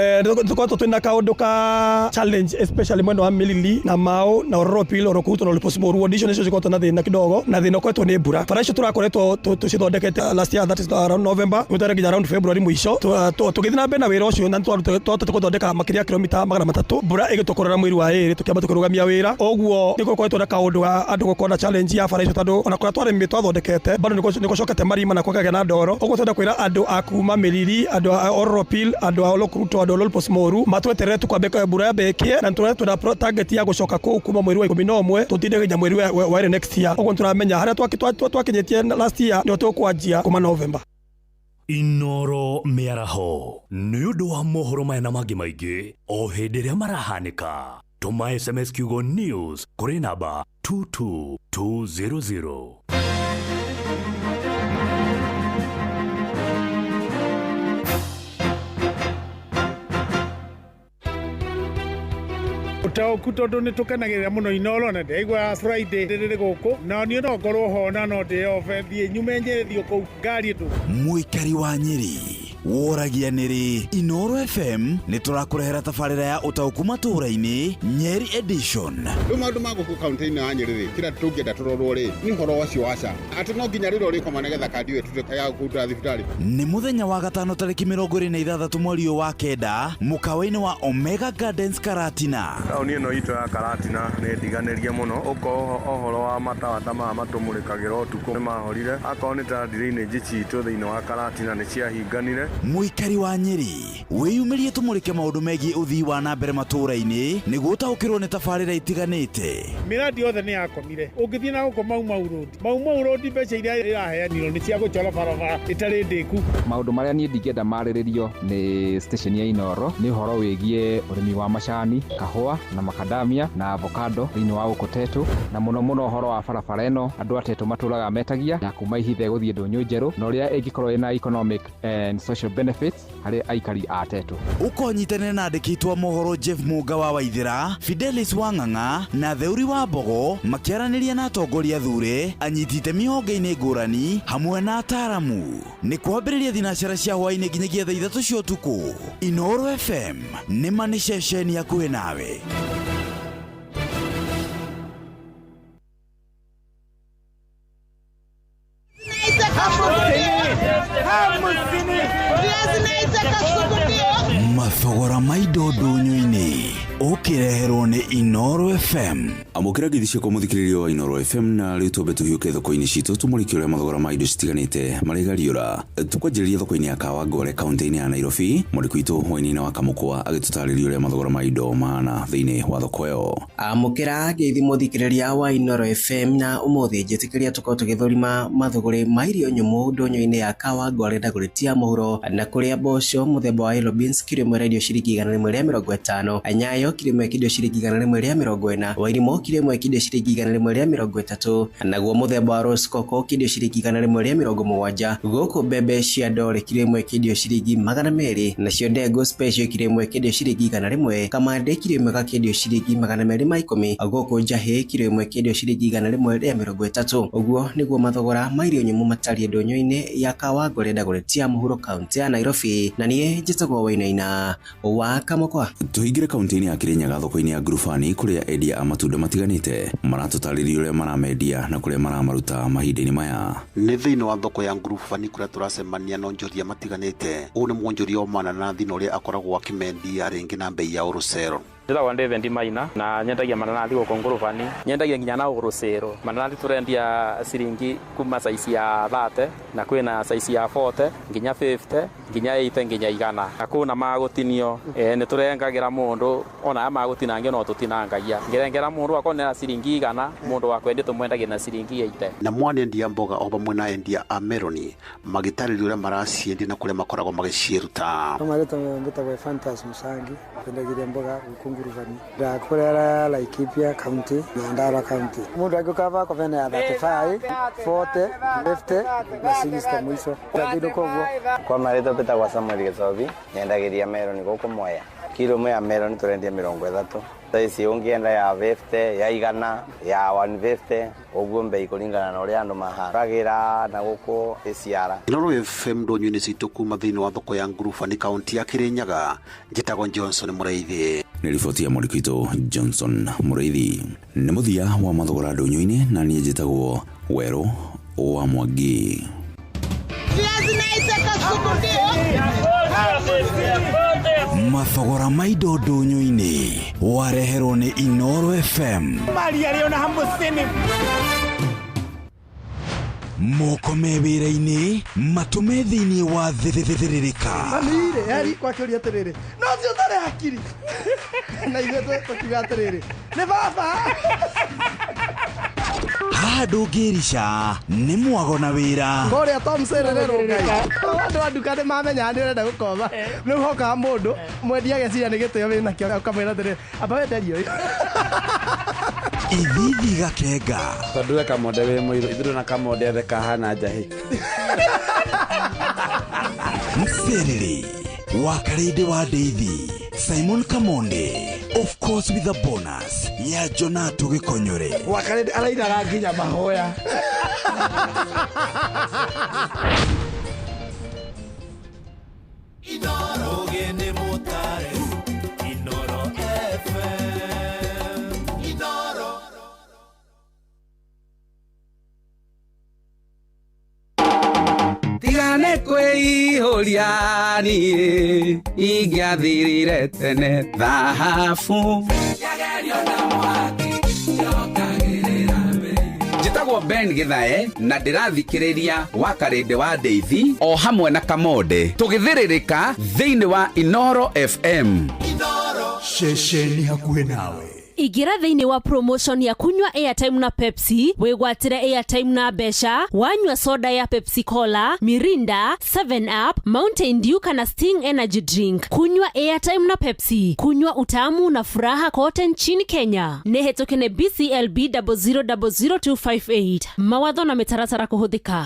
Tuko twina kaundu ka challenge especially mwendo wa Milili na Mao na Oropil Orokuto na Liposmoru audition icio ziko na thina kidogo na thina kwetu ni mbura. Para icio turakoretwo tucithondekete last year, that is around November gutaraginya around February mwisho tugithina mbena wira ucio na tuguthondeka makiria kilomita 300 mbura igitukorera mwiri wa iri tukiamba tukurugamia wira oguo niko kwetwo na kaundu andu gukona challenge ya bara icio tondu ona kwa tware mitwathondekete bado niko cokete marima na kwagage na ndoro oguo twenda kwira andu akuma Milili andu a Oropil andu a Olokuruto andu a Liposmoru matweterere tukwambika mbura bekie na tuna target ya gucoka ku kuma mweri wa 11 tutinde ginya mweri wa next year oguo turamenya haria twakinyetie last year ndio tukwanjia kuma November. Inoro Miaraho nĩ ũndũ wa mohoro maya na mangĩ maingĩ o hĩndĩ ĩrĩa marahanĩka. Tũma SMS kiugo news kũrĩ namba 22200. Utaoku tondu ni tukenagirira muno Inoro na ndeigua Friday riri guku na ni no ngorwo ho na no de ofendi nyumenye thio ku ngari tu Muikari wa Nyeri woragia niri Inoro FM ni turakurehera tabarira ya utauku matũũra-inĩ Nyeri edition. Maundu ma guku kaunti-inĩ ya Nyeri kira tungenda turorwo ri ni horo wacio waca ati no nginya riro ri koma negetha kandi wetu ya kuta thibitari. Ni muthenya wa gatano tariki 26 mweri wa kenda mukawa-inĩ wa Omega Gardens Karatina. Tauni ĩno itũ ya Karatina nĩ ndiganĩrie mũno uko ohoro wa matawa ta maya matũmũrĩkagĩra ũtukũ nĩ mahorire akorwo nĩ ta drainage citũ thĩinĩ wa Karatina nĩ ciahinganire. Muikari wa Nyeri wĩyumĩrie tũmũrĩke maũndũ megiĩ ũthii wa na mbere matũũra-inĩ nĩguo ũtaũkĩrwo nĩ tabarĩra itiganĩte. Miradi yothe nĩ yakomire ũngĩthiĩ na gũkũ Mau Road mbeca iria iraheanirwo nĩ cia gũcora barabara itarĩ ndĩku. Maũndũ marĩa niĩ ndingĩenda marĩrĩrio nĩ station ya Inoro nĩ ũhoro wĩgiĩ ũrĩmi wa macani, kahũa na macadamia na avocado thĩinĩ wa Ukotetu na muno ũhoro wa barabara ĩno andũ atetũ matũraga metagia ya kuma ihithe gũthiĩ Ndũnyũ Njerũ na ũrĩa ĩngĩkorwo ĩna economic and social benefits harĩ aikari a Tetu. Ũkonyitanĩra na andĩki a mohoro Jeff Mũnga wa Waithĩra, Fidelis Wang'ang'a na Theuri wa Mbogo makĩaranĩria na atongoria thure anyiti itemi honge-inĩ ngũrani hamwe na ataaramu. Nĩ kwambĩrĩria thinacara cia hwaĩ-inĩ nginyagia thaa 3 cia ũtukũ. Inoro FM nĩ ma nĩ ceceni hakuhĩ nawe. Mathogora ma indo ndũnyũ-inĩ ũkĩreherwo nĩ Inoro FM. Amũkĩra ngeithi ciakwa mũthikĩrĩria wa Inoro FM na rĩu twambe tũhiũke thoko-inĩ citũ tũmũrĩkie ũrĩa mathogora ma indo citiganĩte marĩgariũra. Tũkwanjĩrĩria thoko-inĩ ya Kawangware kaunti-inĩ ya Nairobi. Mwandĩki witũ hwainĩ-inĩ wa Kamũkwa agĩtũtarĩria ũrĩa mathogora ma indo mahana thĩinĩ wa thoko ĩyo. Amũkĩra ngeithi mũthikĩrĩria wa Inoro FM na ũmũthĩ njĩtĩkĩria tũkorwo tũgĩthũrima mathogora ma irio nyũmũ ndũnyũ-inĩ ya Kawangware na gũrĩtia mũhuro na kũrĩa mboco mũthemba wa Yellow beans kilo radio shilingi 150, Nyayo kilo shilingi 140, Wairimũ kilo shilingi 130, naguo mũthemba wa Rose Coco kilo shilingi 170, gũkũ mbembe cia ndore kilo shilingi 200, nacio ndengũ special kilo shilingi 100, kamande kilo shilingi 210, gũkũ njahĩ kilo shilingi 130. Ũguo nĩguo mathogora ma irio nyũmũ matariĩ ndũnyũ-inĩ ya Kawangware na gũrĩtia mũhuro kaunti ya Nairobi, na niĩ njĩtagwo Wainaina wa Kamũkwa. Tũhingĩre kaunti-inĩ ya Kirinyaga thoko-inĩ ya Ngurubani kũrĩa endia a matunda matiganĩte maratũtarĩria ũrĩa maramendia na kũrĩa maramaruta mahinda-inĩ maya. Nĩ thĩinĩ wa thoko ya Ngurubani kũrĩa tũracemania na onjoria matiganĩte. Ũyũ nĩ mwonjoria wa mananathi na ũrĩa akoragwo akĩmendia rĩngĩ na bei ya ũrũcero. Ndĩragwa David Maina na nyendagia mananathi gũkũ ngũrũbani. Nyendagia nginya na ũgũrũcĩrũ. Mananathi tũrendia ciringi kuma saizi ya 30 na kwĩna saizi ya 40 nginya 50 nginya 80 nginya 100. Na kuna magũtinio nĩ tũrengagĩra mũndũ ona aya magũtinangio no tũtinangagia. Ngĩrengera mũndũ akonera ciringi 100 mũndũ wakwendia tũmwendagia na ciringi 80. Na mwanendia mboga o hamwe na endia a meroni magitarĩria ũrĩa maraciendia na kũrĩa makoragwo magĩciruta. Mbĩtagwo Fantas Musangi kwendagiria mboga gũkũ ngũrũbani. Ndakorera Laikipia County na Nyandarua County. Mũndũ angĩkava kovena ya 35, 40, 50 na 60 mwisho. Takido koguo. Kwa marĩtwa mbĩtagwo Samuel Gĩcobi, nyendagiria meroni gũkũ Mwea. Kilo ĩmwe ya meroni tũrendia 30. Saizi ũngĩenda ya 50, ya 100, ya 150, ũguo mbei kũringana na ũrĩa andũ maharagĩra na gũkũ ĩciara. Inoro FM ndonyo-inĩ citũ kuma thĩinĩ wa thoko ya ngurubani kaunti ya Kirinyaga. Njĩtagwo Johnson Mũraithi. Nĩ riboti ya mũrikito Johnson Mũraithi. Nĩ mũthia wa mathogora ndonyo-inĩ na niĩ njĩtagwo Werũ wa Mwangi. Mathogora maido ndonyo-inĩ wareherwo nĩ Inoro FM. Maria Leona Hambusini. Moko mewĩra-inĩ matũme thĩinĩ wa thĩrĩrĩka. Mamire yari kwa kĩũria atĩrĩrĩ. No cio tarĩ hakiri. Na ithuĩ tũkiuga atĩrĩrĩ. Nĩ baba. Haha ndũngĩrica nĩ mwago na wĩra. Kũrĩa Tom Sererero ngai. Andũ a nduka nĩ mamenya nĩ ũrenda gũkoma. Rĩu hoka mũndũ mwendia ageciria nĩ gĩtĩo wĩna kĩo ũkamwĩra atĩrĩrĩ. Amba wenderio. Ithithi gakenga. Tondũ we kamonde wĩ mũirũ ithuĩ na kamonde the kahana njahi. Mserere wakarĩndĩ wa Ndeithi Simon Kamonde, of course with a bonus ya Jonato Gĩkonyore. Wakarĩndĩ arainaga nginya mahoya. Inoro gene motare. Inoro FM. Inoro. Tigane kwĩihũria niĩ ingĩathirire tene thahabu. Njĩtagwo Ben Gĩthae na ndĩrathikĩrĩria Wakarĩndĩ wa Ndeithi o hamwe na Kamonde tũgĩthĩrĩrĩka thĩinĩ wa Inoro FM. Ceceni hakuhĩ nawe. Igira thĩinĩ wa promotion ya kunywa airtime na Pepsi, wĩgwatĩre airtime na mbeca, wanyua soda ya Pepsi Cola, Mirinda, 7 Up, Mountain Dew kana Sting Energy Drink. Kunywa airtime na Pepsi, kunywa utamu na furaha kote nchini Kenya. Nĩhetũkene BCLB 0000258. Mawatho na mĩtaratara kũhũthĩka.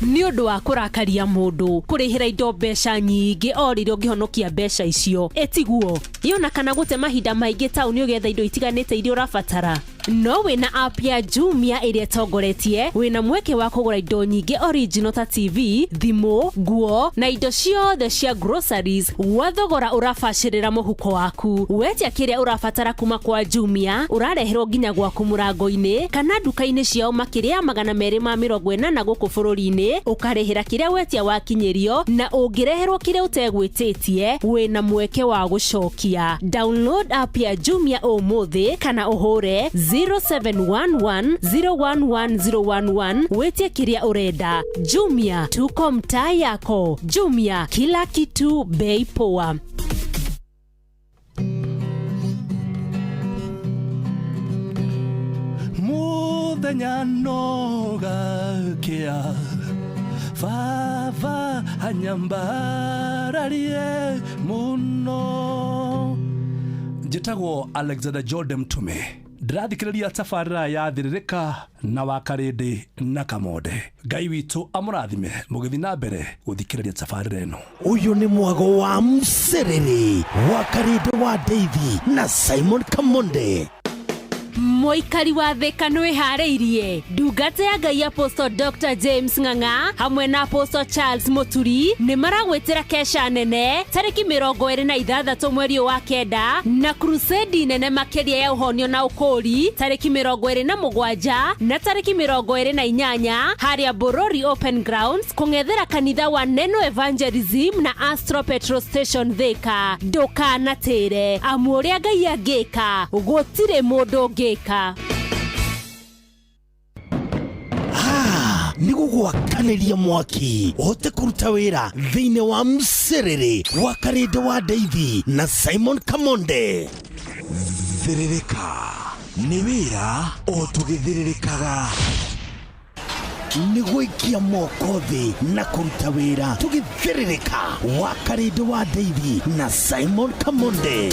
Nĩ ũndũ wa kũrakaria mũndũ kũrĩhĩra indo mbeca nyingĩ o rĩrĩa ũngĩhonokia mbeca icio etiguo yona kana gũte mahinda maingĩ taũni ũgetha indo itiganĩte iria ũrabatara. No wĩna app ya Jumia ĩrĩa ĩtongoretie, wĩna mweke wa kũgũra indo nyingĩ original ta TV, thimũ, nguo na indo ciothe cia groceries wa thogora ũrabacĩrĩra mũhuko waku. Wetia kĩrĩa ũrabatara kuma kwa Jumia ũrareherwo nginya gwaku mũrango-inĩ kana nduka-inĩ ciao makĩria 240 gũkũ bũrũri-inĩ, ũkarĩhĩra kĩrĩa wetia wakinyĩrio na ũngĩreherwo kĩrĩa ũtegwĩtĩtie wĩna mweke wa gũcokia. Download app ya Jumia ũmũthĩ kana ũhũre 0711011011 wetie kiria ureda. Jumia, tuko mtaa yako. Jumia, kila kitu bei poa. Muthenya nogakia Vava hanyambararie muno. Njĩtagwo Alexander Jordan Mtume. Ndĩrathikĩrĩria tabarĩra ya thĩrĩrĩka na Wakarĩndĩ na Kamonde. Ngai witũ amũrathime mũgĩthiĩ na mbere gũthikĩrĩria tabarĩra ĩno. Ũyũ nĩ mwago wa Mserere, Wakarĩndĩ wa Ndeithi na Simon Kamonde. Moikari wa Thika nĩ harĩirie ndungata ya Ngai Apostle Dr. James Ng'ang'a hamwe na Apostle Charles Muturi nĩ maragwĩtĩra kesha nene tarĩki 26 mweri wa kenda na crusade nene makĩria ya ũhonio na ũkũri tarĩki 27 na tarĩki 28 harĩa Borori Open Grounds kũng'ethera kanitha wa Neno Evangelism na Astro Petrol Station Thika. Ndũkanatĩre amu ũrĩa Ngai angĩka gũtirĩ mũndũ ngĩka. Nĩguo gwakanĩria mwaki ũhote kũruta wĩra thĩinĩ wa Mserere wa Karĩndĩ wa Ndeithi na Simon Kamonde. Thĩrĩrĩka nĩ wĩra o tũgĩthĩrĩrĩkaga. Nĩguo ikia moko thĩ na kũruta wĩra tũgĩthĩrĩrĩka wa Karĩndĩ wa Ndeithi na Simon Kamonde.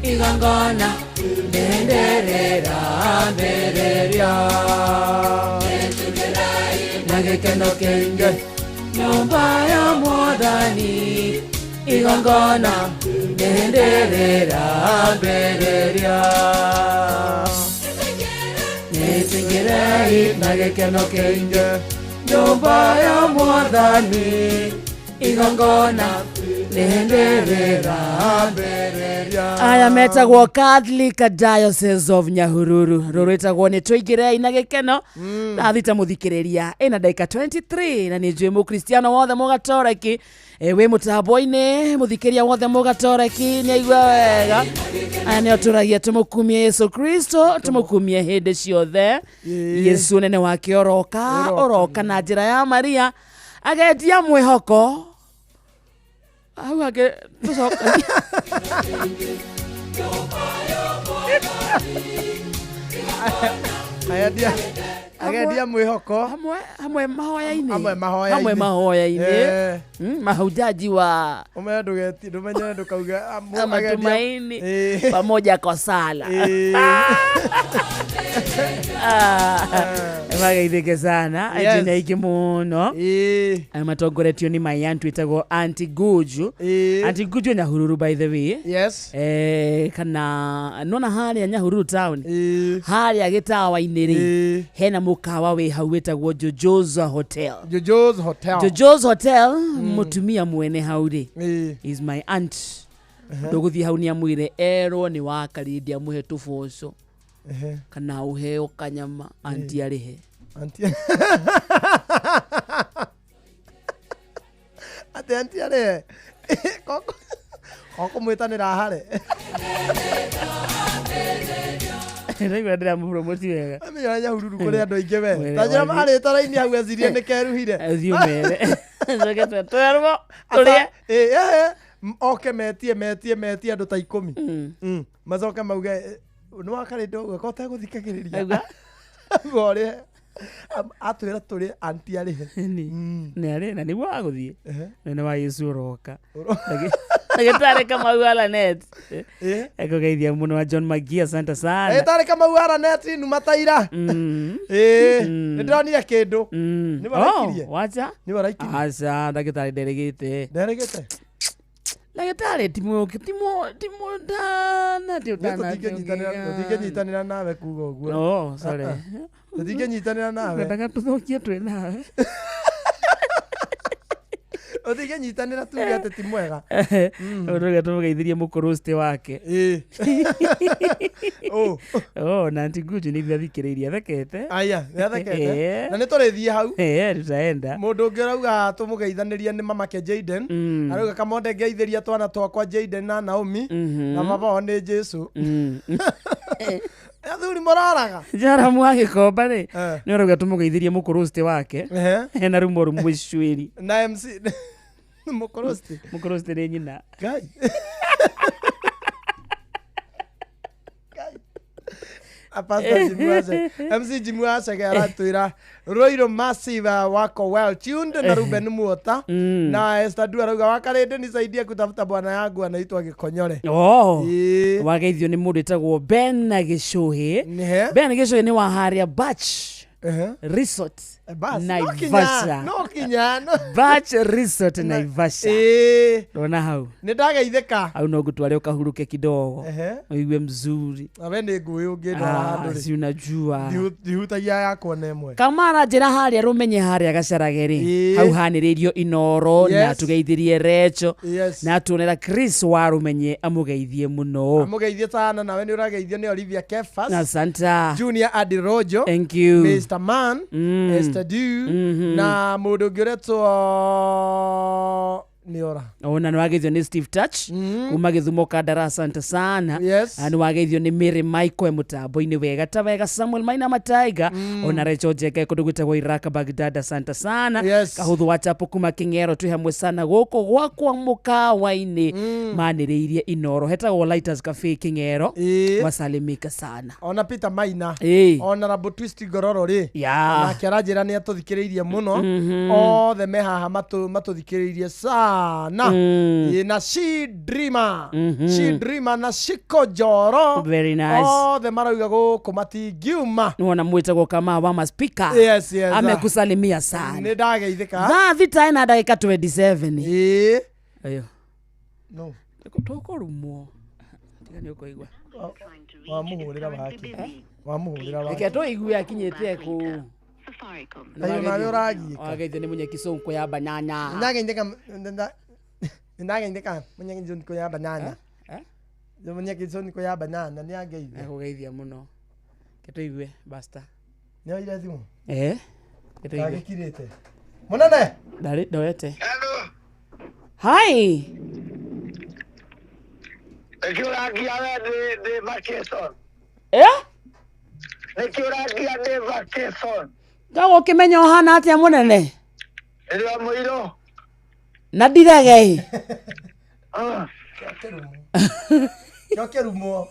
Igangana ndenderera mbereria nagekeno kenge nyumba ya Mwathani igangana ndenderera mbereria netingirei nagekeno kenge nyumba ya Mwathani igangana ndenderera mbereria aya metagwo Catholic Diocese of Nyahururu rũrwĩtagwo nĩ tũingĩre na gĩkeno rathita mũthikĩrĩria ĩna ndagĩka 23 na nĩ njũĩ mũkristiano wothe mũgatoreki wĩ mũtambo-inĩ mũthikĩria wothe mũgatoreki nĩ aigua wega aya nĩo tũragia tũmũkumie Yesu Kristo tũmũkumie hĩndĩ ciothe Yesu nene wake oroka na njĩra ya Maria agetia mwĩhoko au ake tucoka agedia mwĩhoko hamwe mahoya-inĩ mahujaji wa ndumenye ndukauga matumaini pamoja kwa sala magaithĩke sana aitĩna ingĩ mũno matongoretio nĩ maiantu ĩtagwo Auntie Guju Auntie Guju Nyahururu by the way kana nona harĩa Nyahururu town harĩa gĩtawa-inĩ rĩ hena mũkawa wĩ hau wĩtagwo Jojo's Hotel mũtumia mwene hau rĩ is my aunt ndũgũthiĩ hau nĩ amwĩre erwo nĩ wakarĩndia mũhe tũboco kana uheo kanyama anti arihe anti arihe koko mwitanira hare nĩgwa ndĩra mũpromote wega amenya Nyahururu kũrĩ andũ aingĩ we tajira marĩ tara-inĩ hau acirie nĩ keruhire thiumere njoke twerwo tũrĩe oke metie andũ ta 10 macoke mauge nĩ wakarĩte ũguo ko tegũthikagĩrĩria gore atwĩra tũrĩ anti arĩhe nĩ arĩ na nĩguo agũthiĩ nene wa Yesu ũroka ndagĩtarĩ Kamau Alanet ekũgeithia mũno wa John Magia asante sana ndagĩtarĩ Kamau Alanet numa taira nĩndĩronire kĩndũ nĩ baraikirie wacha nĩ baraikirie aca ndagĩtarĩ nderĩgĩte ndagĩtarĩ timo ndana tũtingĩnyitanĩra nawe kuga ũguo sorry tũtingĩnyitanĩra nawe ndaga tũthũkie twĩ nawe ũtingĩnyitanĩra tuge atĩ ti mwega ũrũga tũmũgeithirie mũkũrũste wake na Auntie Guju nĩ ithathikĩrĩirie thekete aya thekete na nĩ tũrĩthiĩ hau tutaenda mũndũ ũngĩ arauga tũmũgeithanĩrie nĩ mamake Jaden arauga Kamonde ngeithĩria twana twakwa Jaden na Naomi na mabao nĩ Jesu athuri moraraga jaramu agĩkomba rĩ nĩ arauga tũmũgeithirie mũkũrũste wake hena rumoru mwĩcuĩri na MC mũkũrũste nĩ nyina Ngai MC Jimuase aratwĩra Roiro Massive wako well tuned na Ruben Muota na Esther Dua arauga wakarĩte nisaidie kutafuta bwana yangu anaitwa Gĩkonyore wageithio nĩ mũndũ ĩtagwo Ben Gĩcũhĩ Ben Gĩcũhĩ nĩ wa harĩa Batch Resort Naivasha Batch Resort Naivasha rona hau nĩndageithĩka hau no ngũtware ũkahuruke kidogo ũigue mzuri awe nĩ ngũĩ ũngĩndwara handũ rĩ si unajua ndihutagia yakwa na ĩmwe kamara njĩra harĩa rũmenye harĩa gacarage rĩ hau hanĩrĩirio Inoro na tũgeithirie Recho na tuonera Chris wa rũmenye amũgeithie mũno amũgeithie sana nawe nĩ ũrageithio nĩ Olivia Kefas asante Junior Adirojo thank you Mr. Man Esther Du na mũndũ ũngĩ ũretwo niora ona nĩ wageithio nĩ Steve Touch kuma Gĩthumo Kandara asante sana nĩ wageithio nĩ Mary Michael mũtambo-inĩ wega ta wega Samuel Maina Mataiga ona Rachel Jeke kũndũ gwĩtagwo Iraka Baghdad asante sana Kahũthũ wa Chapo kuma Kĩng'ero twĩ hamwe sana gũkũ gwakwa mũkawa-inĩ manĩrĩirie Inoro hetagwo Lighters Cafe Kĩng'ero wasalimika sana ona Peter Maina ona Rabo Twist Ngororo rĩ nake aranjĩra nĩ atũthikĩrĩirie mũno othe me haha matũthikĩrĩirie sana na She Dreamer na Shiko Joro very nice the marauga gũkũ matingiuma nĩwona mwĩtagwo kama wa maspika amekusalimia sana nĩ ndageithĩka thaa thita ĩna ndagĩka 27 ayo no tũkũrumwo tigani ũkũigua wamuhũrĩra wake reke tũigue akinyĩte kũu ayo nawe ũragiĩka wageithio nĩ Mũnyeki Sonko ya Banana nĩndageithĩka Mũnyeki Sonko ya Banana Nyonya Gibson ko ya banana ni ageithia. Akugeithia muno. Ketuigue basta. Ni oire thimu. Ketuigue. Agikirite. Munene. Ndari ndoete. Hi. Ekuragia de vacation. Ekuragia de vacation. Gago kimenya hana atia munene. Ndio muiro. Na ndirege. Kyokerumo.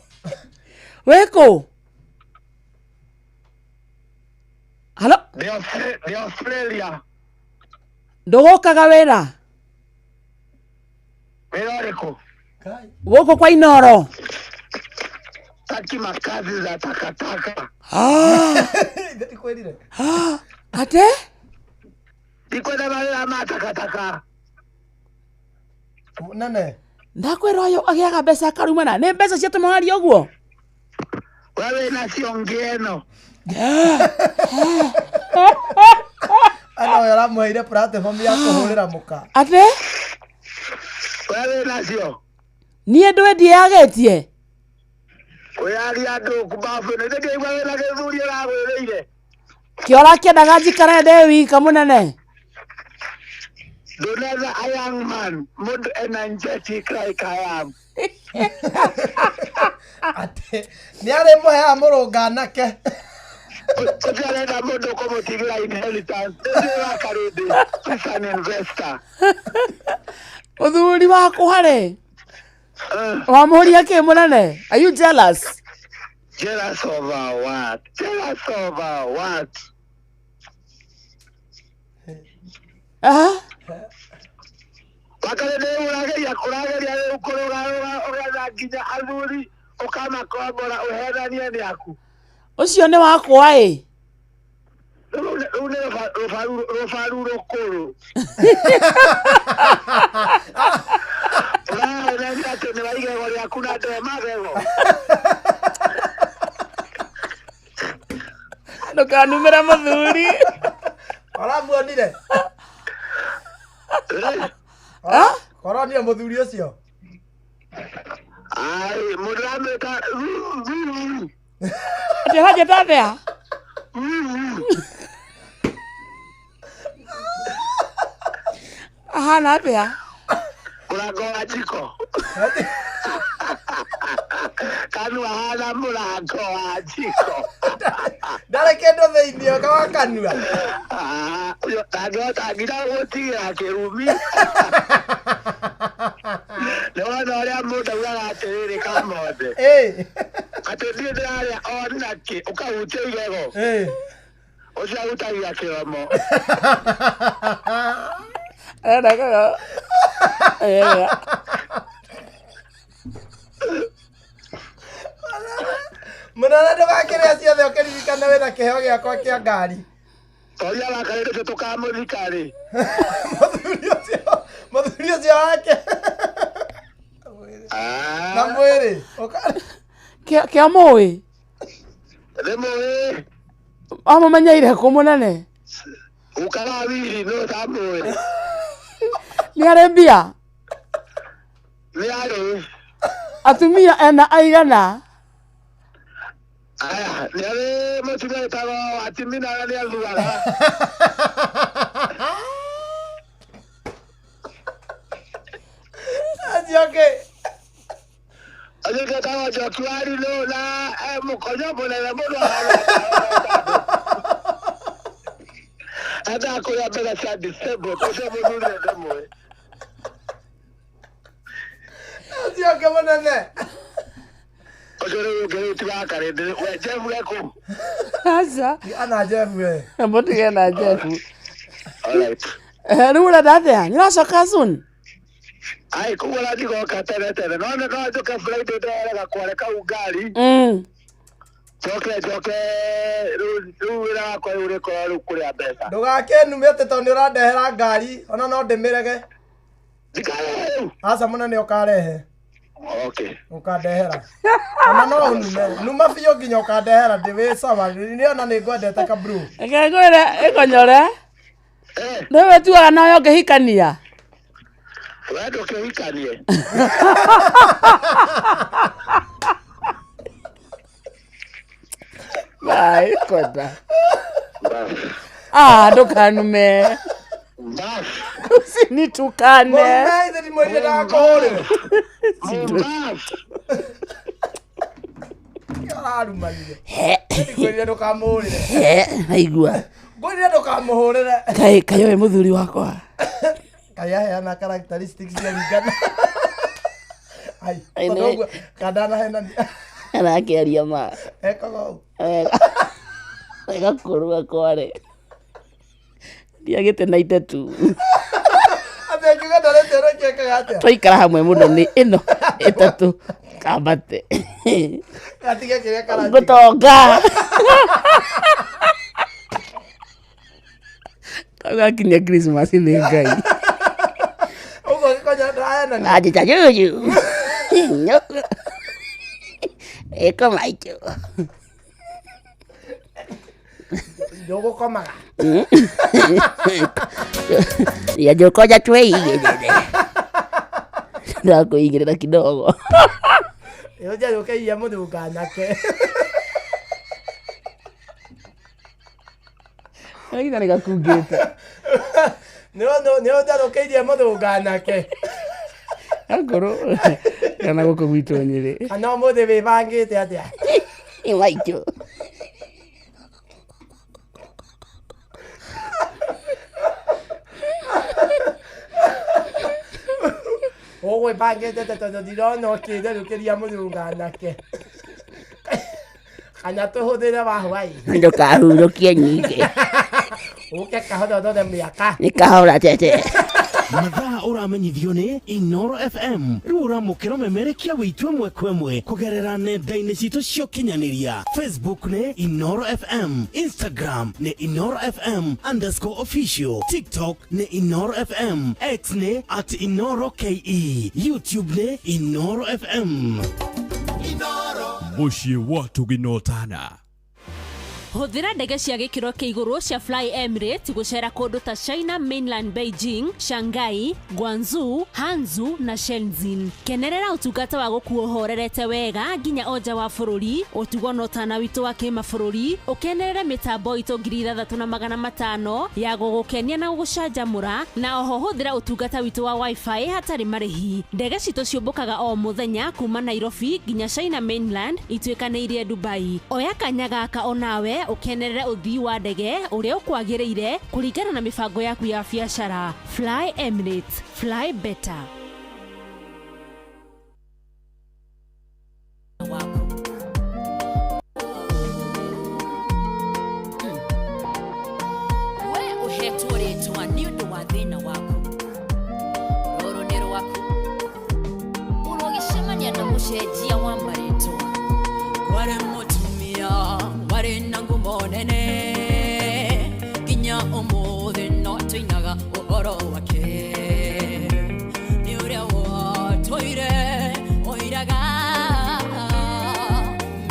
Weko. Halo. De Australia. Ndogokaga wira. Wira riko. Woko kwa Inoro. Taki makazi za takataka. Ndio kweli. Ate? Ndikwenda mawira ma takataka. Nane. Ndakwira oyo agiaga mbeca karumana. Ni mbeca cia tumwari oguo. Wewe na siongeno. Ana yara muire platform ya kuhurira muka. Ate? Wewe na sio. Nie ndwendi agetie. Oyari andu kubafu ne ndege wewe na githuri ragwirire. Kiora kiendaga njikare ndĩ wika munene. Doneza a young man, mood energetic like I am. Ate ni ari muhe amurunga nake. Utarenda mundu kumutigila inheritance. Ndio karudi. As an investor. Uthuri wako hari. Wamuria ki munene? Are you jealous? Jealous over what? Jealous over what? Wakati urageria kurageria ukuruga ugatha nginya athuri ukamakombora uherania ni aku. Ucio ni wakwa Rune rufaru rukuru. Nani ate ni waige wali akuna ndo magego. Ndukanumira muthuri. Aramuonire. Koroni muthuri ucio. Ai, murameka. Ati haje tathea. Ahana atia. Murango wa jiko. Kanu ahana murango wa jiko. Dale kendo thĩinĩ kawa kanua. Uyo tagota ngira gũtigira kĩrumi. Nĩwona ũrĩa mũndũ augaga atĩrĩrĩ Kamothe. Atĩ niĩ ndĩrarĩa o nakĩ ũkahutia igego. Ũcio ahutagia kĩromo. Ndakaga. Munene ndũgakĩrĩa ciothe ũkĩririkana wĩna kĩheo gĩakwa kĩa ngari. Oria wakarĩte tũkamũthika-rĩ. Mũthuri ũcio wake. Na mwĩrĩ. Kĩa mũĩ. Nĩ mũĩ. Amũmenyeire kũ munene? Ũkaga wiri no tamũĩ. Nĩ arĩ mbia? Nĩ arĩ. Atumia ena aigana? Aya, nĩ arĩ mũtumia wĩtagwo Watimina na nĩ athuaga. Njoke. Agĩgetagwo Njoki wa Rinũ na mũkonyo mũnene mũno. Enda kũrĩa mbere cia December ũcio mũthuri ndĩmũĩ. Njoke mũnene. Ũcio rĩu ũngĩ tigakarĩndĩ we Jeff wekũ. Aca. Ana Jeff we. Mũtige na Jeff. Alright. Rĩu ũrenda atĩa? Nĩũracoka soon? Ai kugora ndigoka tene tene no njoke Friday nderega kware kau ngari. Njoke rĩu wĩra wakwa rĩu ũrĩkorwo rĩu kũrĩa mbeca. Ndũgakĩnume atĩ tondũ nĩũrandehera ngari ona no ndĩmĩrege. Ndikarehe rĩu. Aca mũnene ũkarehe. Okay. Ukandehera. Ona no unume. Numa biũ nginya ũkandehera ndĩwĩ sawa. Nĩona nĩngwendete ka bro. Ngĩkwĩra ĩkonyore. Nĩwe tuaga nayo ngĩhikania. Wewe ndo kihikanie. Bye, koda. Ndokanume. Usinitukane. Mbona ni mwenye nakore? Aigua kayo we muthuri wakwa kaya hena characteristics ya ngana kadana hena arakiaria ma eko ega kurua kware ndiagite na itetu athĩngiuga ndarete reke atia twaikara hamwe muno ni ino itatu kabate atige kiria karati gutonga kaginya Christmas ni ngai ugo konya ndayana ni aje tajuju eko maicho yogo komaga ya jokoja twei ndako igirira kidogo yoja yoke ya muduka nake aina nikakugeta no yoke ya muduka nake agoro kana goko gwitu nyiri ana mode be bangite atia maicho owe bangite toto dirono kide rukeria muduka nake kana to hodera ba hwai ndo kahurukia nyingi uke kahodo de miaka nikahora tete mathaa uramenyithio ni Inoro FM riu uramukira memerekia witwe mwekwe kugerera nenda-ini citu cio kinyaniria Facebook ni Inoro FM, Instagram ni Inoro FM_official, TikTok ni Inoro FM, X ni @InoroKE, YouTube ni Inoro FM. Muciĩ wa tũginotana. Hũthĩra ndege cia gĩkĩro kĩa igũrũ cia Fly Emirates gũcera kũndũ ta China Mainland, Beijing, Shanghai, Guangzhou, Hangzhou na Shenzhen. Kenerera ũtungata wa gũkuo ũhorerete wega nginya o nja wa bũrũri, ũtugo na ũtana witũ wa kĩmabũrũri, ũkenerere mĩtambo itũ 3500 ya gũgũkenia na gũgũcanjamũra, na oho hũthĩra ũtungata witũ wa Wi-Fi hatarĩ marĩhi. Ndege citũ ciũmbũkaga o mũthenya kuma Nairobi nginya China Mainland ituĩkanĩirie Dubai. Oya kanya gaka onawe ukenerere uthii wa ndege uria ukwagĩrĩire kũringana na mibango yaku ya biacara. Fly Emirates, fly better. We uhetwo rĩtwa nĩ ũndũ wa thĩna waku. Rũrũ nĩ rwaku. Ũrogĩcemania na mũcenjia wa marĩtwa. Warĩ mũtumia warĩ na ngumo nene nginya ũmũthĩ no tũinaga ũhoro wake. Nĩ ũrĩa watũire oiraga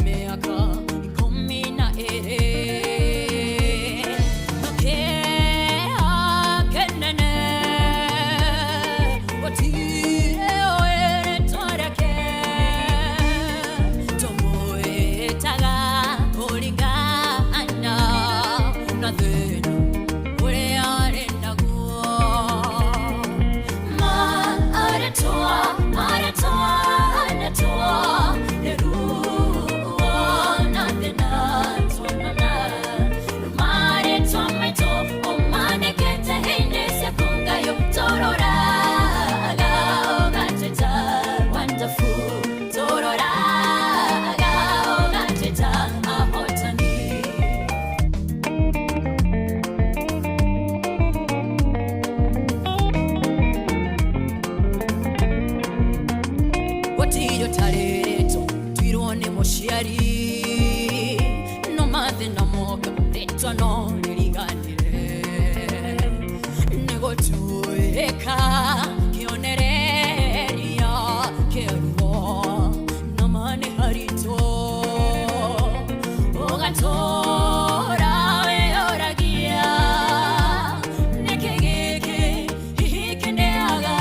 mĩaka 12. Nokea kenene gũtirĩ oĩ rĩtwa rĩake. Tũmwĩtaga kũringana na thĩna ũrĩa arĩ naguo. Arĩtwa nĩ ruo na thĩna tuonana. Marĩtwa maitũ ũmanĩkĩte hĩndĩ cia kũngayũ tũroraga ũgatwĩta wonderful. Tũroraga ũgatwĩta ahotani. Gũtirĩ ũtarĩrĩtwo tuirwo nĩ mũciari, no mathĩna moka rĩtwa no rĩriganĩre. Nĩ gũtuĩka kĩonereria kĩa ruo na manĩ haritũ. Ũgatũũra wĩyũragia nĩkĩ gĩkĩ hihi kĩneaga.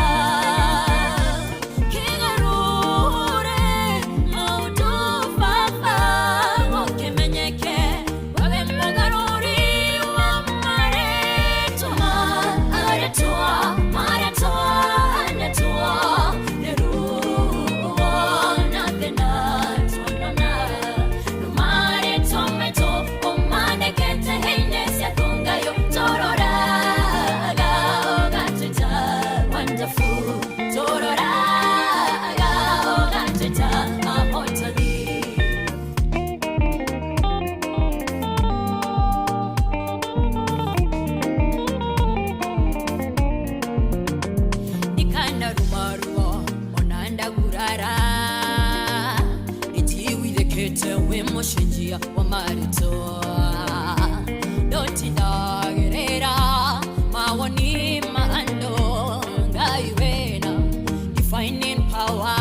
we mushinjia wa marito dotindagerera mawoni maando ngaiwena defining power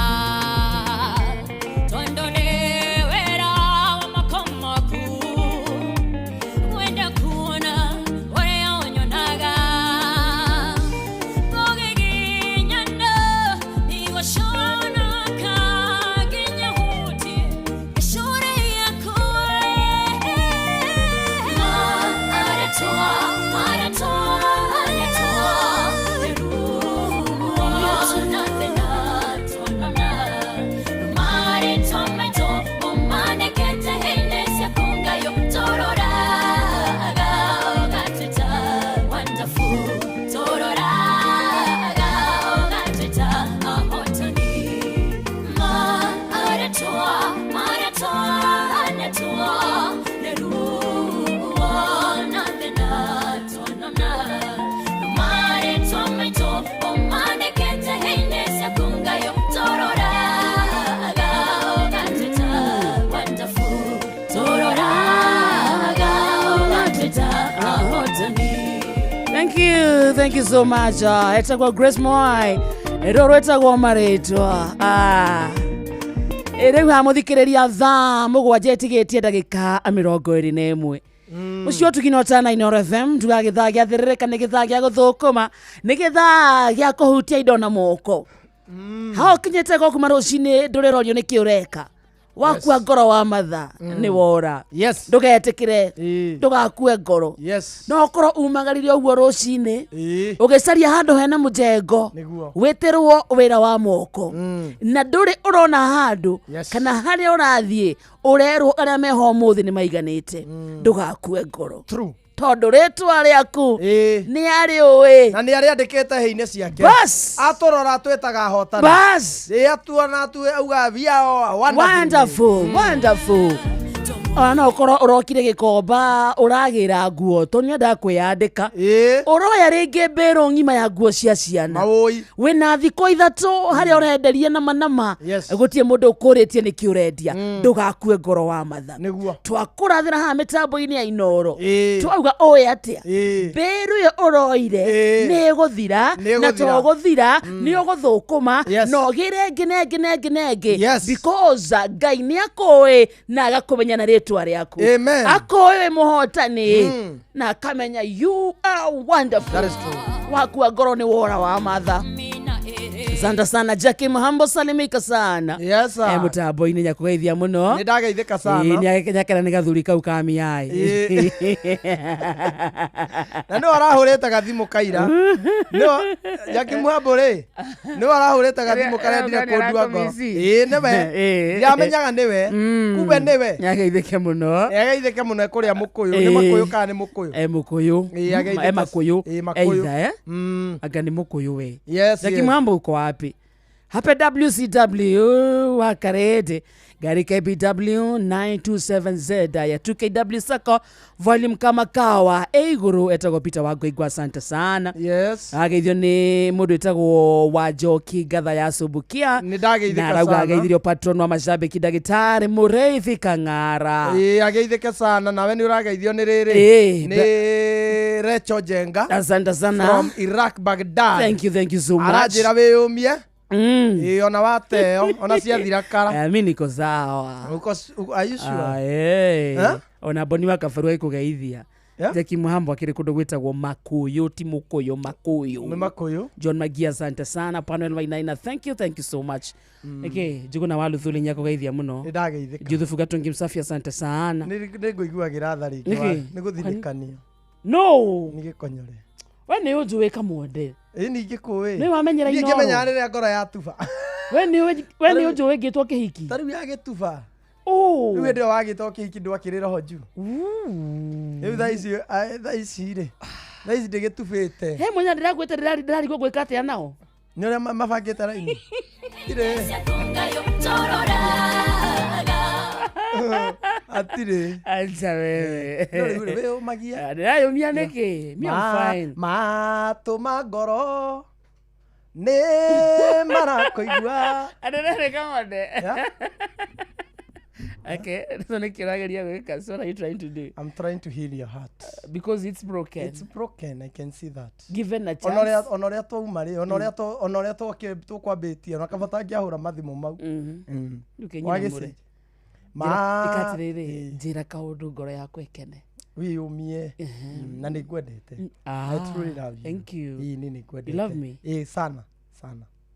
tondonewera makomaku wenda kuona wale onyonaga gogeginyanda niwashona kaginya huti shore yako maratoa Thank you so much. Etagwa Grace Moy. Eroro etagwa maretwa. Ere wa muthikiriria tha mugwanje etigetie ndagika 21. Ucio tukinotana Inoro FM tugagitha gya thirika ni githa gya guthukuma ni githa gya kuhutia indo na moko. Hao kinyete go kuma rucini ndurerorio ni kiureka. Wakua ngoro wa matha ni wora. Yes. Ndugetikire. Ndugakue ngoro. Yes. No koro umagaririe uguo rucini. Ugicaria handu hena mujengo. Witirwo wira wa moko. Na nduri urona handu kana haria urathie urerwo aria meho muthi ni maiganite. Ndugakue ngoro. True. Tondu ritwa riaku ni ari uwe na ni ari andikite heine ciake bas atorora twetaga hotana bas atuona tu auga biao wonderful Ana ukoro urokire gikomba uragira nguo tonya ndakwiyandika uroya ringi mbero ngima ya nguo cia ciana wina thiko ithatu haria urenderia na manama gutie mundu ukuritie ni kiurendia ndugakue ngoro wa matha twakurathira ha mitambo-ini ya Inoro twauga oya atia mberu yo uroire ni guthira na to guthira ni uguthukuma no gire nginengi because Ngai ni akoi na agakumenya na ritwa riaku akoi muhotani na akamenya you are wonderful. That is true. Wakua ngoro ni wora wa matha. Asante sana Jackie Muhambo, salimika sana. Yes sir. Mutambo-ini nyakugeithia muno. Ni ndageithika sana. Ni nyakera ni gathuri kau ka miai. Na no arahureta gathimu kaira. No Jackie Muhambo ri. No arahureta gathimu karendira kondua ngoro. Niwe. Yamenyaga niwe. Kumbe niwe. Nyageithike muno. Nyageithike muno kuria mukuyu. Ni makuyu kana ni mukuyu? Mukuyu. Makuyu. Either aga ni mukuyu we. Yes. Jackie Muhambo uko wapi? Hape WCW wakarede gari KBW 927Z ya 2KW Sako volume kama kawa eiguru etago Peter Wangũigua, asante sana. Yes. Ageithio ni mundu etagwo Wanjoki Gatha ya Subukia. Ni ndageithika sana. Na rauga ageithirio patron wa mashabiki Ndagitari Mureithi Kang'ara. Ageithike sana nawe ni urageithio ni riri. Ni Recho Jenga. Asante sana. From Iraq, Baghdad. Thank you so much. Arajira wiyumie. Ona wateo ona cia thirakara. Mimi niko sawa. Are you sure? Ona boni wakabarua ikugeithia. Jackie Muhambo akiri kundu gwitagwo Makuyu ti Mukuyu Makuyu. Ni Makuyu. John Magia, asante sana. Panel Wainaina, thank you so much. Juguna waluthuli nyako geithia muno. Ndageithika. Juthu Gatungi Msafi, asante sana. Niguigua giratha ringi. Niguthirikania. No. Nigikonyore. We ni unjuwe kamwonde. Ni ngikuwe. Ni wamenyera Inoro. Ngimenya rire ngoro ya tuba. We ni unjuwe gitwa kihiki. Tariu ya gituba. Riu ndio wagitwa kihiki ndwakirira ho juu. Riu thaisi ri. Thaisi ndigitubite. He munya ndiragwite ndirari gwika atia nao. Ni ore mabangite raini. Ire. Atire. Acha wewe. Wewe magia. Ayo mianeke. Me I'm fine. Matuma ngoro. Ne marakoigua. Adere kamode. Okay, so what are you trying to do? I'm trying to heal your heart. Because it's broken. It's broken, I can see that. Given a chance. Onoria twaumari, onoria twakwambitie, na kabata ngiahura mathimu mau. Wagisi. Ikatiriri, njira kaundu ngoro yakwa ikene. Wiyumie. Na nigwendete. I truly love you. Thank you. You love me? Sana.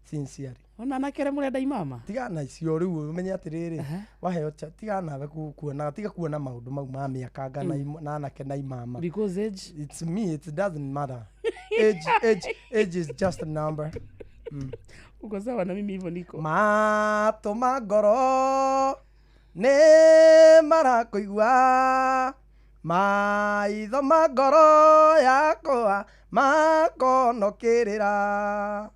Sincerely. Ona nakere murenda imama. Tigana icio riu umenye atiriri waheo tigana nawe kuona tiga kuona maundu mau ma miaka ngana na anake na imama. Because age, it's me, it doesn't matter. Age is just a number. Uko sawa na mimi hivyo niko. Mato magoro ne marakoigua maitho magoro yakwa makonokirira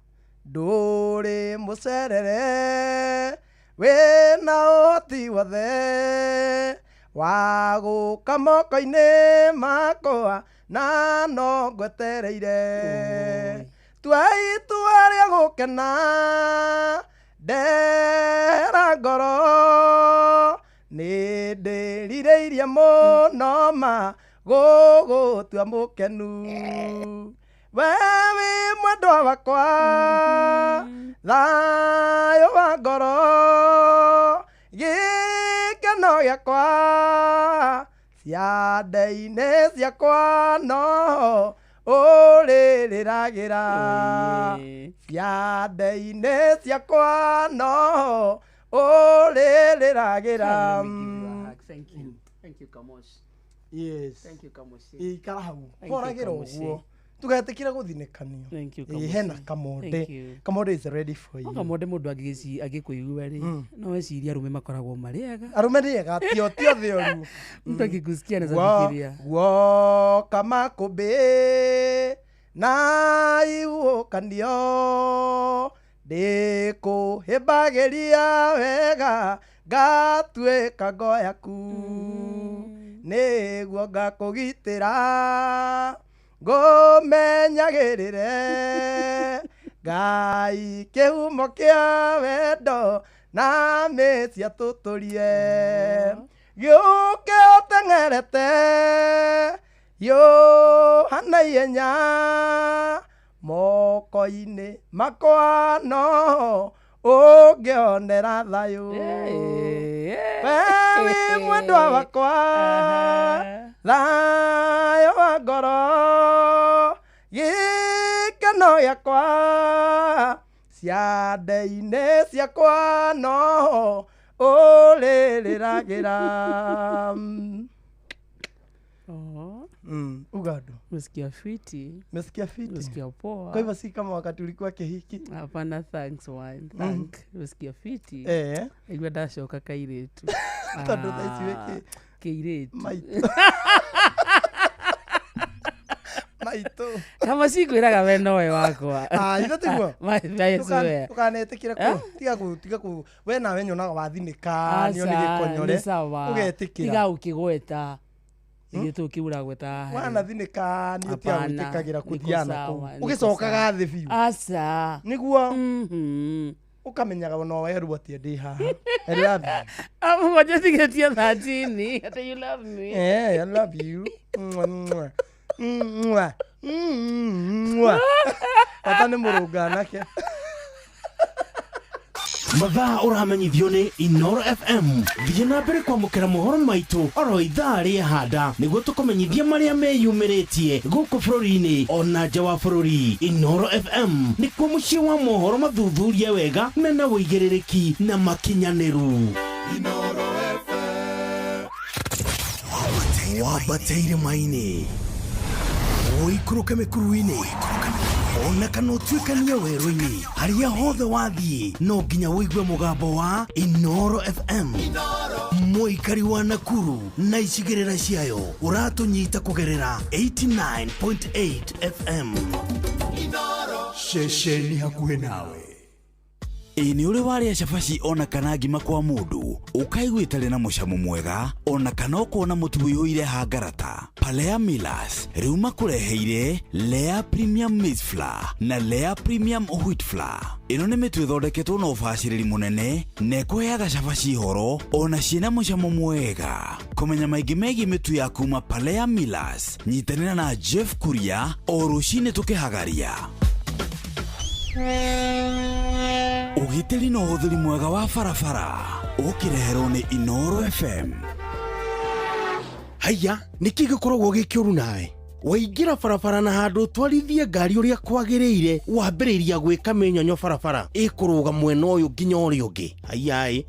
nduri mucerere wina oti wothe wa guka moko-ini makwa na no ngwetereire tuai tuaria gukena ndera ngoro ni ndirireirie muno ma gugutua mukenu wewe mwendwa wakwa thayo wa ngoro gikeno giakwa ciande-inĩ ciakwa no ũrĩrĩragĩra ciande-inĩ ciakwa no ũrĩrĩragĩra. Thank you Kamosh. Yes. Thank you Kamosh. Ikara hau koragira uguo tugetikira guthinekanio. Hena Kamode is ready for you. Kamode mundu agikuigua ri no weciria arume makoragwo mariega. Arume riega tio thioru. Mtu akikusikia anaweza fikiria. Wo kama kobe na iwo kandio deko hebageria wega gatweka ngoyaku niguo ngakugitira ngomenyagirire Ngai kihumo kia wendo na mecia tuturie giuke uteng'erete Yohana ihenya moko-ini makwa no ũngĩonera thayũ wewe mwendwa wakwa thayũ wa ngoro gĩkeno gĩakwa ciande-inĩ ciakwa no ũrĩrĩragĩra. Ugado. Umesikia fiti. Umesikia fiti. Umesikia poa. Kwa hivyo si kama wakati ulikuwa kehiki. Hapana, thanks one. Umesikia fiti. Igwa dashoka kairetu. Tando daisiweke kairetu. Maito. Kama sikwiraga we nowe wakwa. Itho tiguo. Maiswe. Tukanetikira tiga ku we nawe nyonaga wathinika nio ni gikonyore. Ugetikira. Tiga ukigweta. Igito kiura gweta wana thinika ni utia gwitikagira kuthiana ugicokaga thi biu asa niguo ukamenyaga no weru ati ndi haha I love you. Ngoja tigetia 13 ati you love me. I love you. Papa ni murugana ke mathaa ũramenyithio nĩ Inoro FM. Thiĩ na mbere kwamũkĩra mohoro maitũ oro ithaa rĩahanda nĩguo tũkũmenyithia marĩa meyumĩrĩtie gũkũ bũrũri-inĩ ona nja wa bũrũri. Inoro FM nĩkuo mũciĩ wa mohoro mathuthurie wega mena wũigĩrĩrĩki na makinyanĩru. Inoro FM wabatĩire maini ũikũrũke mĩkuru-inĩ ona kana ũtuĩkanie werũ-inĩ harĩa hothe wathiĩ no nginya wĩigue mũgambo wa Inoro FM. Mũikari wa Nakuru na icigĩrĩra ciayo ũratũnyita kũgerera 89.8 FM. Shesheni hakuhĩ nawe. Ni uri waria cabaci ona kana ngima kwa mundu ukaigua itari na mucamo mwega ona kana ukona mutu wiyuire hangarata. Palea Millers riu makureheire Lea Premium Maize Flour na Lea Premium Wheat Flour. Ino ni mitu ithondeketwo na ubaciriri munene na ikuheaga cabaci horo ona ciina mucamo mwega. Kumenya maingi megie mitu ya kuma Palea Millers, nyitanira na Jeff Kuria o rucini tukihagaria. Ugitiri na uhuthiri mwega wa barabara ukireherwo ni Inoro FM. Haya, niki gikoragwo gikiuru nawe waingira barabara na handu twarithie ngari uria kwagiriire wambiriria gwika menyonyo barabara ikuruga mwena uyu nginya uria ungi. Haya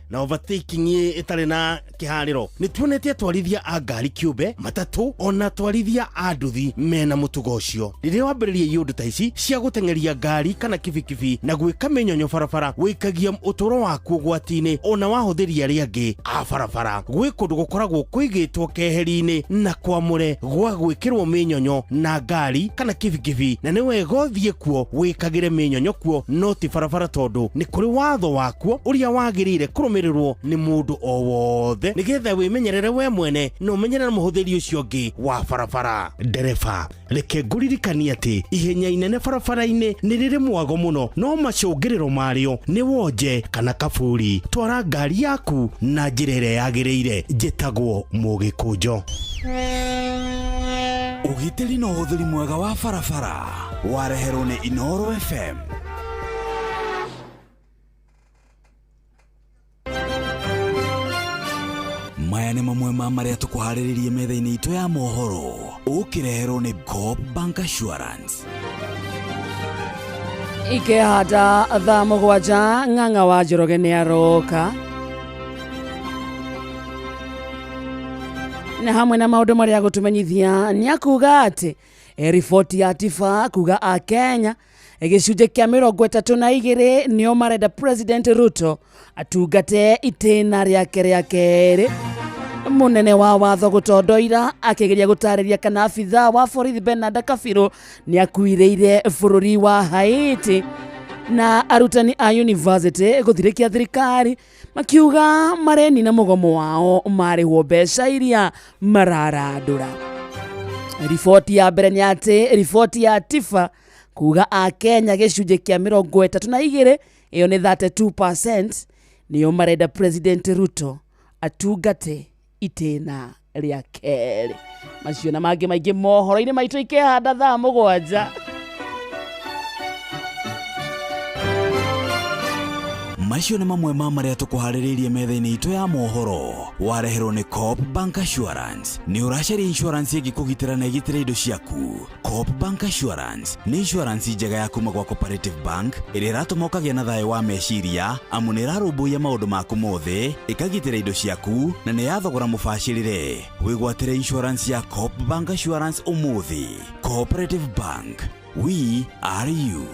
na overtaking itari na kihariro ni tuonete twarithia a ngari kiumbe matatu ona twarithia a nduthi mena mutugo ucio. Riria wambiriria yundu ta ici cia gutengeria ngari kana kibikibi na gwika menyonyo barabara wikagia uturo waku gwatini ona wahuthiria aria angi a barabara gwi kundu gukoragwo kwigitwo keheri-ini na kwamure gwa gwikirwo menyonyo na ngari kana kibikibi na ni wega uthie kuo wikagire menyonyo kuo no ti barabara tondu ni kuri watho wakuo uria wagirire kurumirirwo ni mundu o wothe nigetha wimenyerere we mwene no umenyerere muhuthiri ucio ngi wa barabara. Ndereba reke nguririkanie ati ihenya inene barabara-ini ni riri mwago muno no macungiriro mario ni wonje kana kaburi. Twara ngari yaku na njira iria yagiriire. Njitagwo Mugikunjo. Ugitiri na uhuthiri mwega wa barabara wareherwo ni Inoro FM. Maya ni mamwe ma maria tukuhariririe metha-ini itu ya mohoro ukireherwo ni Coop Bank Assurance. Ikehata thaa mugwanja Ng'ang'a wa Njoroge ni aroka na hamwe na maundu maria gutumenyithia ni akuga ati riboti ya Tifa kuga a Kenya gicunje kia 32 nio marenda President Ruto atungate itena riake ria keri. Munene wa watho gutondoira akigeria gutariria kana afitha wa borithi Bernard Kafiro ni akuireire bururi wa Haiti na arutani a university guthirikia thirikari makiuga mareni na mugomo wao marihwo mbeca iria mararandura. Riboti ya mbere ni ati riboti ya Tifa kuga a Kenya gicunje kia 32 iyo ni 32% niyo marenda President Ruto atungate itena ria keri. Macio na mangi maingi mohoro-ini maitu ikehanda thaa mugwanja. Macio ni mamwe ma maria tukuhariririe metha-ini itu ya mohoro wareherwo ni Coop Bank Assurance. Ni uracaria insurance igikugitira na igitira indo ciaku. Coop Bank Assurance ni insurance njega ya kuma gwa Cooperative Bank iria iratumokagia na thayo wa meciria amu ni irarumbuia maundu maku mothe ikagitira indo ciaku na ni ya thogora mubacirire. Wigwatire insurance ya Coop Bank Assurance umuthi. Cooperative Bank, we are you.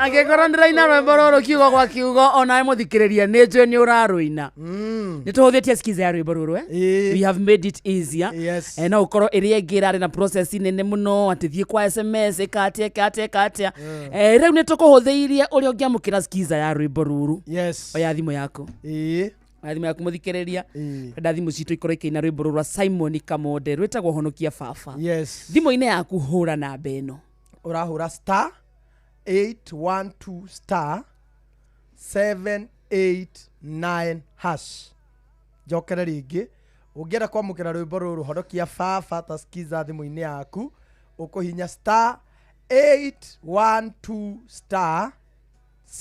Angĩkorwo ndĩraina rwĩmbo rũrũ kiugo gwa kiugo onawe mũthikĩrĩria nĩ njũĩ nĩ ũrarũina. Nĩ tũhũthĩtie skiza ya rwĩmbo rũrũ we have made it easier. No ũkorwo ĩrĩa ĩngĩ ĩrarĩ na process nene mũno atĩthiĩ kwa SMS ĩkatia. Rĩu nĩ tũkũhũthĩirie ũrĩa ũngĩamũkĩra skiza ya rwĩmbo rũrũ. Oya thimũ yaku. Thimũ yaku mũthikĩrĩria. Enda thimũ citũ ikorwo ikĩina rwĩmbo rũrũ rwa Simon Kamode rwĩtagwo Honokia Baba. Thimũ-inĩ yaku hũra namba ĩno. Ũrahũra star 812 star 789 hash. Jokera rĩngĩ ũngĩenda kwamũkĩra rwĩmbo rũrũ Honokia Baba ta skiza thimũ-inĩ yaku ũkũhinya star 812 star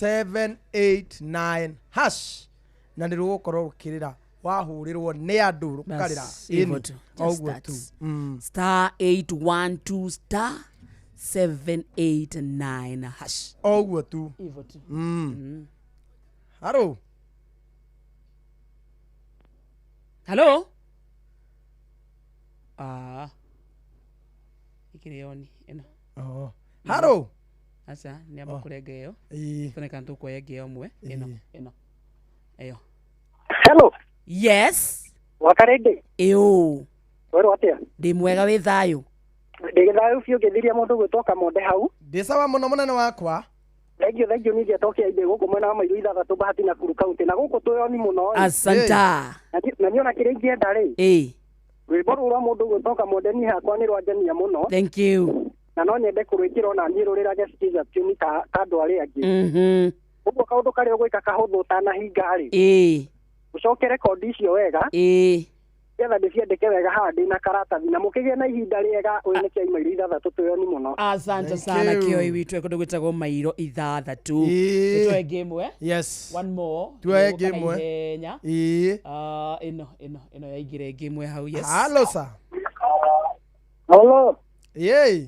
789 hash na nĩ rũgũkorwo rũkĩrĩra wahũrĩrwo nĩ andũ rũkarĩra oguo tu star 812 star 789 hash oguo tu haro halo ikirioni eno haro asa ni aba kurega iyo tuneka ntuko yege omwe eno eyo hello yes wakarede eyo wero atia ndi mwega wi thayo ndi thayo fio githiria mundu gwitoka monde hau ndi sawa muno munene wakwa thengio ni getokia inde guku mwena wa mairu ithathatũ bahati na kuru county na guku tuyoni muno asanta na niona kire ingĩenda rĩ rwĩmbo rũrũ rwa mũndũ gwĩtoka monde ni hakwa nĩ rwanjania mũno thank you na no nyende kũrwĩkĩra ona niĩ rũrĩrage skiza tune ta andũ arĩa angĩ ũguo kaũndũ karĩa ũgwĩka kahũthũ ũtanahinga rĩ ũcoke rekondi icio wega getha ndĩciandĩke wega haha ndĩ na karatathi na mũkĩgĩe na ihinda rĩega wĩnĩke mairo ithathatũ tuyoni mũno asante sana kioi witũ ekũndũ gwĩtagwo mairo ithathatũ nĩtwoe game yes one more twoe game ĩno yaingĩre game hau yes hello sir hello yey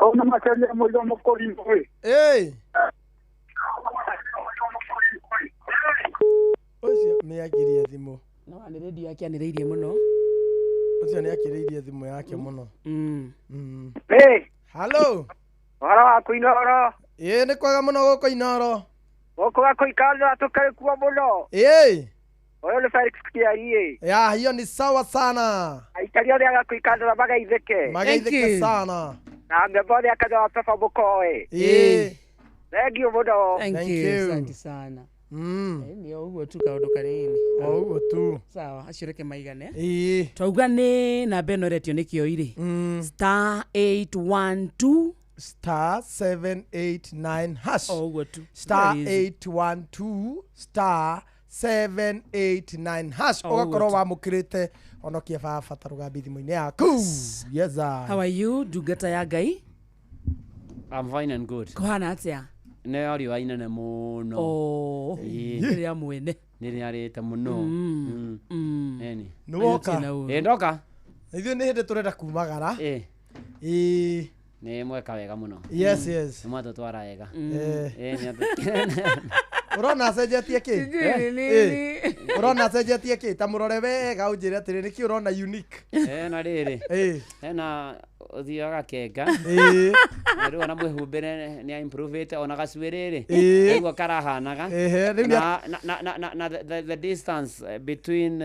ona makĩria mũndũ mũkũringo ũcio nĩ akĩria thimũ no nĩ radio yake anĩrĩirie mũno ũcio nĩ akĩrĩirie thimũ yake mũno hello wara wa kuinoro nĩ kwega mũno gũkũ Inoro gũkũ gakuikandĩra tũkarĩkuo mũno Oyo ni Felix Kiai. Ya, hiyo ni sawa sana. Aikaria ya gakuikandĩra magaithĩke. Magaithĩke sana. Na mbere akaja wa Papa Bukoe. Thank you muno. Thank you. Asante sana. Ni ũguo tu kaũndũ kanini. Ũguo tu. Sawa, acireke maigane. Twauga nĩ namba ĩno retio nĩkĩo irĩ. Star 812 star 789 hash. Ũguo tu. Star 812 star 789 hash. Ũgakorwo wamũkĩrĩte Honokia Baba tarugambi thimũ-inĩ yaku. Yes. How are you? Ndungata ya Ngai? I'm fine and good. Kũhana atĩa? Nĩ ari wa inene mũno. Nĩrĩa mwene. Nĩrĩarĩte mũno. Eni. Nĩwoka? Ndoka. Ithuĩ nĩ hĩndĩ tũrenda kumagara. Nĩ mweka wega mũno. Yes. Nĩ mwatũtwara wega. Urona cenjetie ki? Urona cenjetie ki? Ta mũrore wega ũnjĩre atĩrĩ nĩkĩ urona unique? Na rĩrĩ. Hena ũthiaga kenga. Rĩu ona mwĩhumbĩre nĩ improvete ona gacuĩ rĩrĩ. Ũguo karahanaga. Na the distance between